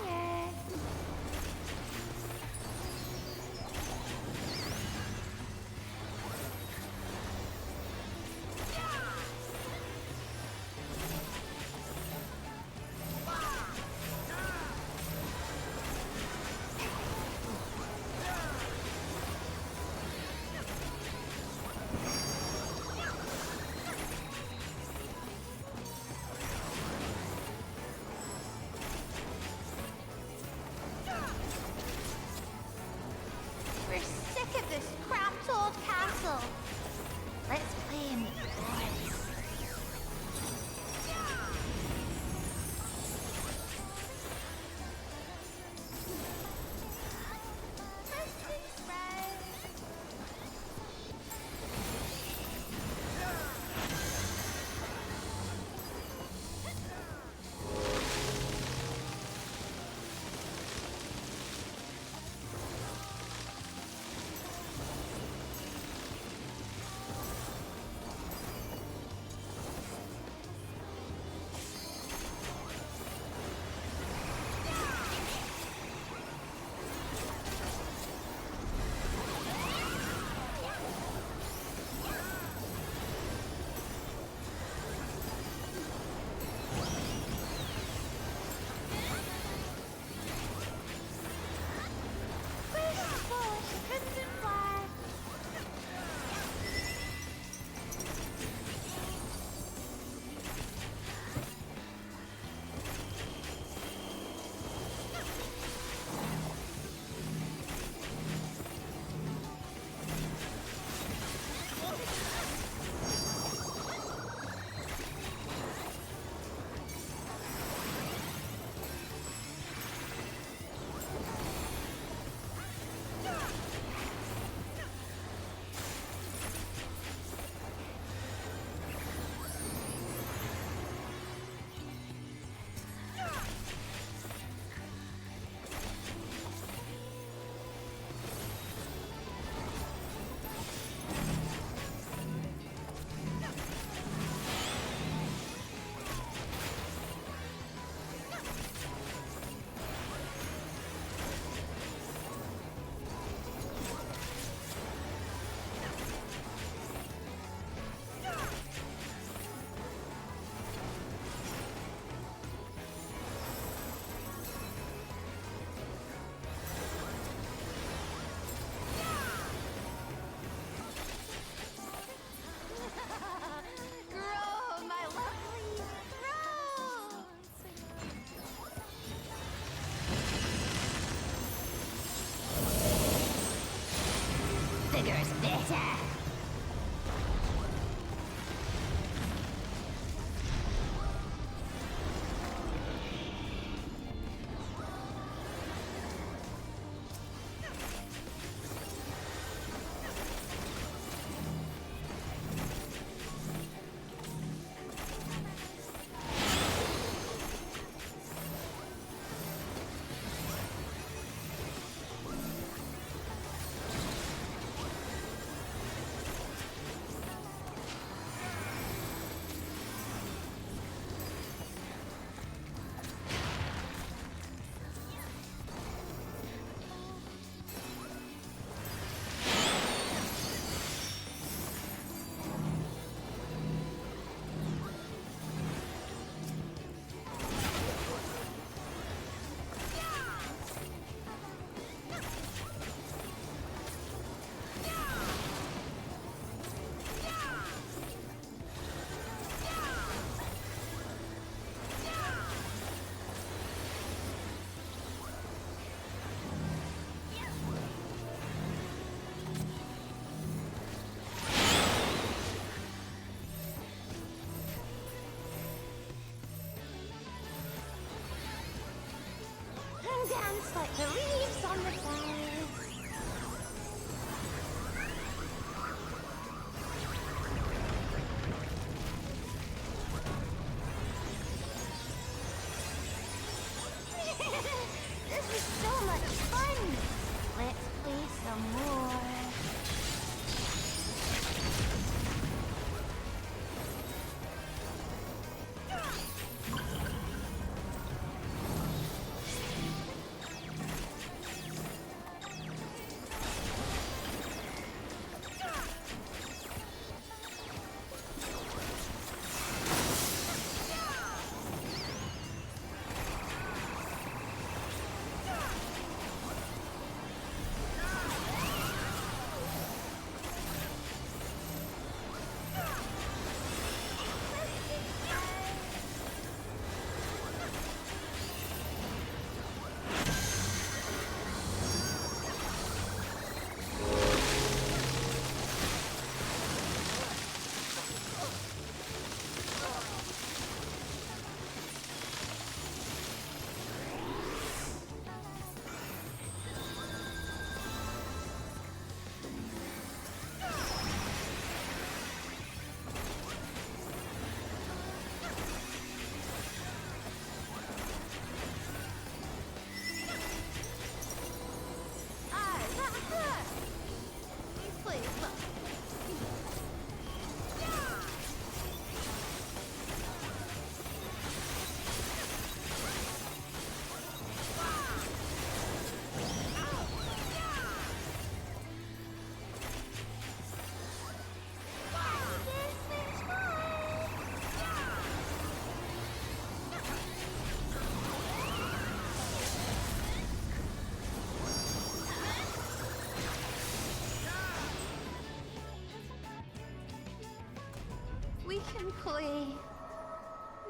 Speaker 15: We can play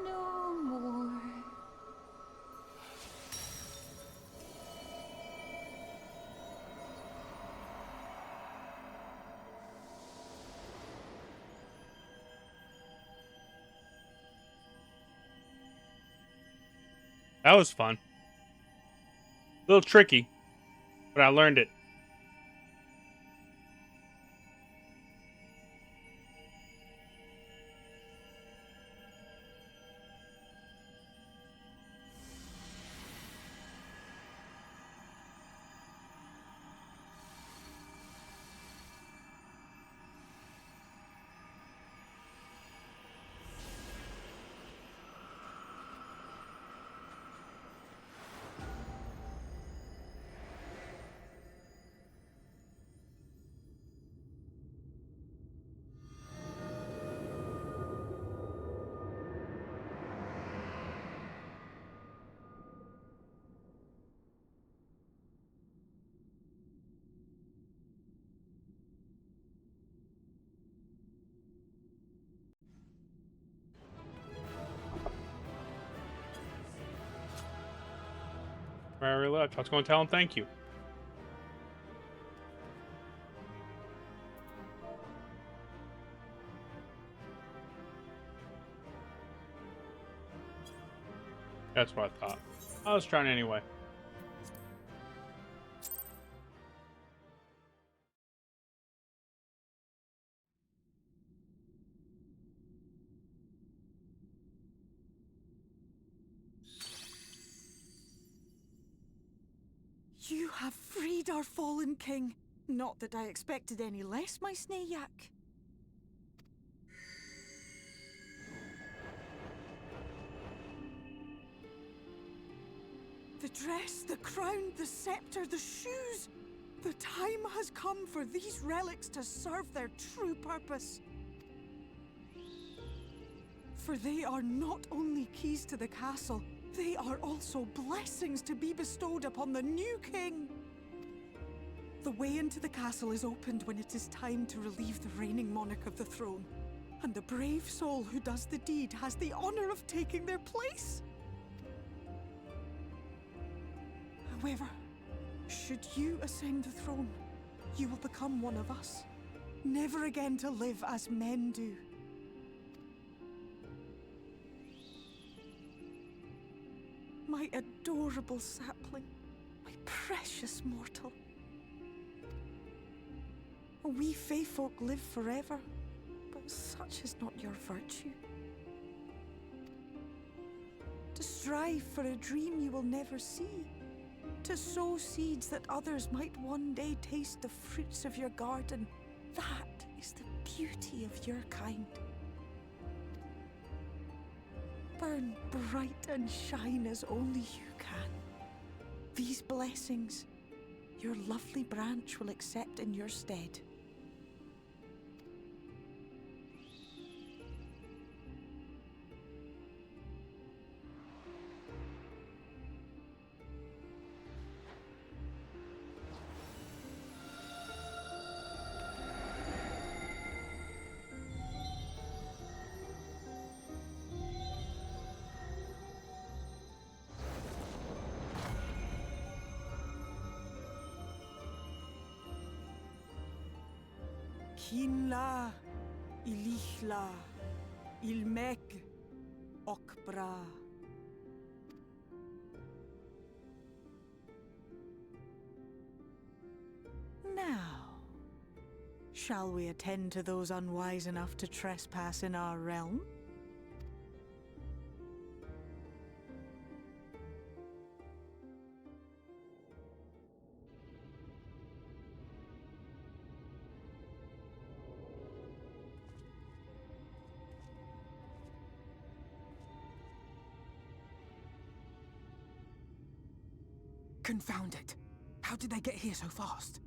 Speaker 15: no more.
Speaker 4: That was fun. A little tricky, but I learned it. Very left. I was going to tell him thank you. That's what I thought. I was trying anyway.
Speaker 1: You have freed our fallen king. Not that I expected any less, my Snayak. The dress, the crown, the scepter, the shoes. The time has come for these relics to serve their true purpose. For they are not only keys to the castle, they are also blessings to be bestowed upon the new king. The way into the castle is opened when it is time to relieve the reigning monarch of the throne. And the brave soul who does the deed has the honor of taking their place. However, should you ascend the throne, you will become one of us, never again to live as men do. My adorable sapling, my precious mortal. We Fae folk live forever, but such is not your virtue. To strive for a dream you will never see, to sow seeds that others might one day taste the fruits of your garden, that is the beauty of your kind. Burn bright and shine as only you can. These blessings, your lovely branch will accept in your stead. Kinla, Ilichla, Ilmek, Okbra. Now, shall we attend to those unwise enough to trespass in our realm?
Speaker 6: Confound it! How did they get here so fast?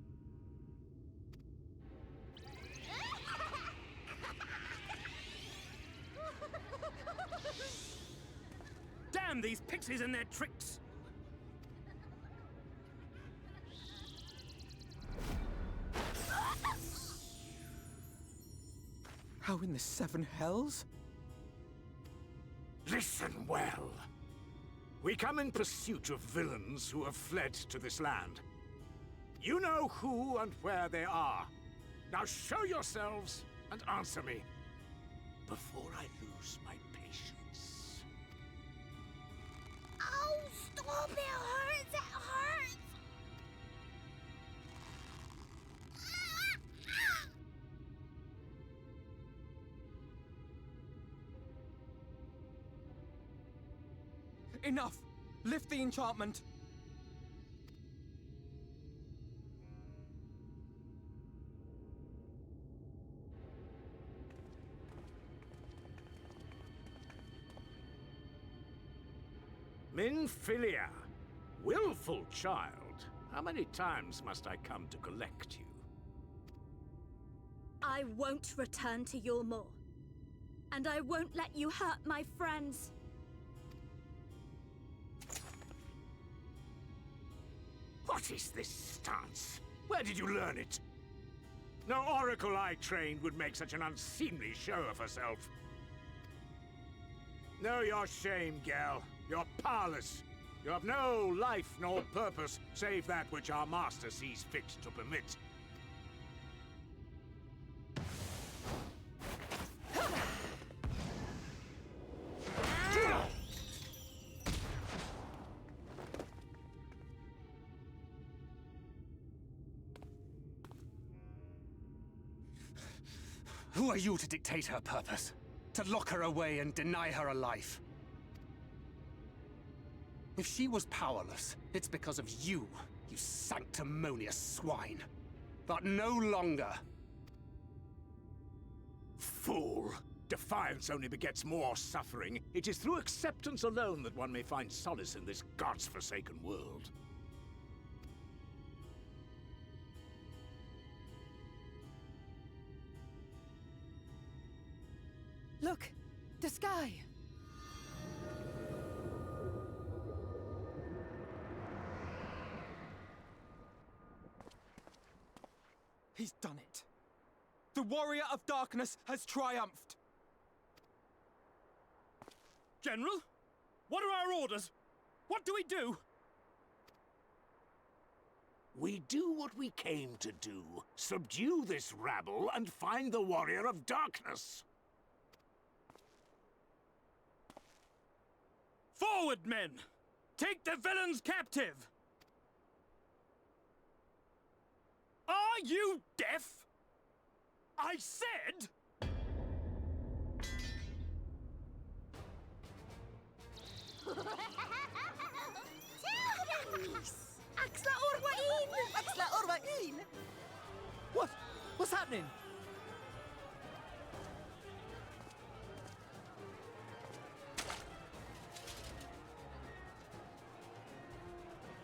Speaker 9: Damn these pixies and their tricks!
Speaker 6: How in the Seven Hells?
Speaker 17: Listen well. We come in pursuit of villains who have fled to this land. You know who and where they are. Now show yourselves and answer me before I lose my patience.
Speaker 7: Oh, stop! It hurts! It hurts!
Speaker 6: Enough! Lift the enchantment!
Speaker 17: Minfilia, willful child. How many times must I come to collect you?
Speaker 10: I won't return to Yulmore. And I won't let you hurt my friends.
Speaker 17: What is this stance? Where did you learn it? No oracle I trained would make such an unseemly show of herself. Know your shame, gal. You're powerless. You have no life nor purpose, save that which our master sees fit to permit.
Speaker 9: Who are you to dictate her purpose? To lock her away and deny her a life? If she was powerless, it's because of you, you sanctimonious swine. But no longer.
Speaker 17: Fool! Defiance only begets more suffering. It is through acceptance alone that one may find solace in this god's-forsaken world.
Speaker 6: Look! The sky! He's done it. The Warrior of Darkness has triumphed.
Speaker 13: General? What are our orders? What do we do?
Speaker 17: We do what we came to do. Subdue this rabble and find the Warrior of Darkness.
Speaker 13: Forward, men! Take the villains captive! Are you deaf? I said...
Speaker 8: Axla Orwain! Axla Orwain! What? What's happening?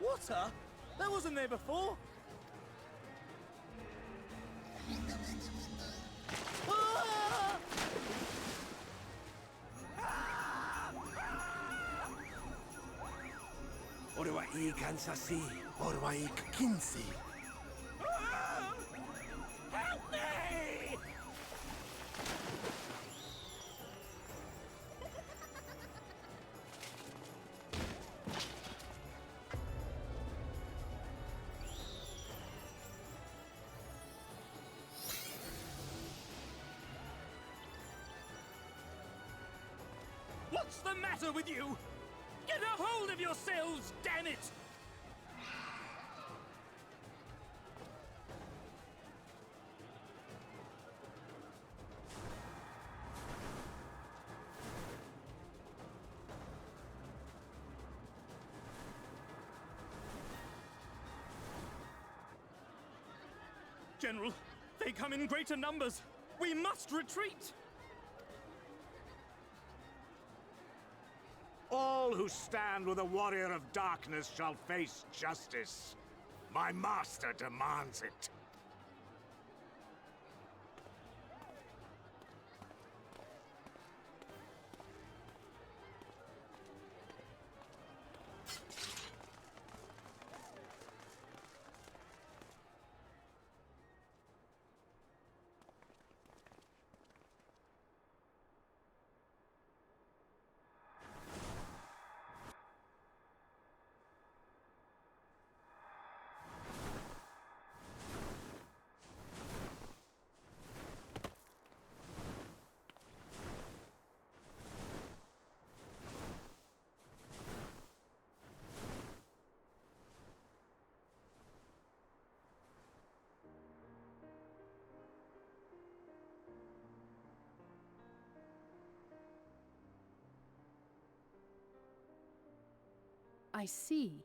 Speaker 8: Water? That wasn't there before. Ah!
Speaker 3: Orwai Kansasi, Orwai Kinsi.
Speaker 17: Help me!
Speaker 13: What's the matter with you? Get a hold of yourselves, damn it! General, they come in greater numbers. We must retreat!
Speaker 17: All who stand with a Warrior of Darkness shall face justice. My master demands it.
Speaker 5: I see.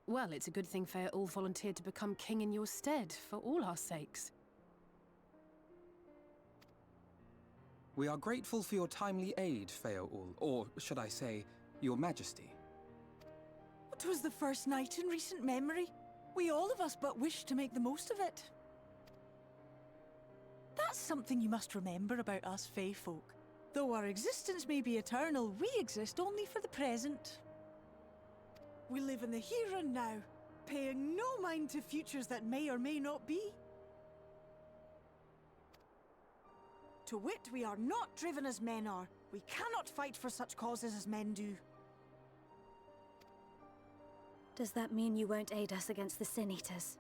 Speaker 5: Well, it's a good thing Fëa volunteered to become king in your stead, for all our sakes.
Speaker 6: We are grateful for your timely aid, Fëa, or should I say, your majesty.
Speaker 1: It was the first night in recent memory. We all of us but wished to make the most of it. That's something you must remember about us Fae folk. Though our existence may be eternal, we exist only for the present. We live in the here and now, paying no mind to futures that may or may not be. To wit, we are not driven as men are. We cannot fight for such causes as men do.
Speaker 10: Does that mean you won't aid us against the Sin Eaters?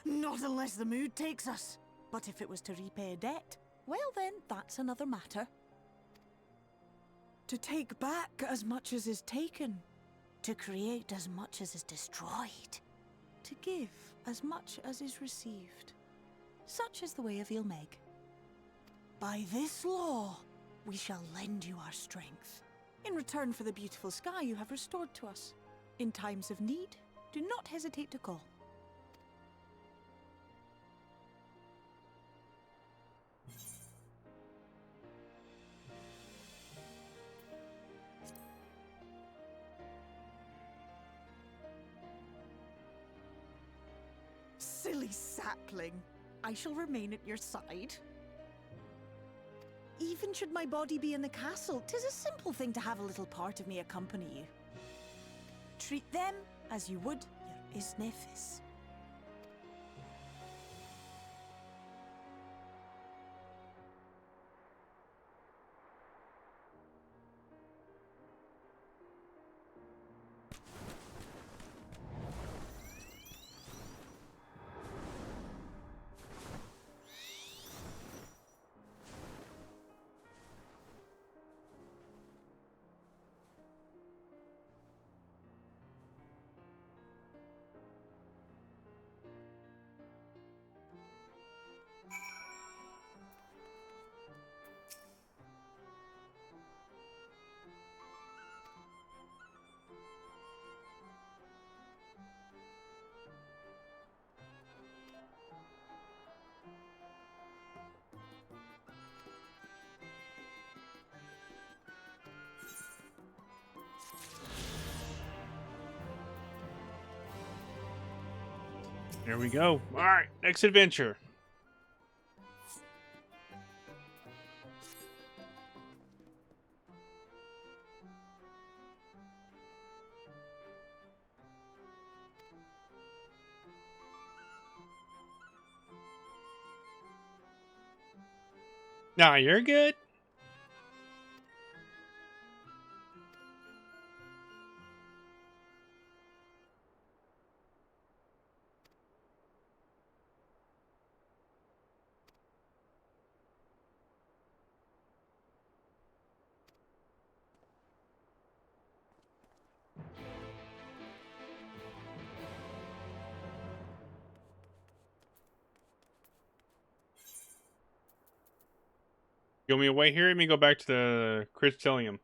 Speaker 1: Not unless the mood takes us. But if it was to repay a debt, well then, that's another matter. To take back as much as is taken. To create as much as is destroyed. To give as much as is received. Such is the way of Ilmeg. By this law, we shall lend you our strength. In return for the beautiful sky you have restored to us. In times of need, do not hesitate to call. Silly sapling. I shall remain at your side. Even should my body be in the castle, 'tis a simple thing to have a little part of me accompany you. Treat them as you would your Isnefis.
Speaker 4: Here we go. All right, next adventure. Nah, you're good. You want me to wait here? Let me go back to the Crystalium.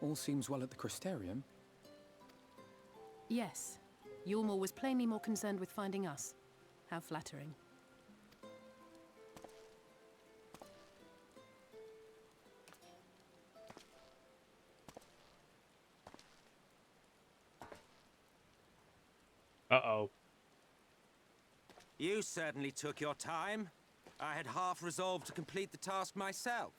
Speaker 6: All seems well at the Crystarium.
Speaker 5: Yes. Yulmore was plainly more concerned with finding us. How flattering.
Speaker 4: Uh-oh.
Speaker 18: You certainly took your time. I had half resolved to complete the task myself.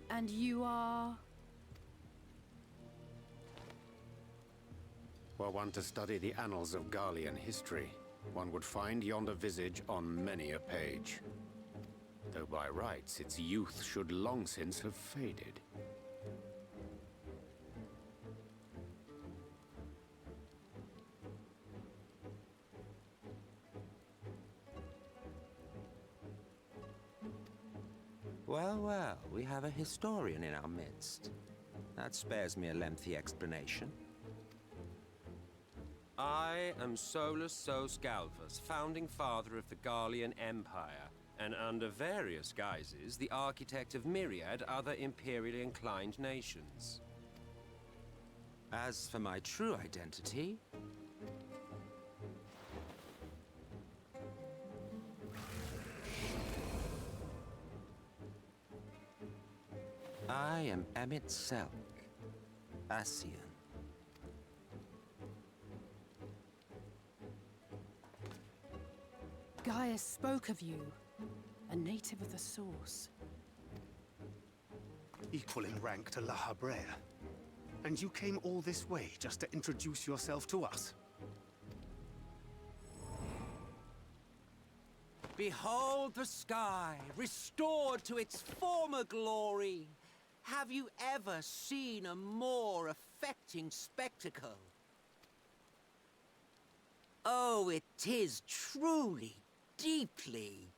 Speaker 5: And you are?
Speaker 11: Were one to study the annals of Garlean history, one would find yonder visage on many a page. Though by rights its youth should long since have faded.
Speaker 18: Well, well, we have a historian in our midst. That spares me a lengthy explanation. I am Solus Sos Galvus, founding father of the Garlean Empire, and under various guises, the architect of myriad other imperially inclined nations. As for my true identity, I am Emmett Selk, Asian.
Speaker 5: Gaius spoke of you, a native of the Source.
Speaker 9: Equal in rank to La Habrea. And you came all this way just to introduce yourself to us?
Speaker 18: Behold the sky, restored to its former glory. Have you ever seen a more affecting spectacle? Oh, it is truly, deeply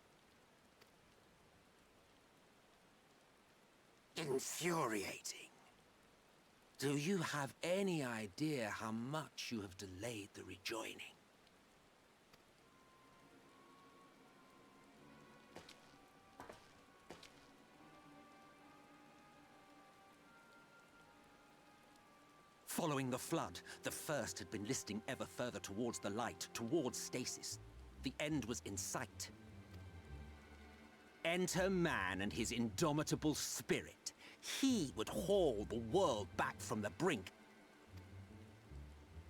Speaker 18: infuriating. Do you have any idea how much you have delayed the rejoining? Following the flood, the First had been listing ever further towards the light, towards stasis. The end was in sight. Enter man and his indomitable spirit. He would haul the world back from the brink.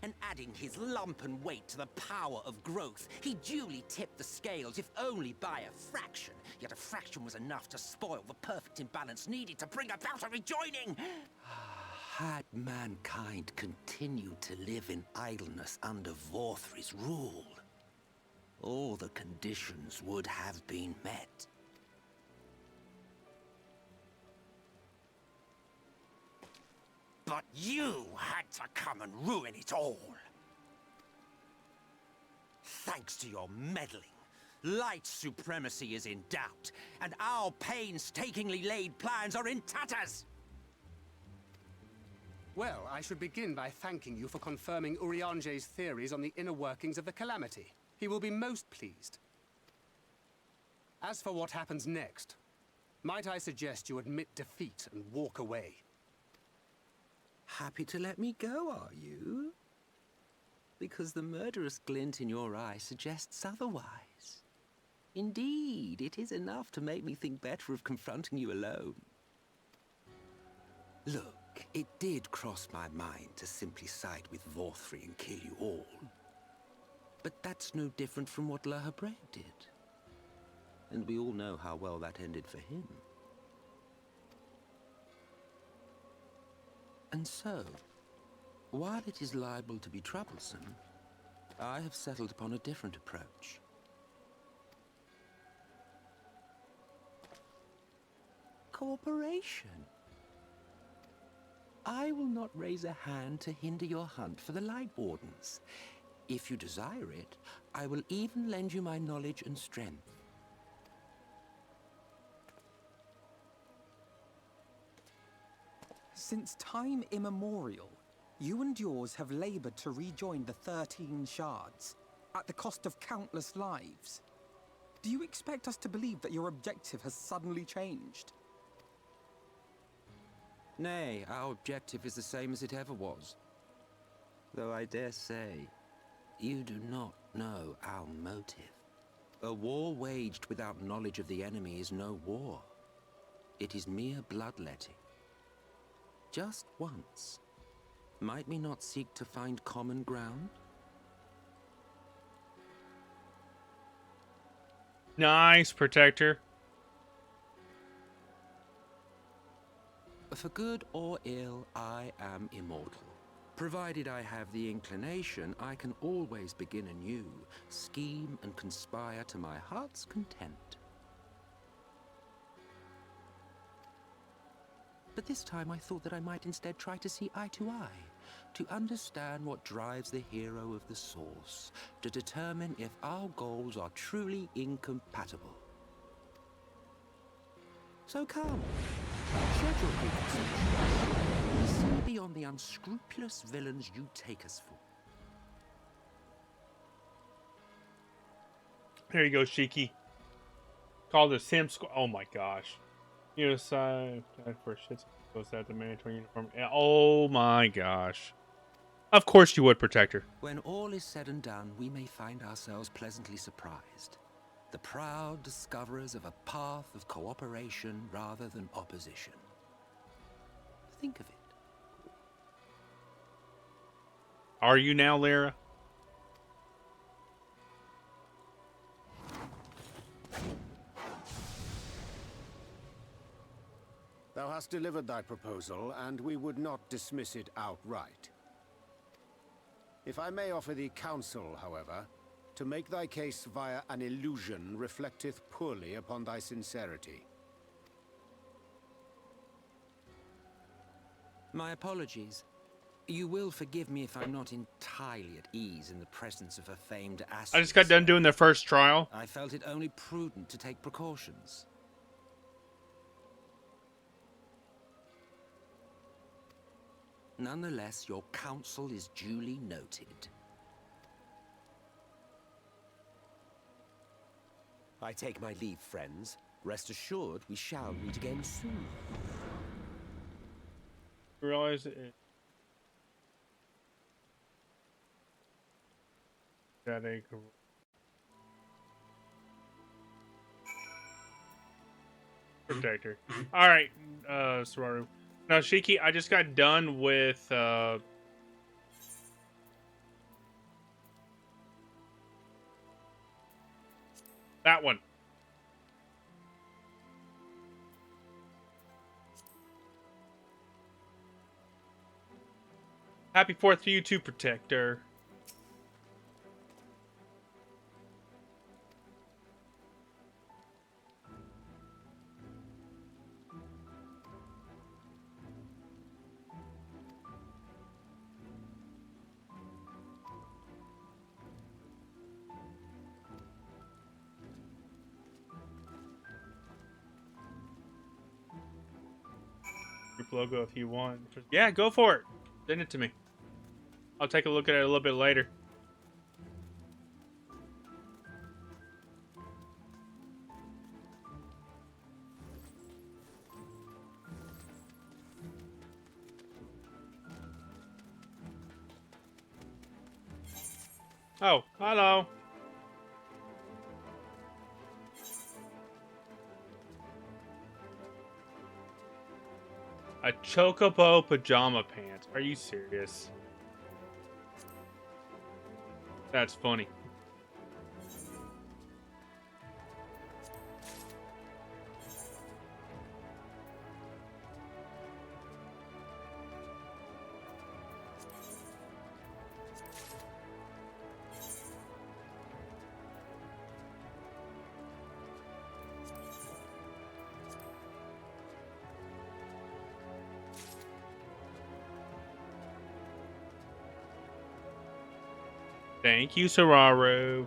Speaker 18: And adding his lumpen weight to the power of growth, he duly tipped the scales, if only by a fraction. Yet a fraction was enough to spoil the perfect imbalance needed to bring about a rejoining. Had mankind continued to live in idleness under Vorthri's rule, all the conditions would have been met. But you had to come and ruin it all. Thanks to your meddling, light supremacy is in doubt, and our painstakingly laid plans are in tatters!
Speaker 9: Well, I should begin by thanking you for confirming Urianger's theories on the inner workings of the Calamity. He will be most pleased. As for what happens next, might I suggest you admit defeat and walk away?
Speaker 18: Happy to let me go, are you? Because the murderous glint in your eye suggests otherwise. Indeed, it is enough to make me think better of confronting you alone. Look, it did cross my mind to simply side with Vorthri and kill you all. But that's no different from what La Habrea did. And we all know how well that ended for him. And so, while it is liable to be troublesome, I have settled upon a different approach. Cooperation. I will not raise a hand to hinder your hunt for the Light Wardens. If you desire it, I will even lend you my knowledge and strength.
Speaker 6: Since time immemorial, you and yours have labored to rejoin the 13 shards, at the cost of countless lives. Do you expect us to believe that your objective has suddenly changed?
Speaker 18: Nay, our objective is the same as it ever was. Though I dare say, you do not know our motive. A war waged without knowledge of the enemy is no war. It is mere bloodletting. Just once. Might we not seek to find common ground?
Speaker 4: Nice, Protector.
Speaker 18: For good or ill, I am immortal. Provided I have the inclination, I can always begin anew, scheme and conspire to my heart's content. But this time I thought that I might instead try to see eye to eye, to understand what drives the hero of the source, to determine if our goals are truly incompatible. So come, shed your preconceptions. See beyond the unscrupulous villains you take us for.
Speaker 4: There you go, Shiki. Called the Sim Squad. Oh my gosh. Unified for shits goes at the mandatory uniform. Oh my gosh. Of course you would, Protector.
Speaker 18: When all is said and done, we may find ourselves pleasantly surprised. The proud discoverers of a path of cooperation rather than opposition. Think of it.
Speaker 4: Are you now, Lara?
Speaker 11: Thou hast delivered thy proposal, and we would not dismiss it outright. If I may offer thee counsel, however, to make thy case via an illusion reflecteth poorly upon thy sincerity.
Speaker 18: My apologies. You will forgive me if I'm not entirely at ease in the presence of a famed asset.
Speaker 4: I just got done doing the first trial.
Speaker 18: I felt it only prudent to take precautions. Nonetheless, your counsel is duly noted. I take my leave, friends. Rest assured, we shall meet again soon.
Speaker 4: Realize it. That a Protector. All right, Sararu. Now, Shiki, I just got done with that one. Happy 4th to you too, Protector. Group logo if you want. Yeah, go for it. Send it to me. I'll take a look at it a little bit later. Oh, hello. A chocobo pajama pants. Are you serious? That's funny. Thank you, Sararu.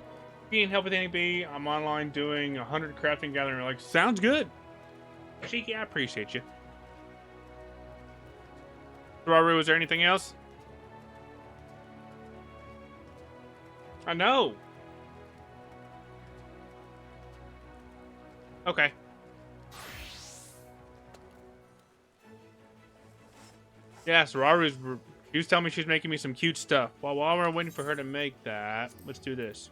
Speaker 4: If you need help with anything, I'm online doing 100 crafting gathering. Like, sounds good. Shiki, I appreciate you. Sararu, is there anything else? I know. Okay. Yeah, Sararu's... She was telling me she's making me some cute stuff. Well, while we're waiting for her to make that, let's do this.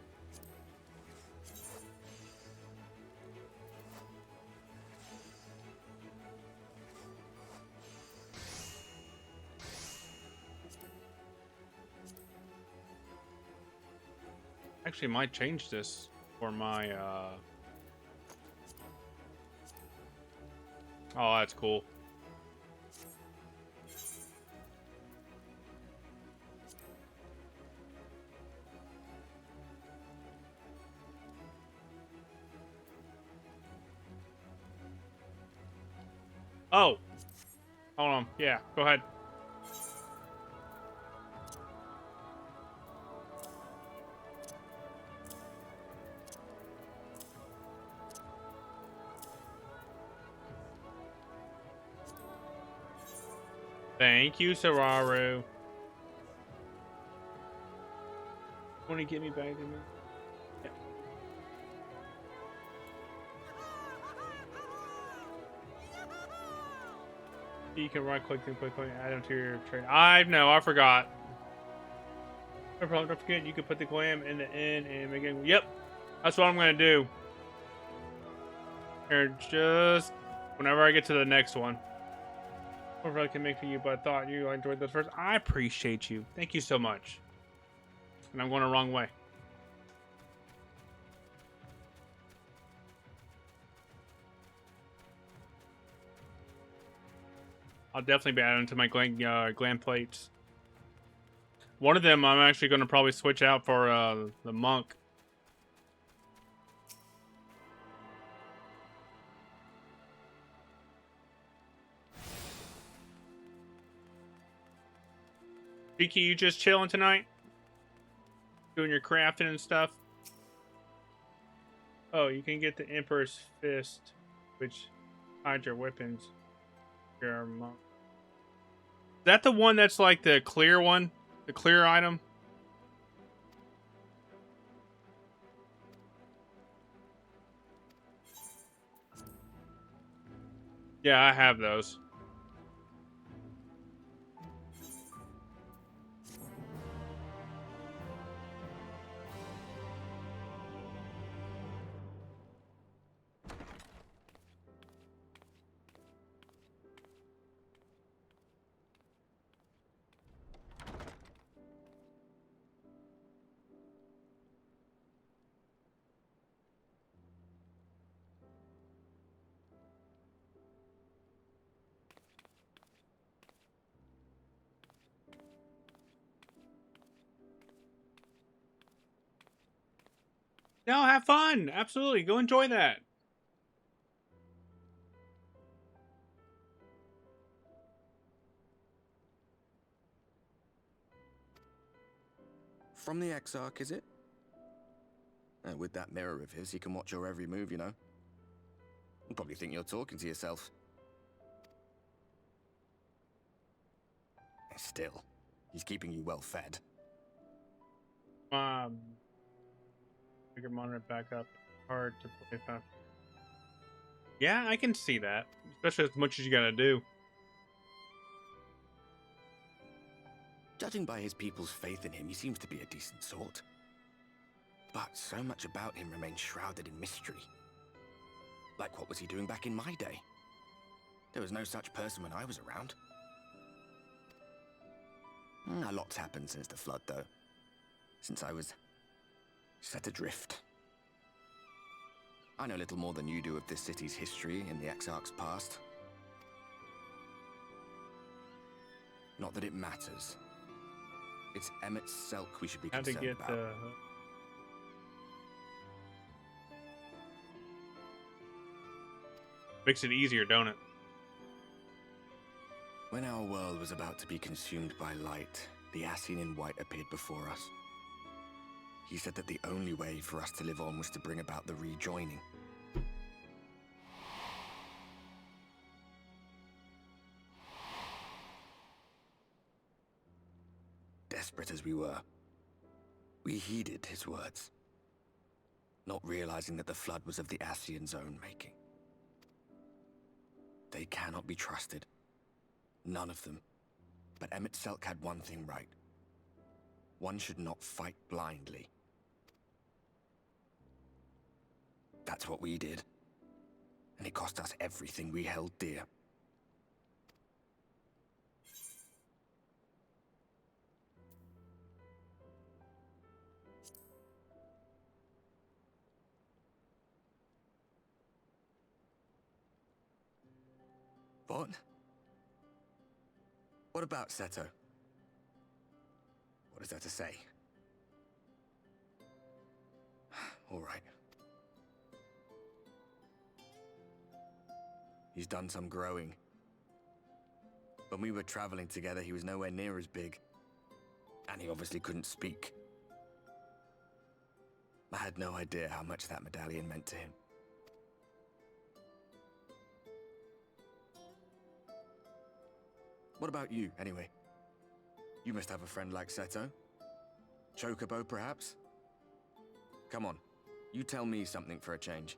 Speaker 4: Actually, might change this for my. Oh, that's cool. Oh, hold on. Yeah, go ahead. Thank you, Sararu. Want to get me back to me? Yeah. You can right click and quickly add them to your trade. I know, I forgot. No problem. Don't forget, you can put the glam in the end and make it. Yep, that's what I'm gonna do. Here, just whenever I get to the next one. Whatever I can make for you, but I thought you enjoyed those first. I appreciate you. Thank you so much. And I'm going the wrong way. I'll definitely be adding to my glam plates. One of them I'm actually going to probably switch out for the monk. Vicky, you just chilling tonight? Doing your crafting and stuff? Oh, you can get the Emperor's Fist, which hides your weapons. Your monk. Is that the one that's like the clear one? The clear item? Yeah, I have those. No, have fun. Absolutely. Go enjoy that.
Speaker 14: From the Exarch, is it? With that mirror of his, he can watch your every move, you know. You'll probably think you're talking to yourself. Still, he's keeping you well fed.
Speaker 4: Pick your monitor back up. Hard to play fast. Yeah, I can see that. Especially as much as you gotta do.
Speaker 14: Judging by his people's faith in him, he seems to be a decent sort. But so much about him remains shrouded in mystery. Like, what was he doing back in my day? There was no such person when I was around. A lot's happened since the flood, though. Since I was set adrift. I know little more than you do of this city's history in the Exarch's past. Not that it matters. It's Emmett Selk we should be concerned about.
Speaker 4: Makes it easier, don't it?
Speaker 14: When our world was about to be consumed by light, the Ascian in White appeared before us. He said that the only way for us to live on was to bring about the rejoining. Desperate as we were, we heeded his words, not realizing that the flood was of the Ascian's own making. They cannot be trusted. None of them. But Emmett Selk had one thing right. One should not fight blindly. That's what we did. And it cost us everything we held dear. What? What about Seto? What is there to say? All right. He's done some growing. When we were traveling together, he was nowhere near as big. And he obviously couldn't speak. I had no idea how much that medallion meant to him. What about you, anyway? You must have a friend like Seto. Chocobo, perhaps? Come on, you tell me something for a change.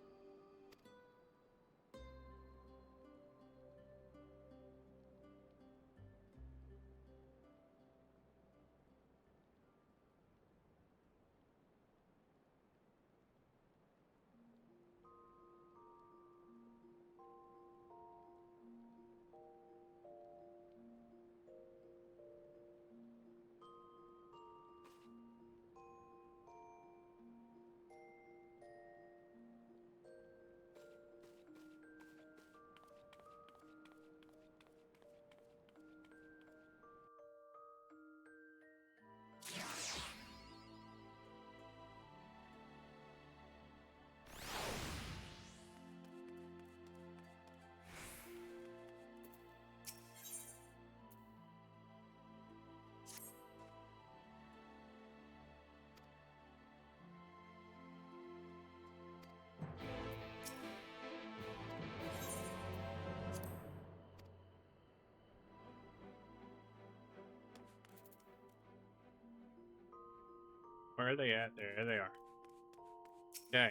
Speaker 4: Where are they at? There they are. Okay.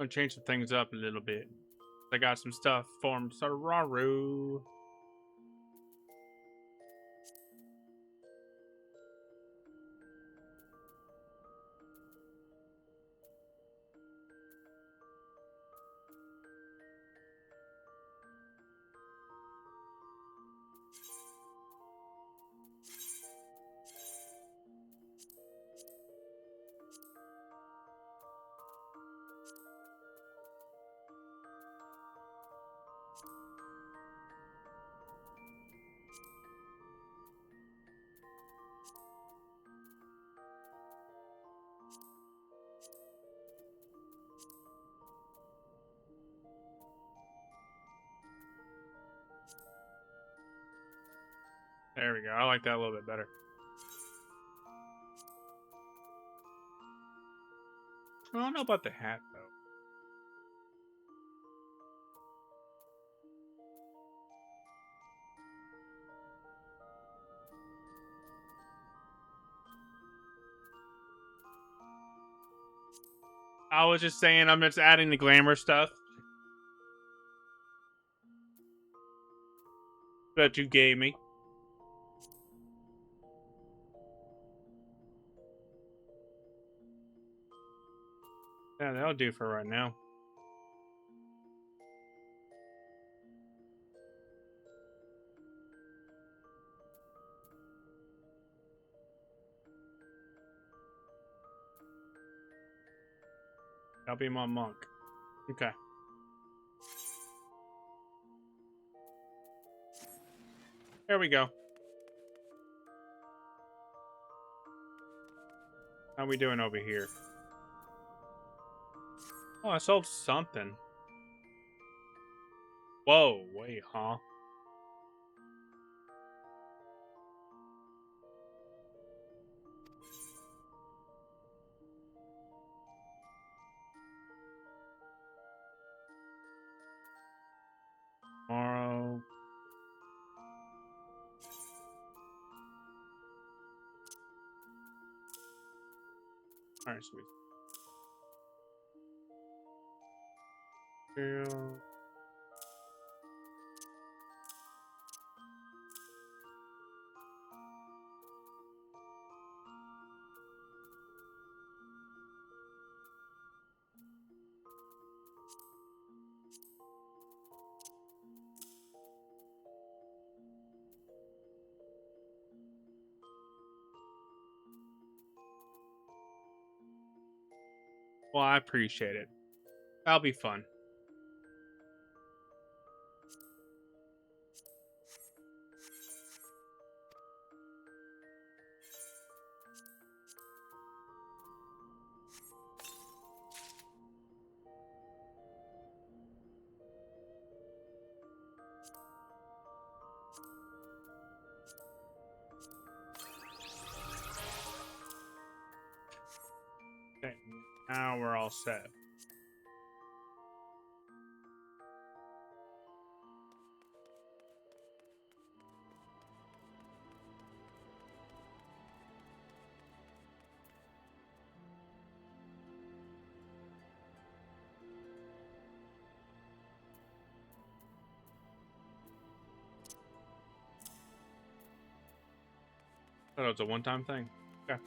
Speaker 4: I'm gonna change some things up a little bit. I got some stuff formed. So Raru. There we go. I like that a little bit better. I don't know about the hat, though. I was just saying I'm just adding the glamour stuff that you gave me. Yeah, that'll do for right now. I'll be my monk. Okay. There we go. How we doing over here? Oh, I sold something. Whoa, wait, huh? Tomorrow. Alright, sweet. Well, I appreciate it. That'll be fun. Okay, now we're all set. Oh, it's a one-time thing. Okay.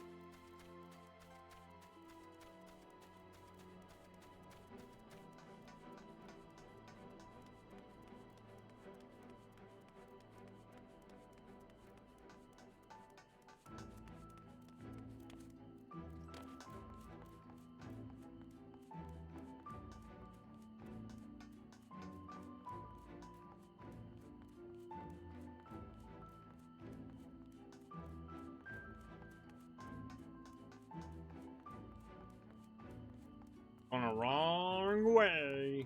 Speaker 4: On a wrong way.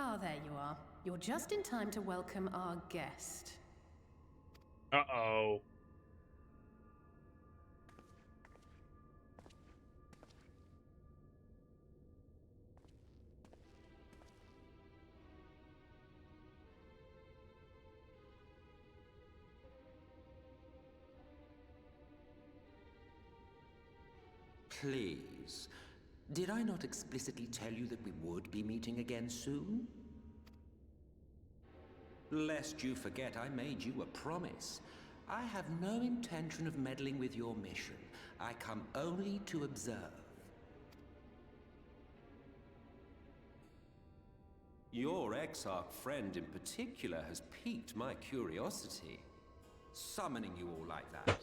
Speaker 5: Ah, there you are. You're just in time to welcome our guest.
Speaker 4: Uh-oh.
Speaker 18: Please. Did I not explicitly tell you that we would be meeting again soon? Lest you forget, I made you a promise. I have no intention of meddling with your mission. I come only to observe. Your Exarch friend in particular has piqued my curiosity. Summoning you all like that.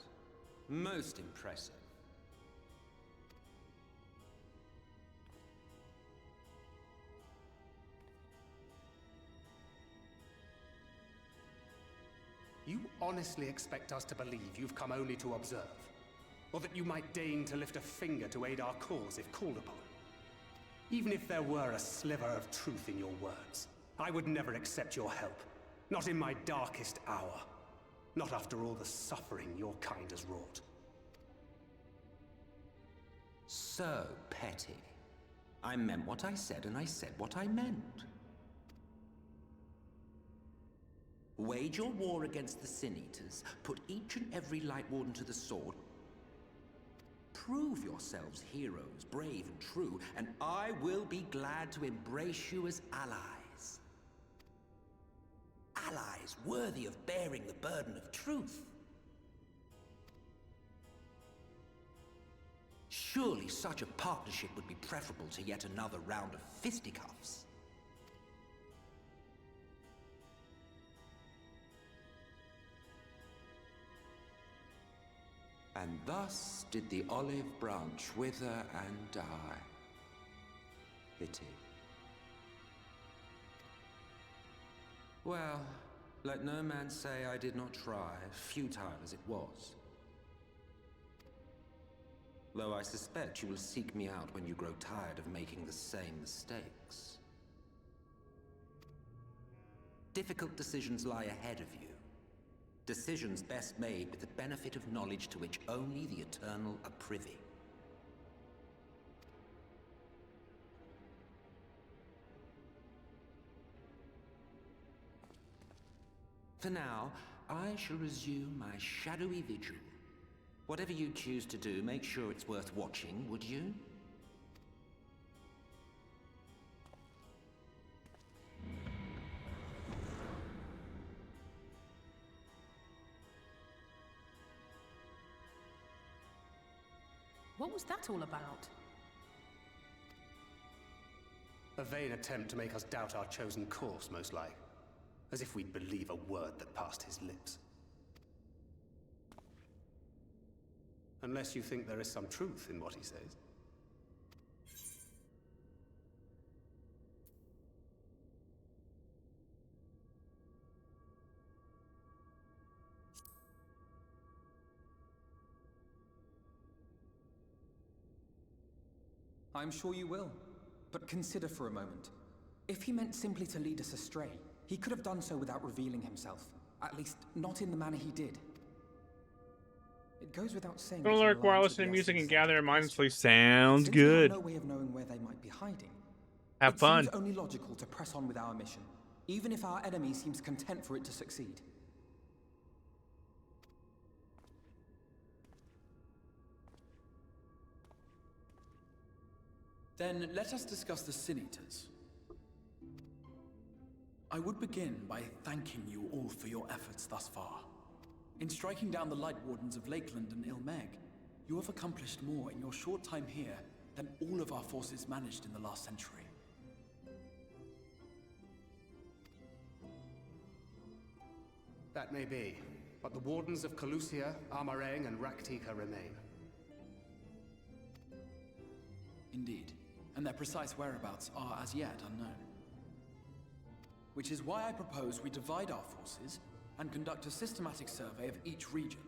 Speaker 18: Most impressive.
Speaker 9: honestly expect us to believe you've come only to observe? Or that you might deign to lift a finger to aid our cause if called upon? Even if there were a sliver of truth in your words, I would never accept your help. Not in my darkest hour. Not after all the suffering your kind has wrought.
Speaker 18: So petty. I meant what I said, and I said what I meant. Wage your war against the Sin Eaters, put each and every Light Warden to the sword, prove yourselves heroes, brave and true, and I will be glad to embrace you as allies. Allies worthy of bearing the burden of truth. Surely such a partnership would be preferable to yet another round of fisticuffs. And thus did the olive branch wither and die. Pity. Well, let no man say I did not try, futile as it was. Though I suspect you will seek me out when you grow tired of making the same mistakes. Difficult decisions lie ahead of you. Decisions best made with the benefit of knowledge to which only the Eternal are privy. For now, I shall resume my shadowy vigil. Whatever you choose to do, make sure it's worth watching, would you?
Speaker 5: What was that all about?
Speaker 9: A vain attempt to make us doubt our chosen course, most like. As if we'd believe a word that passed his lips. Unless you think there is some truth in what he says.
Speaker 6: I'm sure you will. But consider for a moment. If he meant simply to lead us astray, he could have done so without revealing himself. At least, not in the manner he did. It goes without saying.
Speaker 4: Gonna lurk while listening to music and gather mindlessly. Sounds good.
Speaker 6: No way of knowing where they might be hiding.
Speaker 4: Have fun.
Speaker 6: It seems only logical to press on with our mission, even if our enemy seems content for it to succeed.
Speaker 19: Then let us discuss the Sin Eaters. I would begin by thanking you all for your efforts thus far. In striking down the Light Wardens of Lakeland and Ilmeg, you have accomplished more in your short time here than all of our forces managed in the last century.
Speaker 9: That may be, but the Wardens of Calusia, Amareng, and Raktika remain.
Speaker 19: Indeed, and their precise whereabouts are as yet unknown. Which is why I propose we divide our forces and conduct a systematic survey of each region.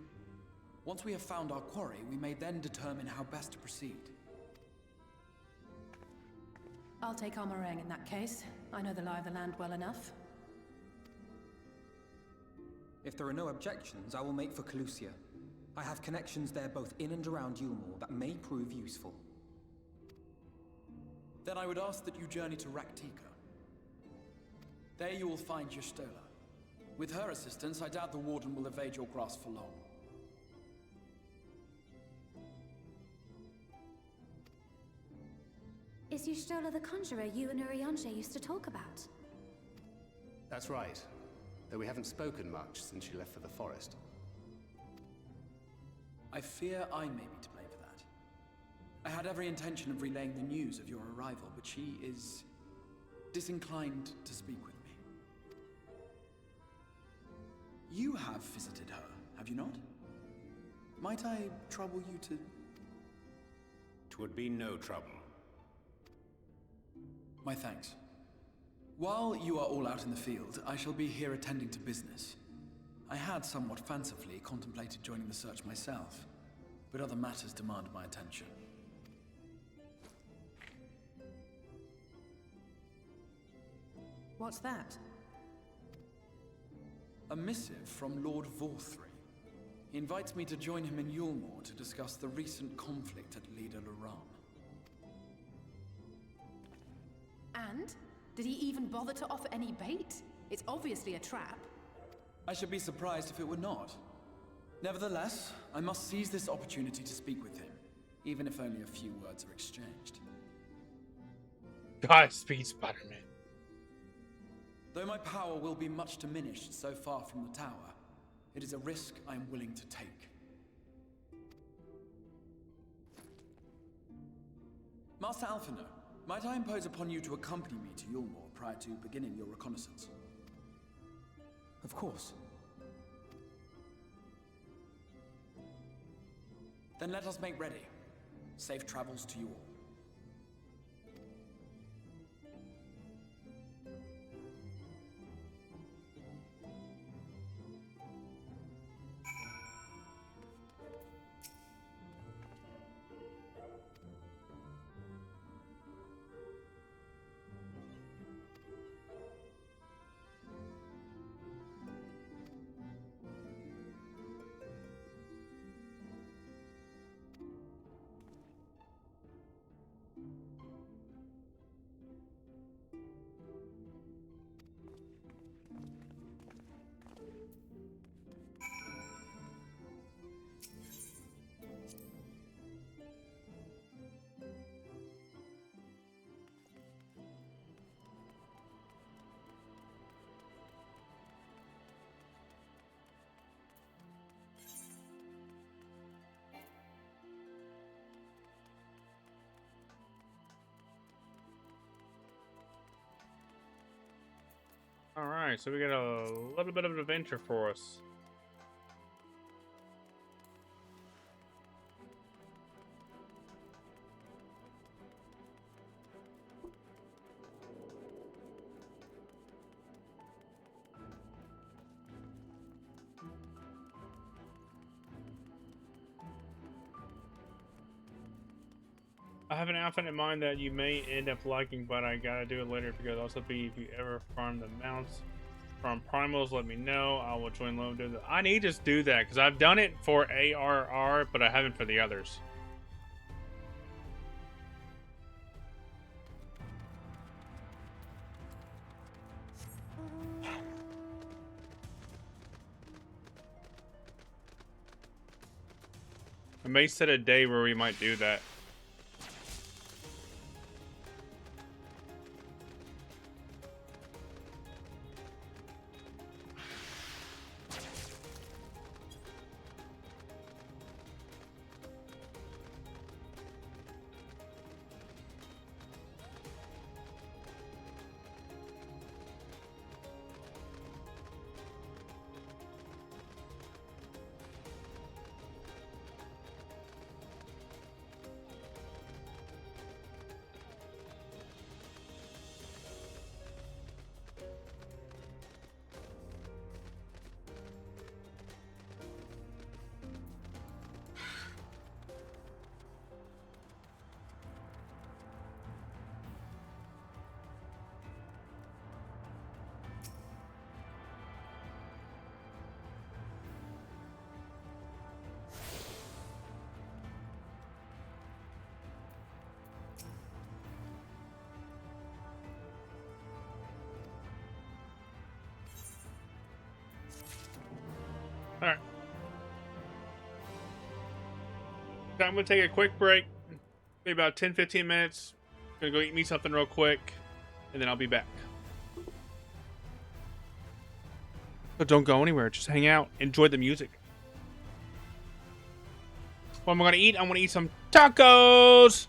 Speaker 19: Once we have found our quarry, we may then determine how best to proceed.
Speaker 5: I'll take Amareng in that case. I know the lie of the land well enough.
Speaker 6: If there are no objections, I will make for Calusia. I have connections there both in and around Yulmore that may prove useful.
Speaker 19: Then I would ask that you journey to Raktika. There you will find Y'shtola. With her assistance, I doubt the Warden will evade your grasp for long.
Speaker 10: Is Y'shtola the conjurer you and Urianger used to talk about?
Speaker 9: That's right. Though we haven't spoken much since she left for the forest.
Speaker 19: I fear I may be to blame for that. I had every intention of relaying the news of your arrival, but she is disinclined to speak with me. You have visited her, have you not? Might I trouble you to...
Speaker 11: 'Twould be no trouble.
Speaker 19: My thanks. While you are all out in the field, I shall be here attending to business. I had somewhat fancifully contemplated joining the search myself, but other matters demand my attention.
Speaker 5: What's that?
Speaker 19: A missive from Lord Vorthry. He invites me to join him in Yulmore to discuss the recent conflict at Leda Luran.
Speaker 5: And? Did he even bother to offer any bait? It's obviously a trap.
Speaker 19: I should be surprised if it were not. Nevertheless, I must seize this opportunity to speak with him, even if only a few words are exchanged.
Speaker 4: Godspeed, Spider-Man.
Speaker 19: Though my power will be much diminished so far from the tower, it is a risk I am willing to take. Master Alphino, might I impose upon you to accompany me to Yulmore prior to beginning your reconnaissance? Of course. Then let us make ready. Safe travels to you all.
Speaker 4: Alright, so we got a little bit of an adventure for us. I have an outfit in mind that you may end up liking, but I gotta do it later because also be if you ever farm the mounts from primals, let me know. I will join low and do that. I need to do that because I've done it for ARR, but I haven't for the others. I may set a day where we might do that. Alright. I'm going to take a quick break. Maybe about 10-15 minutes. Gonna go eat me something real quick. And then I'll be back. So don't go anywhere. Just hang out. Enjoy the music. What am I going to eat? I'm going to eat some tacos!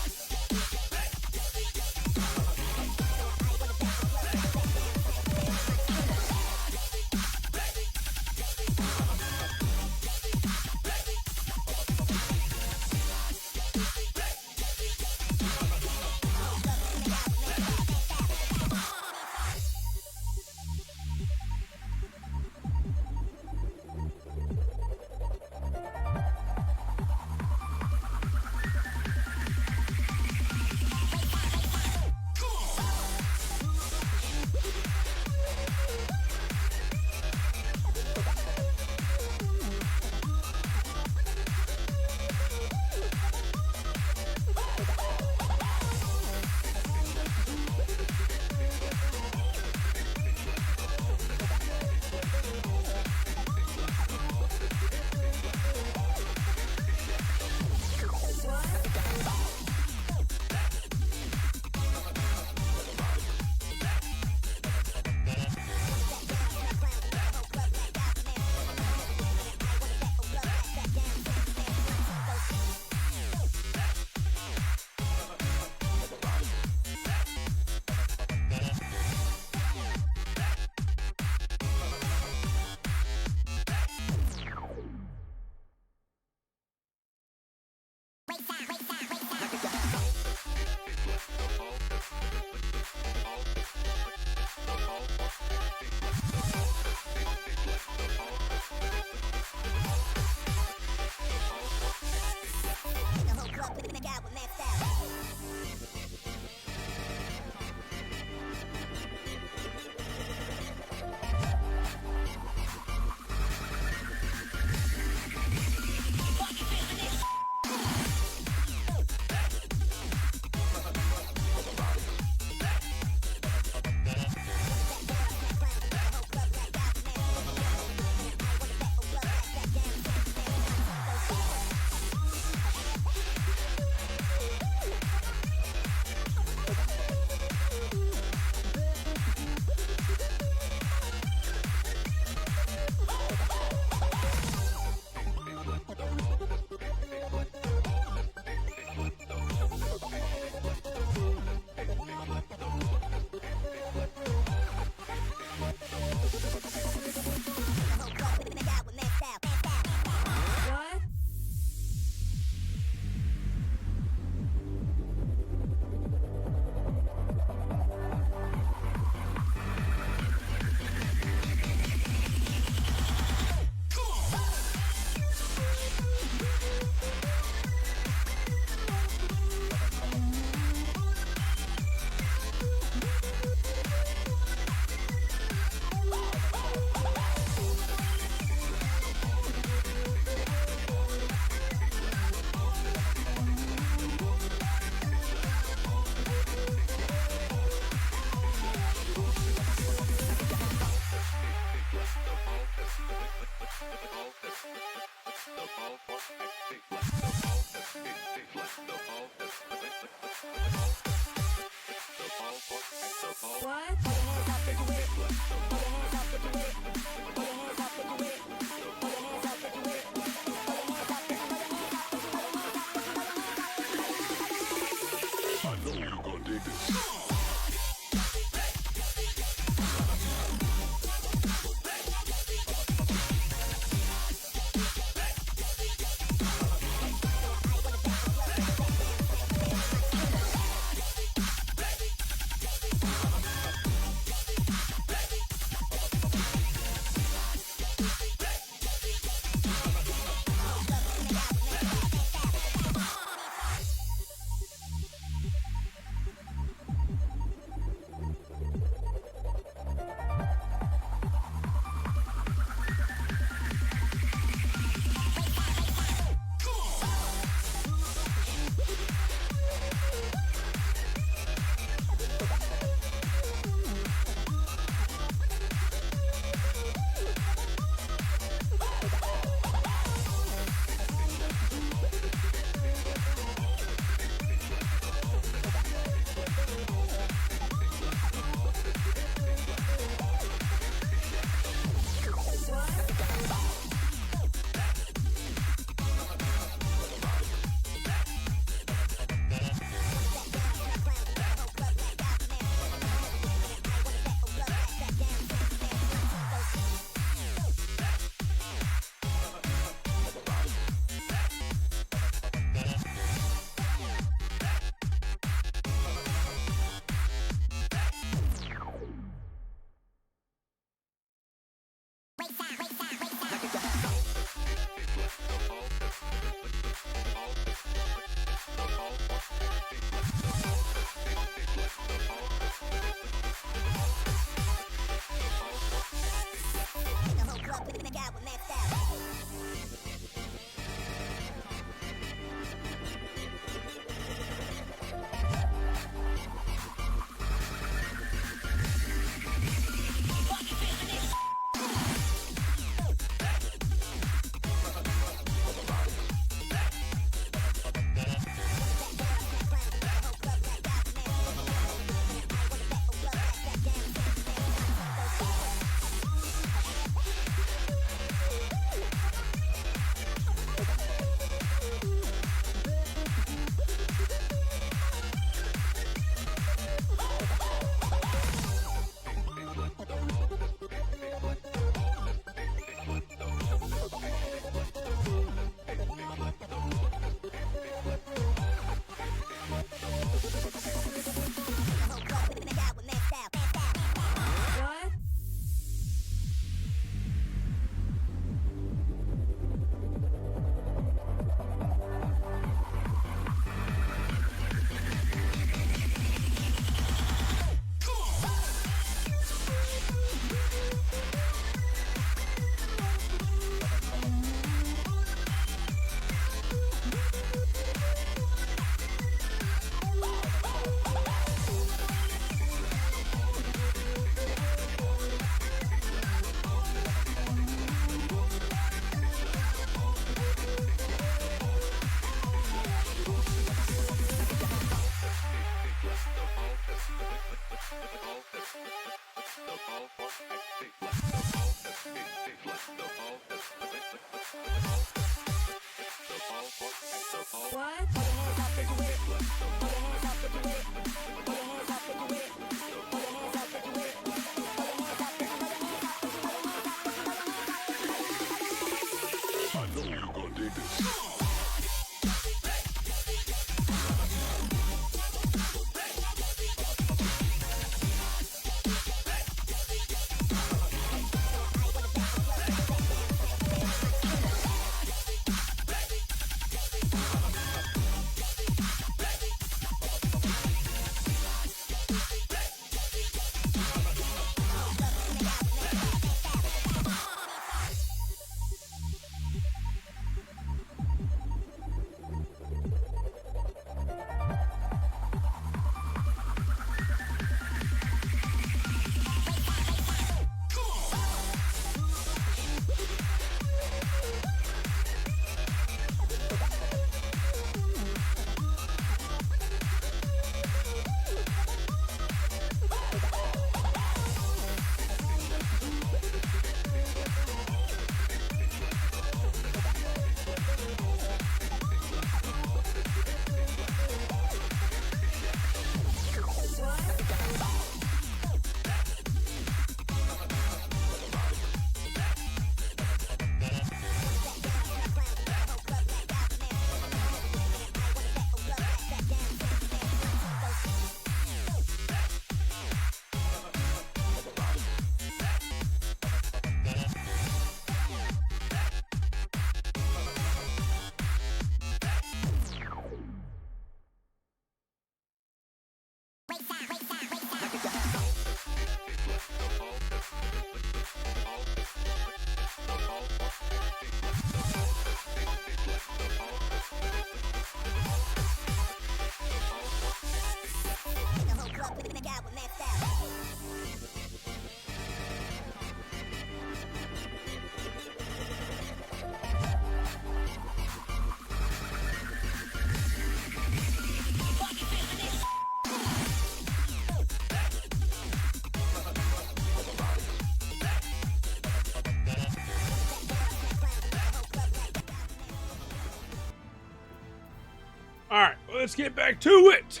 Speaker 4: Alright, let's get back to it!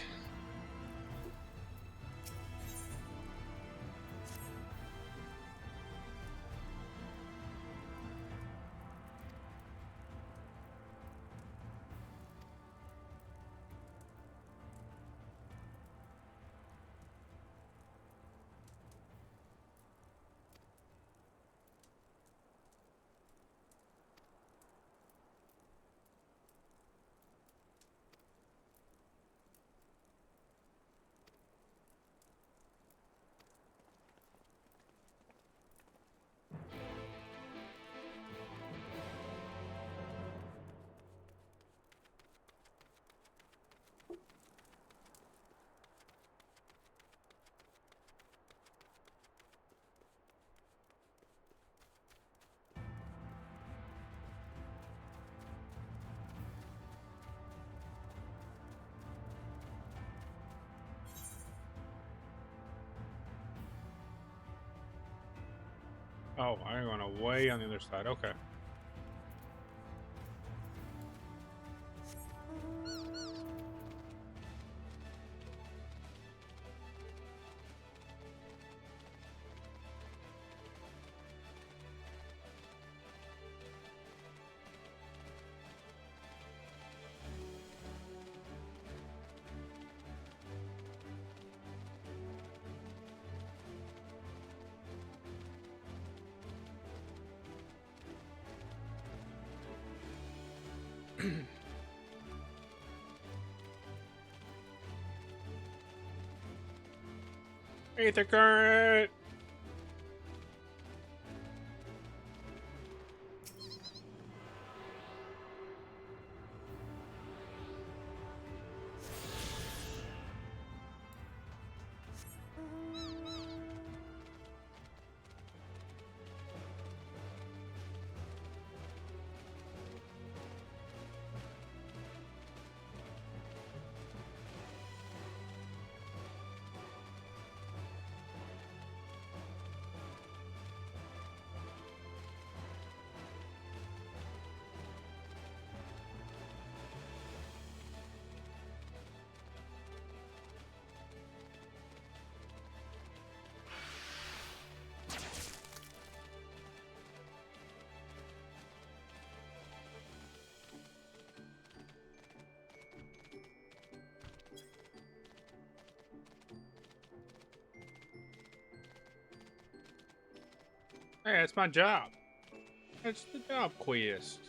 Speaker 4: Oh, I'm going way on the other side. Okay. Ether current! Hey, that's my job. That's the job quest.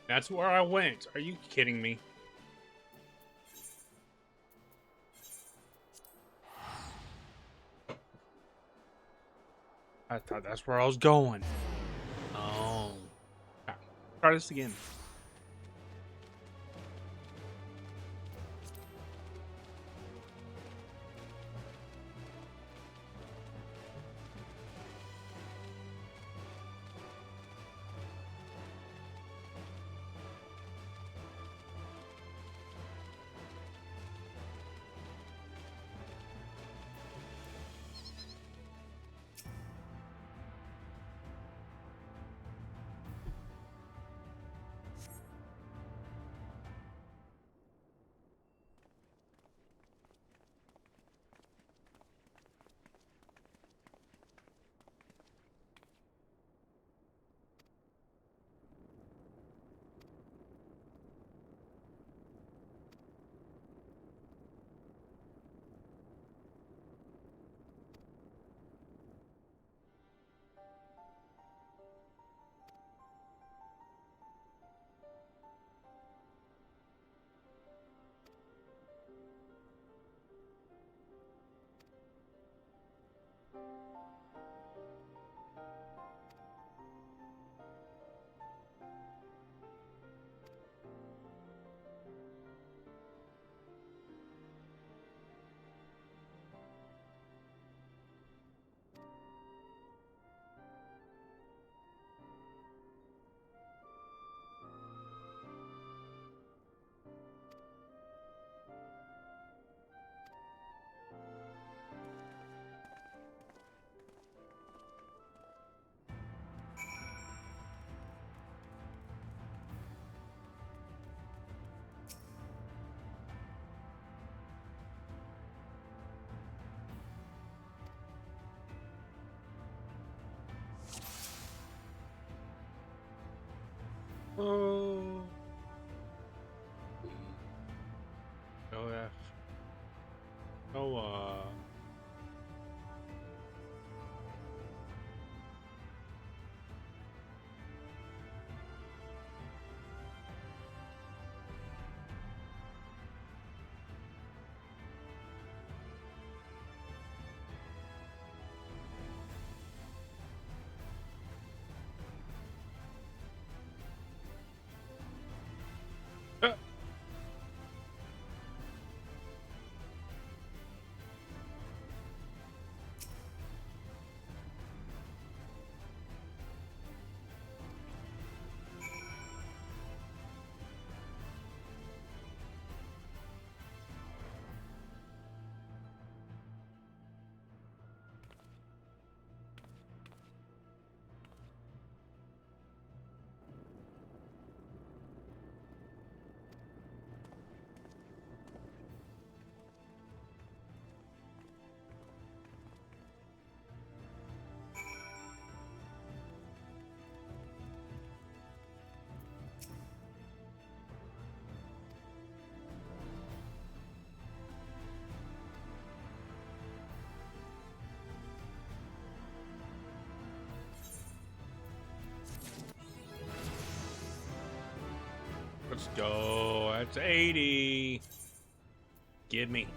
Speaker 4: That's where I went. Are you kidding me? I thought that's where I was going. Oh. Ah, try this again. Oh. Go F. Go Let's go. That's 80. Give me.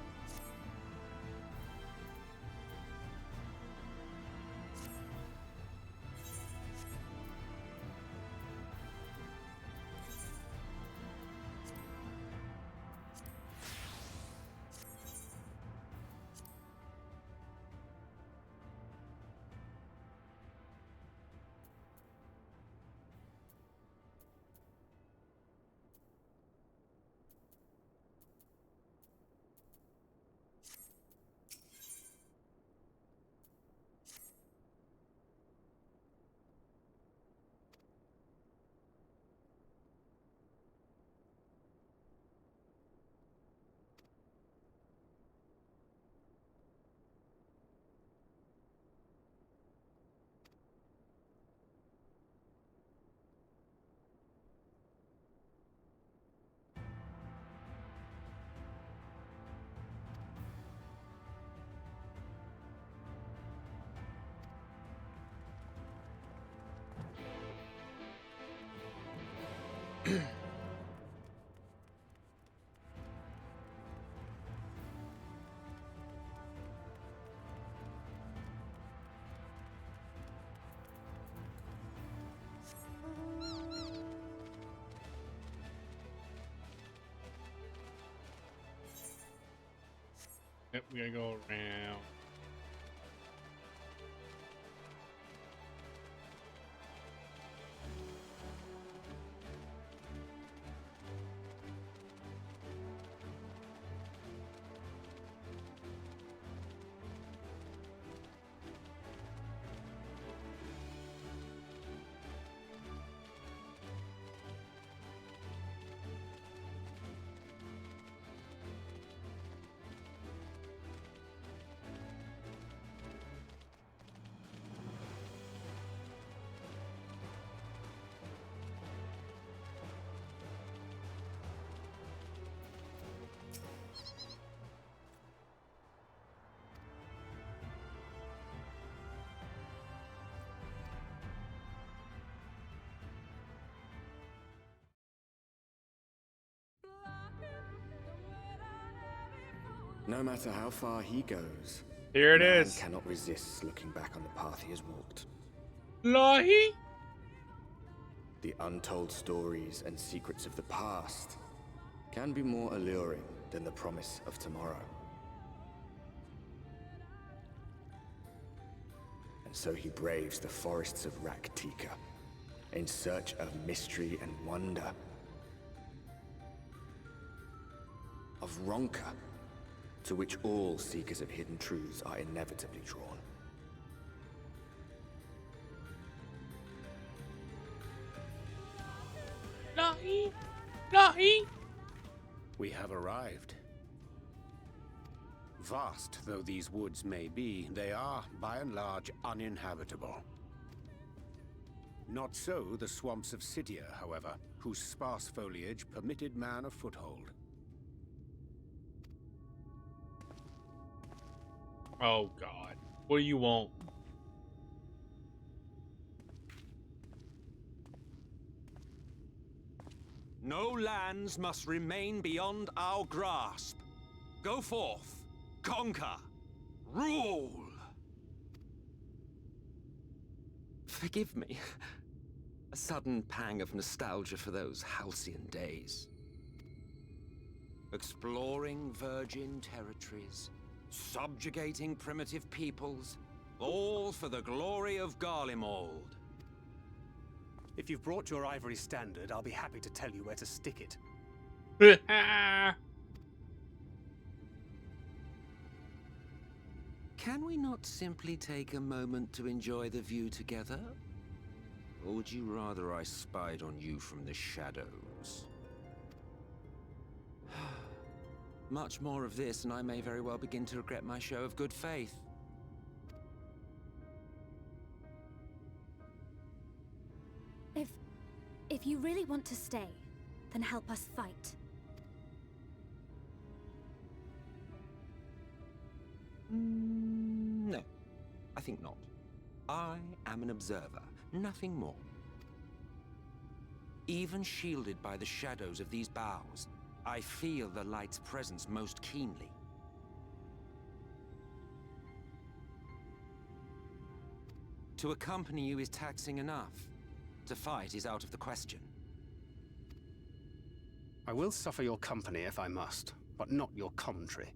Speaker 4: Yep, we gotta go around.
Speaker 14: No matter how far he goes,
Speaker 4: here it
Speaker 14: man
Speaker 4: is.
Speaker 14: Cannot resist looking back on the path he has walked.
Speaker 4: Lahi?
Speaker 14: The untold stories and secrets of the past can be more alluring than the promise of tomorrow. And so he braves the forests of Raktika in search of mystery and wonder. Of Ronka, to which all seekers of hidden truths are inevitably drawn.
Speaker 4: Lahi? Lahi?
Speaker 11: We have arrived. Vast though these woods may be, they are, by and large, uninhabitable. Not so the swamps of Cydia, however, whose sparse foliage permitted man a foothold.
Speaker 4: Oh God. What do you want?
Speaker 18: No lands must remain beyond our grasp. Go forth, conquer, rule! Forgive me. A sudden pang of nostalgia for those halcyon days. Exploring virgin territories, subjugating primitive peoples, all for the glory of Garlemald.
Speaker 9: If you've brought your ivory standard, I'll be happy to tell you where to stick it.
Speaker 18: Can we not simply take a moment to enjoy the view together? Or would you rather I spied on you from the shadows? Much more of this, and I may very well begin to regret my show of good faith.
Speaker 10: If you really want to stay, then help us fight.
Speaker 18: No, I think not. I am an observer, nothing more. Even shielded by the shadows of these boughs, I feel the light's presence most keenly. To accompany you is taxing enough. To fight is out of the question.
Speaker 9: I will suffer your company if I must, but not your commentary.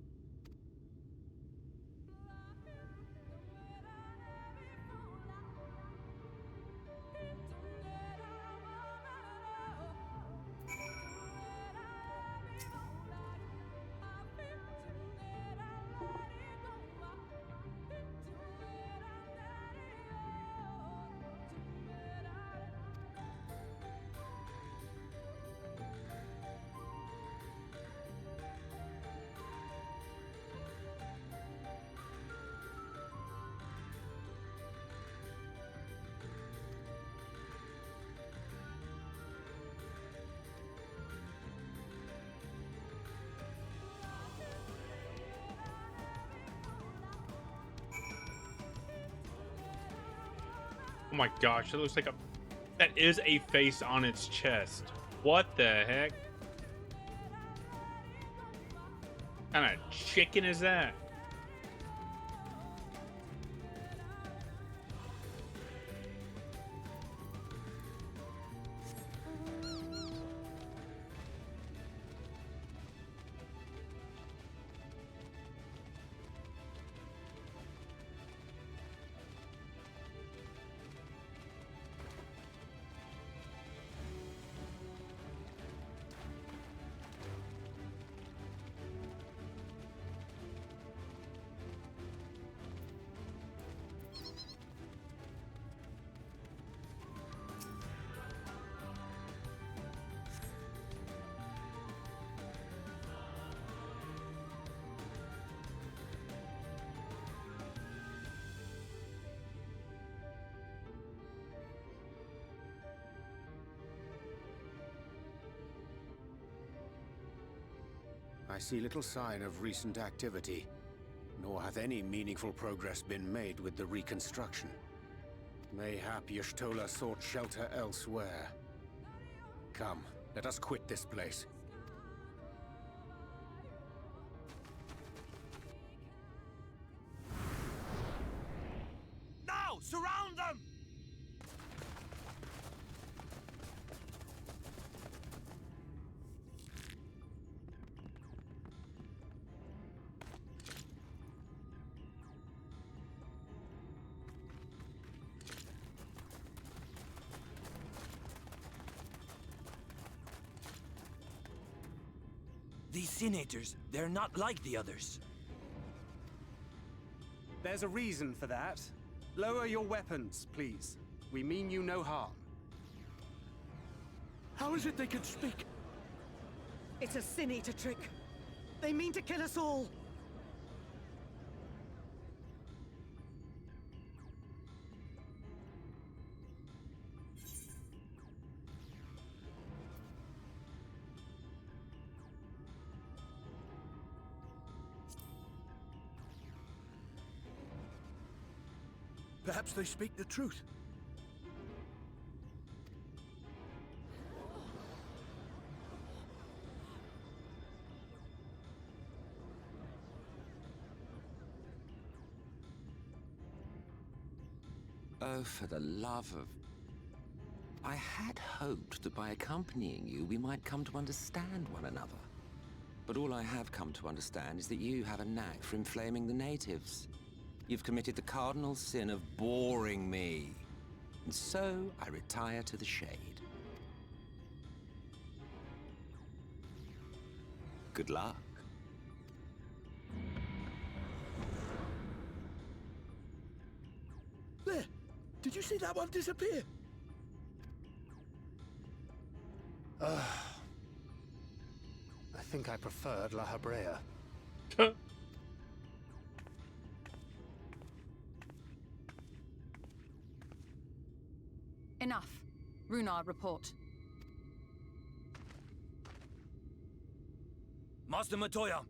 Speaker 4: Oh my gosh, it looks like that is a face on its chest. What the heck? What kind of chicken is that?
Speaker 11: I see little sign of recent activity, nor hath any meaningful progress been made with the reconstruction. Mayhap Y'shtola sought shelter elsewhere. Come, let us quit this place.
Speaker 3: Now! Surround them! These senators, they're not like the others.
Speaker 9: There's a reason for that. Lower your weapons, please. We mean you no harm.
Speaker 3: How is it they can speak?
Speaker 8: It's a senator trick. They mean to kill us all.
Speaker 3: Perhaps they speak the truth.
Speaker 18: Oh, for the love of... I had hoped that by accompanying you, we might come to understand one another. But all I have come to understand is that you have a knack for inflaming the natives. You've committed the cardinal sin of boring me. And so, I retire to the shade. Good luck.
Speaker 3: There! Did you see that one disappear?
Speaker 9: I think I preferred La Habrea.
Speaker 5: Enough. Runar, report.
Speaker 3: Master Matoya!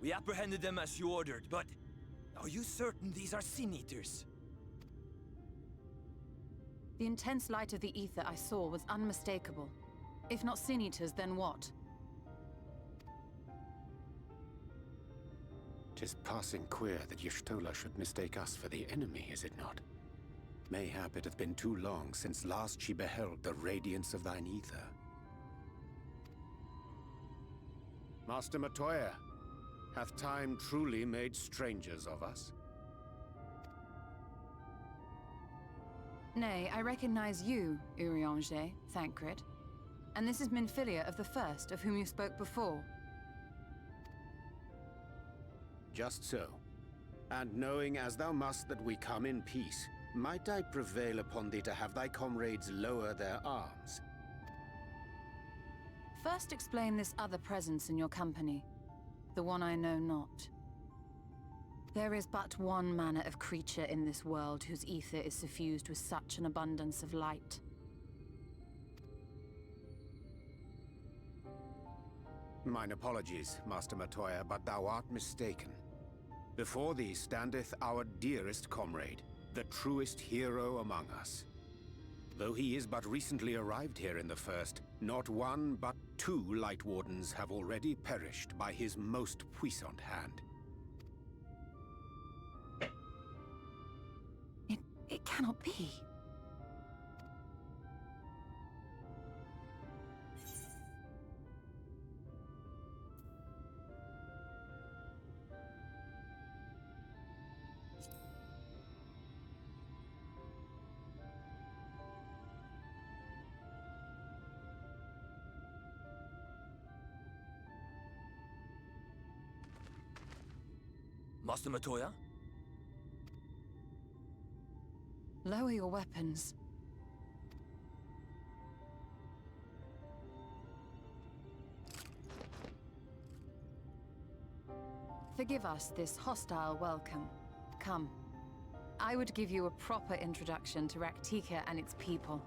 Speaker 3: We apprehended them as you ordered, but are you certain these are Sin Eaters?
Speaker 5: The intense light of the ether I saw was unmistakable. If not Sin Eaters, then what?
Speaker 11: 'Tis passing queer that Y'shtola should mistake us for the enemy, is it not? Mayhap it hath been too long since last she beheld the radiance of thine ether. Master Matoya, hath time truly made strangers of us?
Speaker 5: Nay, I recognize you, Urianger, Thancred. And this is Minfilia of the First, of whom you spoke before.
Speaker 11: Just so. And knowing as thou must that we come in peace, might I prevail upon thee to have thy comrades lower their arms?
Speaker 5: First explain this other presence in your company. The one I know not. There is but one manner of creature in this world whose ether is suffused with such an abundance of light.
Speaker 11: Mine apologies, Master Matoya, but thou art mistaken. Before thee standeth our dearest comrade, the truest hero among us. Though he is but recently arrived here in the First, not one but two Light Wardens have already perished by his most puissant hand.
Speaker 5: It cannot be.
Speaker 3: Master Matoya?
Speaker 5: Lower your weapons. Forgive us this hostile welcome. Come. I would give you a proper introduction to Raktika and its people.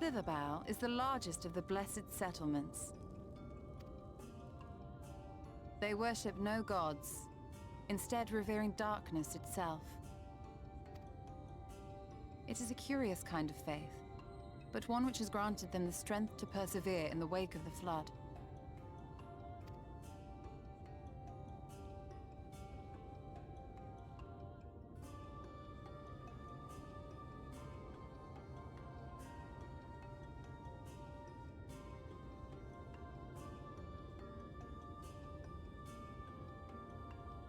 Speaker 5: Slitherbow is the largest of the blessed settlements. They worship no gods, instead revering darkness itself. It is a curious kind of faith, but one which has granted them the strength to persevere in the wake of the flood.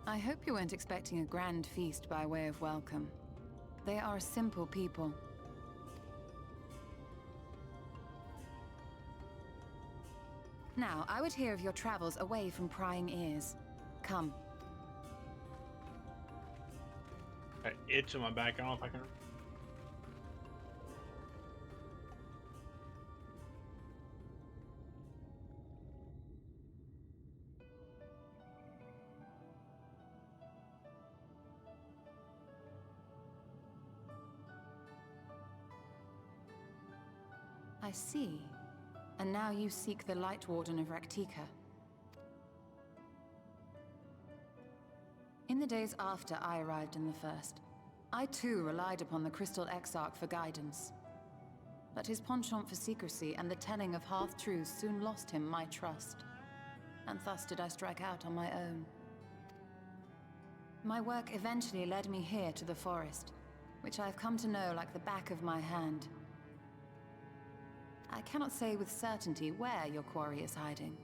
Speaker 5: I hope you weren't expecting a grand feast by way of welcome. They are a simple people. Now, I would hear of your travels away from prying ears. Come.
Speaker 4: That itch on my back, I don't know if I can...
Speaker 5: I see. And now you seek the Light Warden of Raktika. In the days after I arrived in the First, I too relied upon the Crystal Exarch for guidance. But his penchant for secrecy and the telling of half-truths soon lost him my trust. And thus did I strike out on my own. My work eventually led me here to the forest, which I've come to know like the back of my hand. I cannot say with certainty where your quarry is hiding,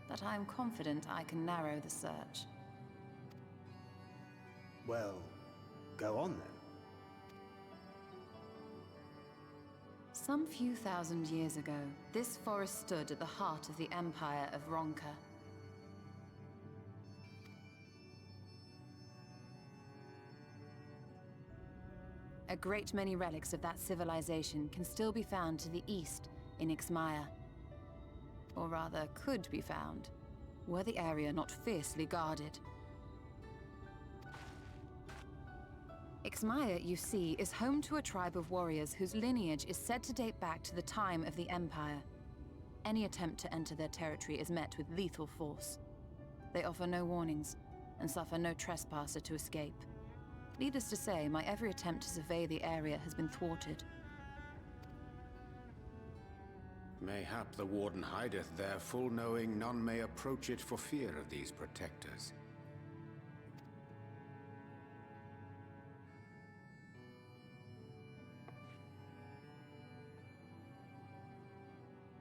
Speaker 5: but I am confident I can narrow the search.
Speaker 9: Well, go on then.
Speaker 5: Some few thousand years ago, this forest stood at the heart of the Empire of Ronka. A great many relics of that civilization can still be found to the east in Ixmaya. Or rather, could be found, were the area not fiercely guarded. Ixmaya, you see, is home to a tribe of warriors whose lineage is said to date back to the time of the Empire. Any attempt to enter their territory is met with lethal force. They offer no warnings, and suffer no trespasser to escape. Needless to say, my every attempt to survey the area has been thwarted.
Speaker 11: Mayhap the Warden hideth there, full knowing none may approach it for fear of these protectors.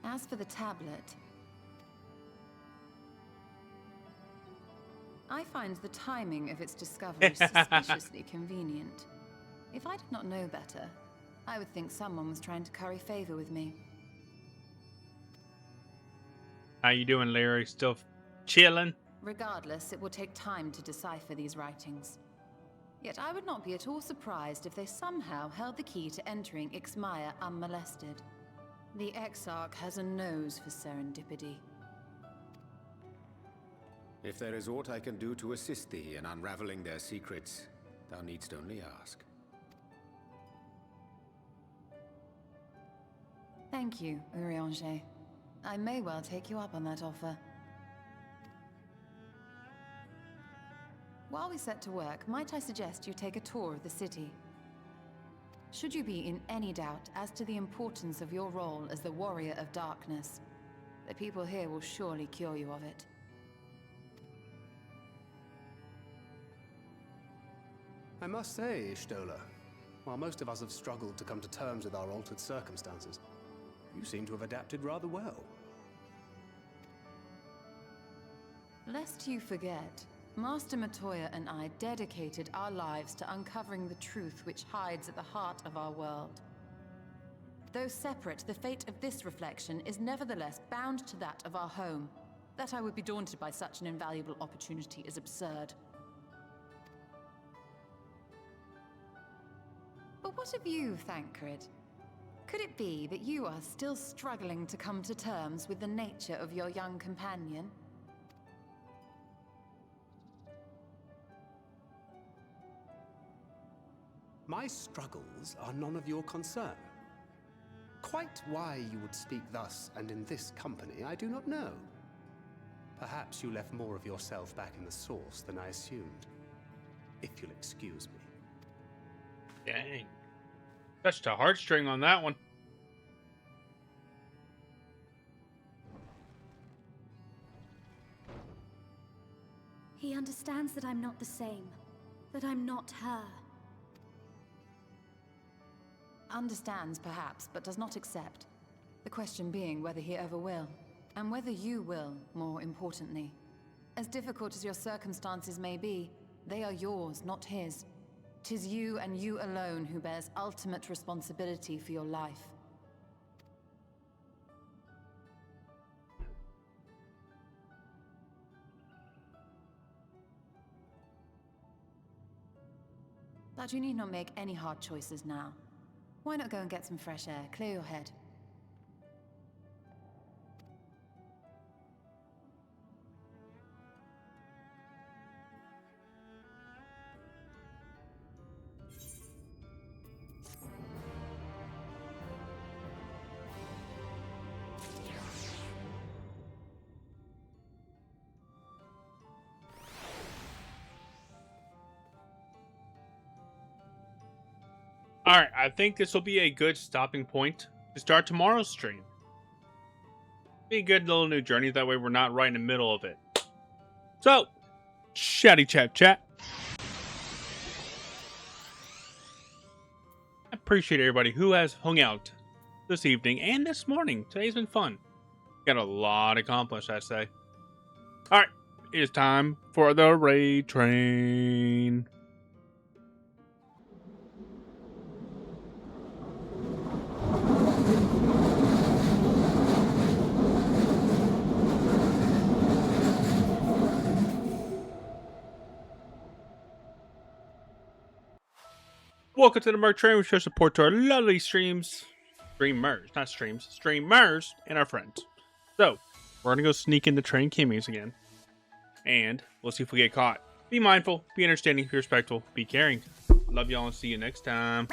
Speaker 5: As for the tablet, I find the timing of its discovery suspiciously convenient. If I did not know better, I would think someone was trying to curry favor with me.
Speaker 4: How you doing, Larry? Still chilling?
Speaker 5: Regardless, it will take time to decipher these writings. Yet I would not be at all surprised if they somehow held the key to entering Ixmaya unmolested. The Exarch has a nose for serendipity.
Speaker 11: If there is aught I can do to assist thee in unraveling their secrets, thou needst only ask.
Speaker 5: Thank you, Urianger. I may well take you up on that offer. While we set to work, might I suggest you take a tour of the city? Should you be in any doubt as to the importance of your role as the Warrior of Darkness, the people here will surely cure you of it.
Speaker 9: I must say, Ishtola, while most of us have struggled to come to terms with our altered circumstances, you seem to have adapted rather well.
Speaker 5: Lest you forget, Master Matoya and I dedicated our lives to uncovering the truth which hides at the heart of our world. Though separate, the fate of this reflection is nevertheless bound to that of our home. That I would be daunted by such an invaluable opportunity is absurd. But what of you, Thancred? Could it be that you are still struggling to come to terms with the nature of your young companion?
Speaker 9: My struggles are none of your concern. Quite why you would speak thus and in this company, I do not know. Perhaps you left more of yourself back in the source than I assumed. If you'll excuse me.
Speaker 4: Dang. Touched a heartstring on that one.
Speaker 10: He understands that I'm not the same. That I'm not her.
Speaker 5: Understands, perhaps, but does not accept. The question being whether he ever will. And whether you will, more importantly. As difficult as your circumstances may be, they are yours, not his. 'Tis you and you alone who bears ultimate responsibility for your life. But you need not make any hard choices now. Why not go and get some fresh air, clear your head?
Speaker 4: Alright, I think this will be a good stopping point to start tomorrow's stream. Be a good little new journey, that way we're not right in the middle of it. So, chatty chat. I appreciate everybody who has hung out this evening and this morning. Today's been fun. Got a lot accomplished, I'd say. Alright, it is time for the raid train. Welcome to the Merc Train. We show support to our lovely streamers, not streams, streamers, and our friends. So, we're gonna go sneak in the train kimmies again, and we'll see if we get caught. Be mindful, be understanding, be respectful, be caring. Love y'all and see you next time.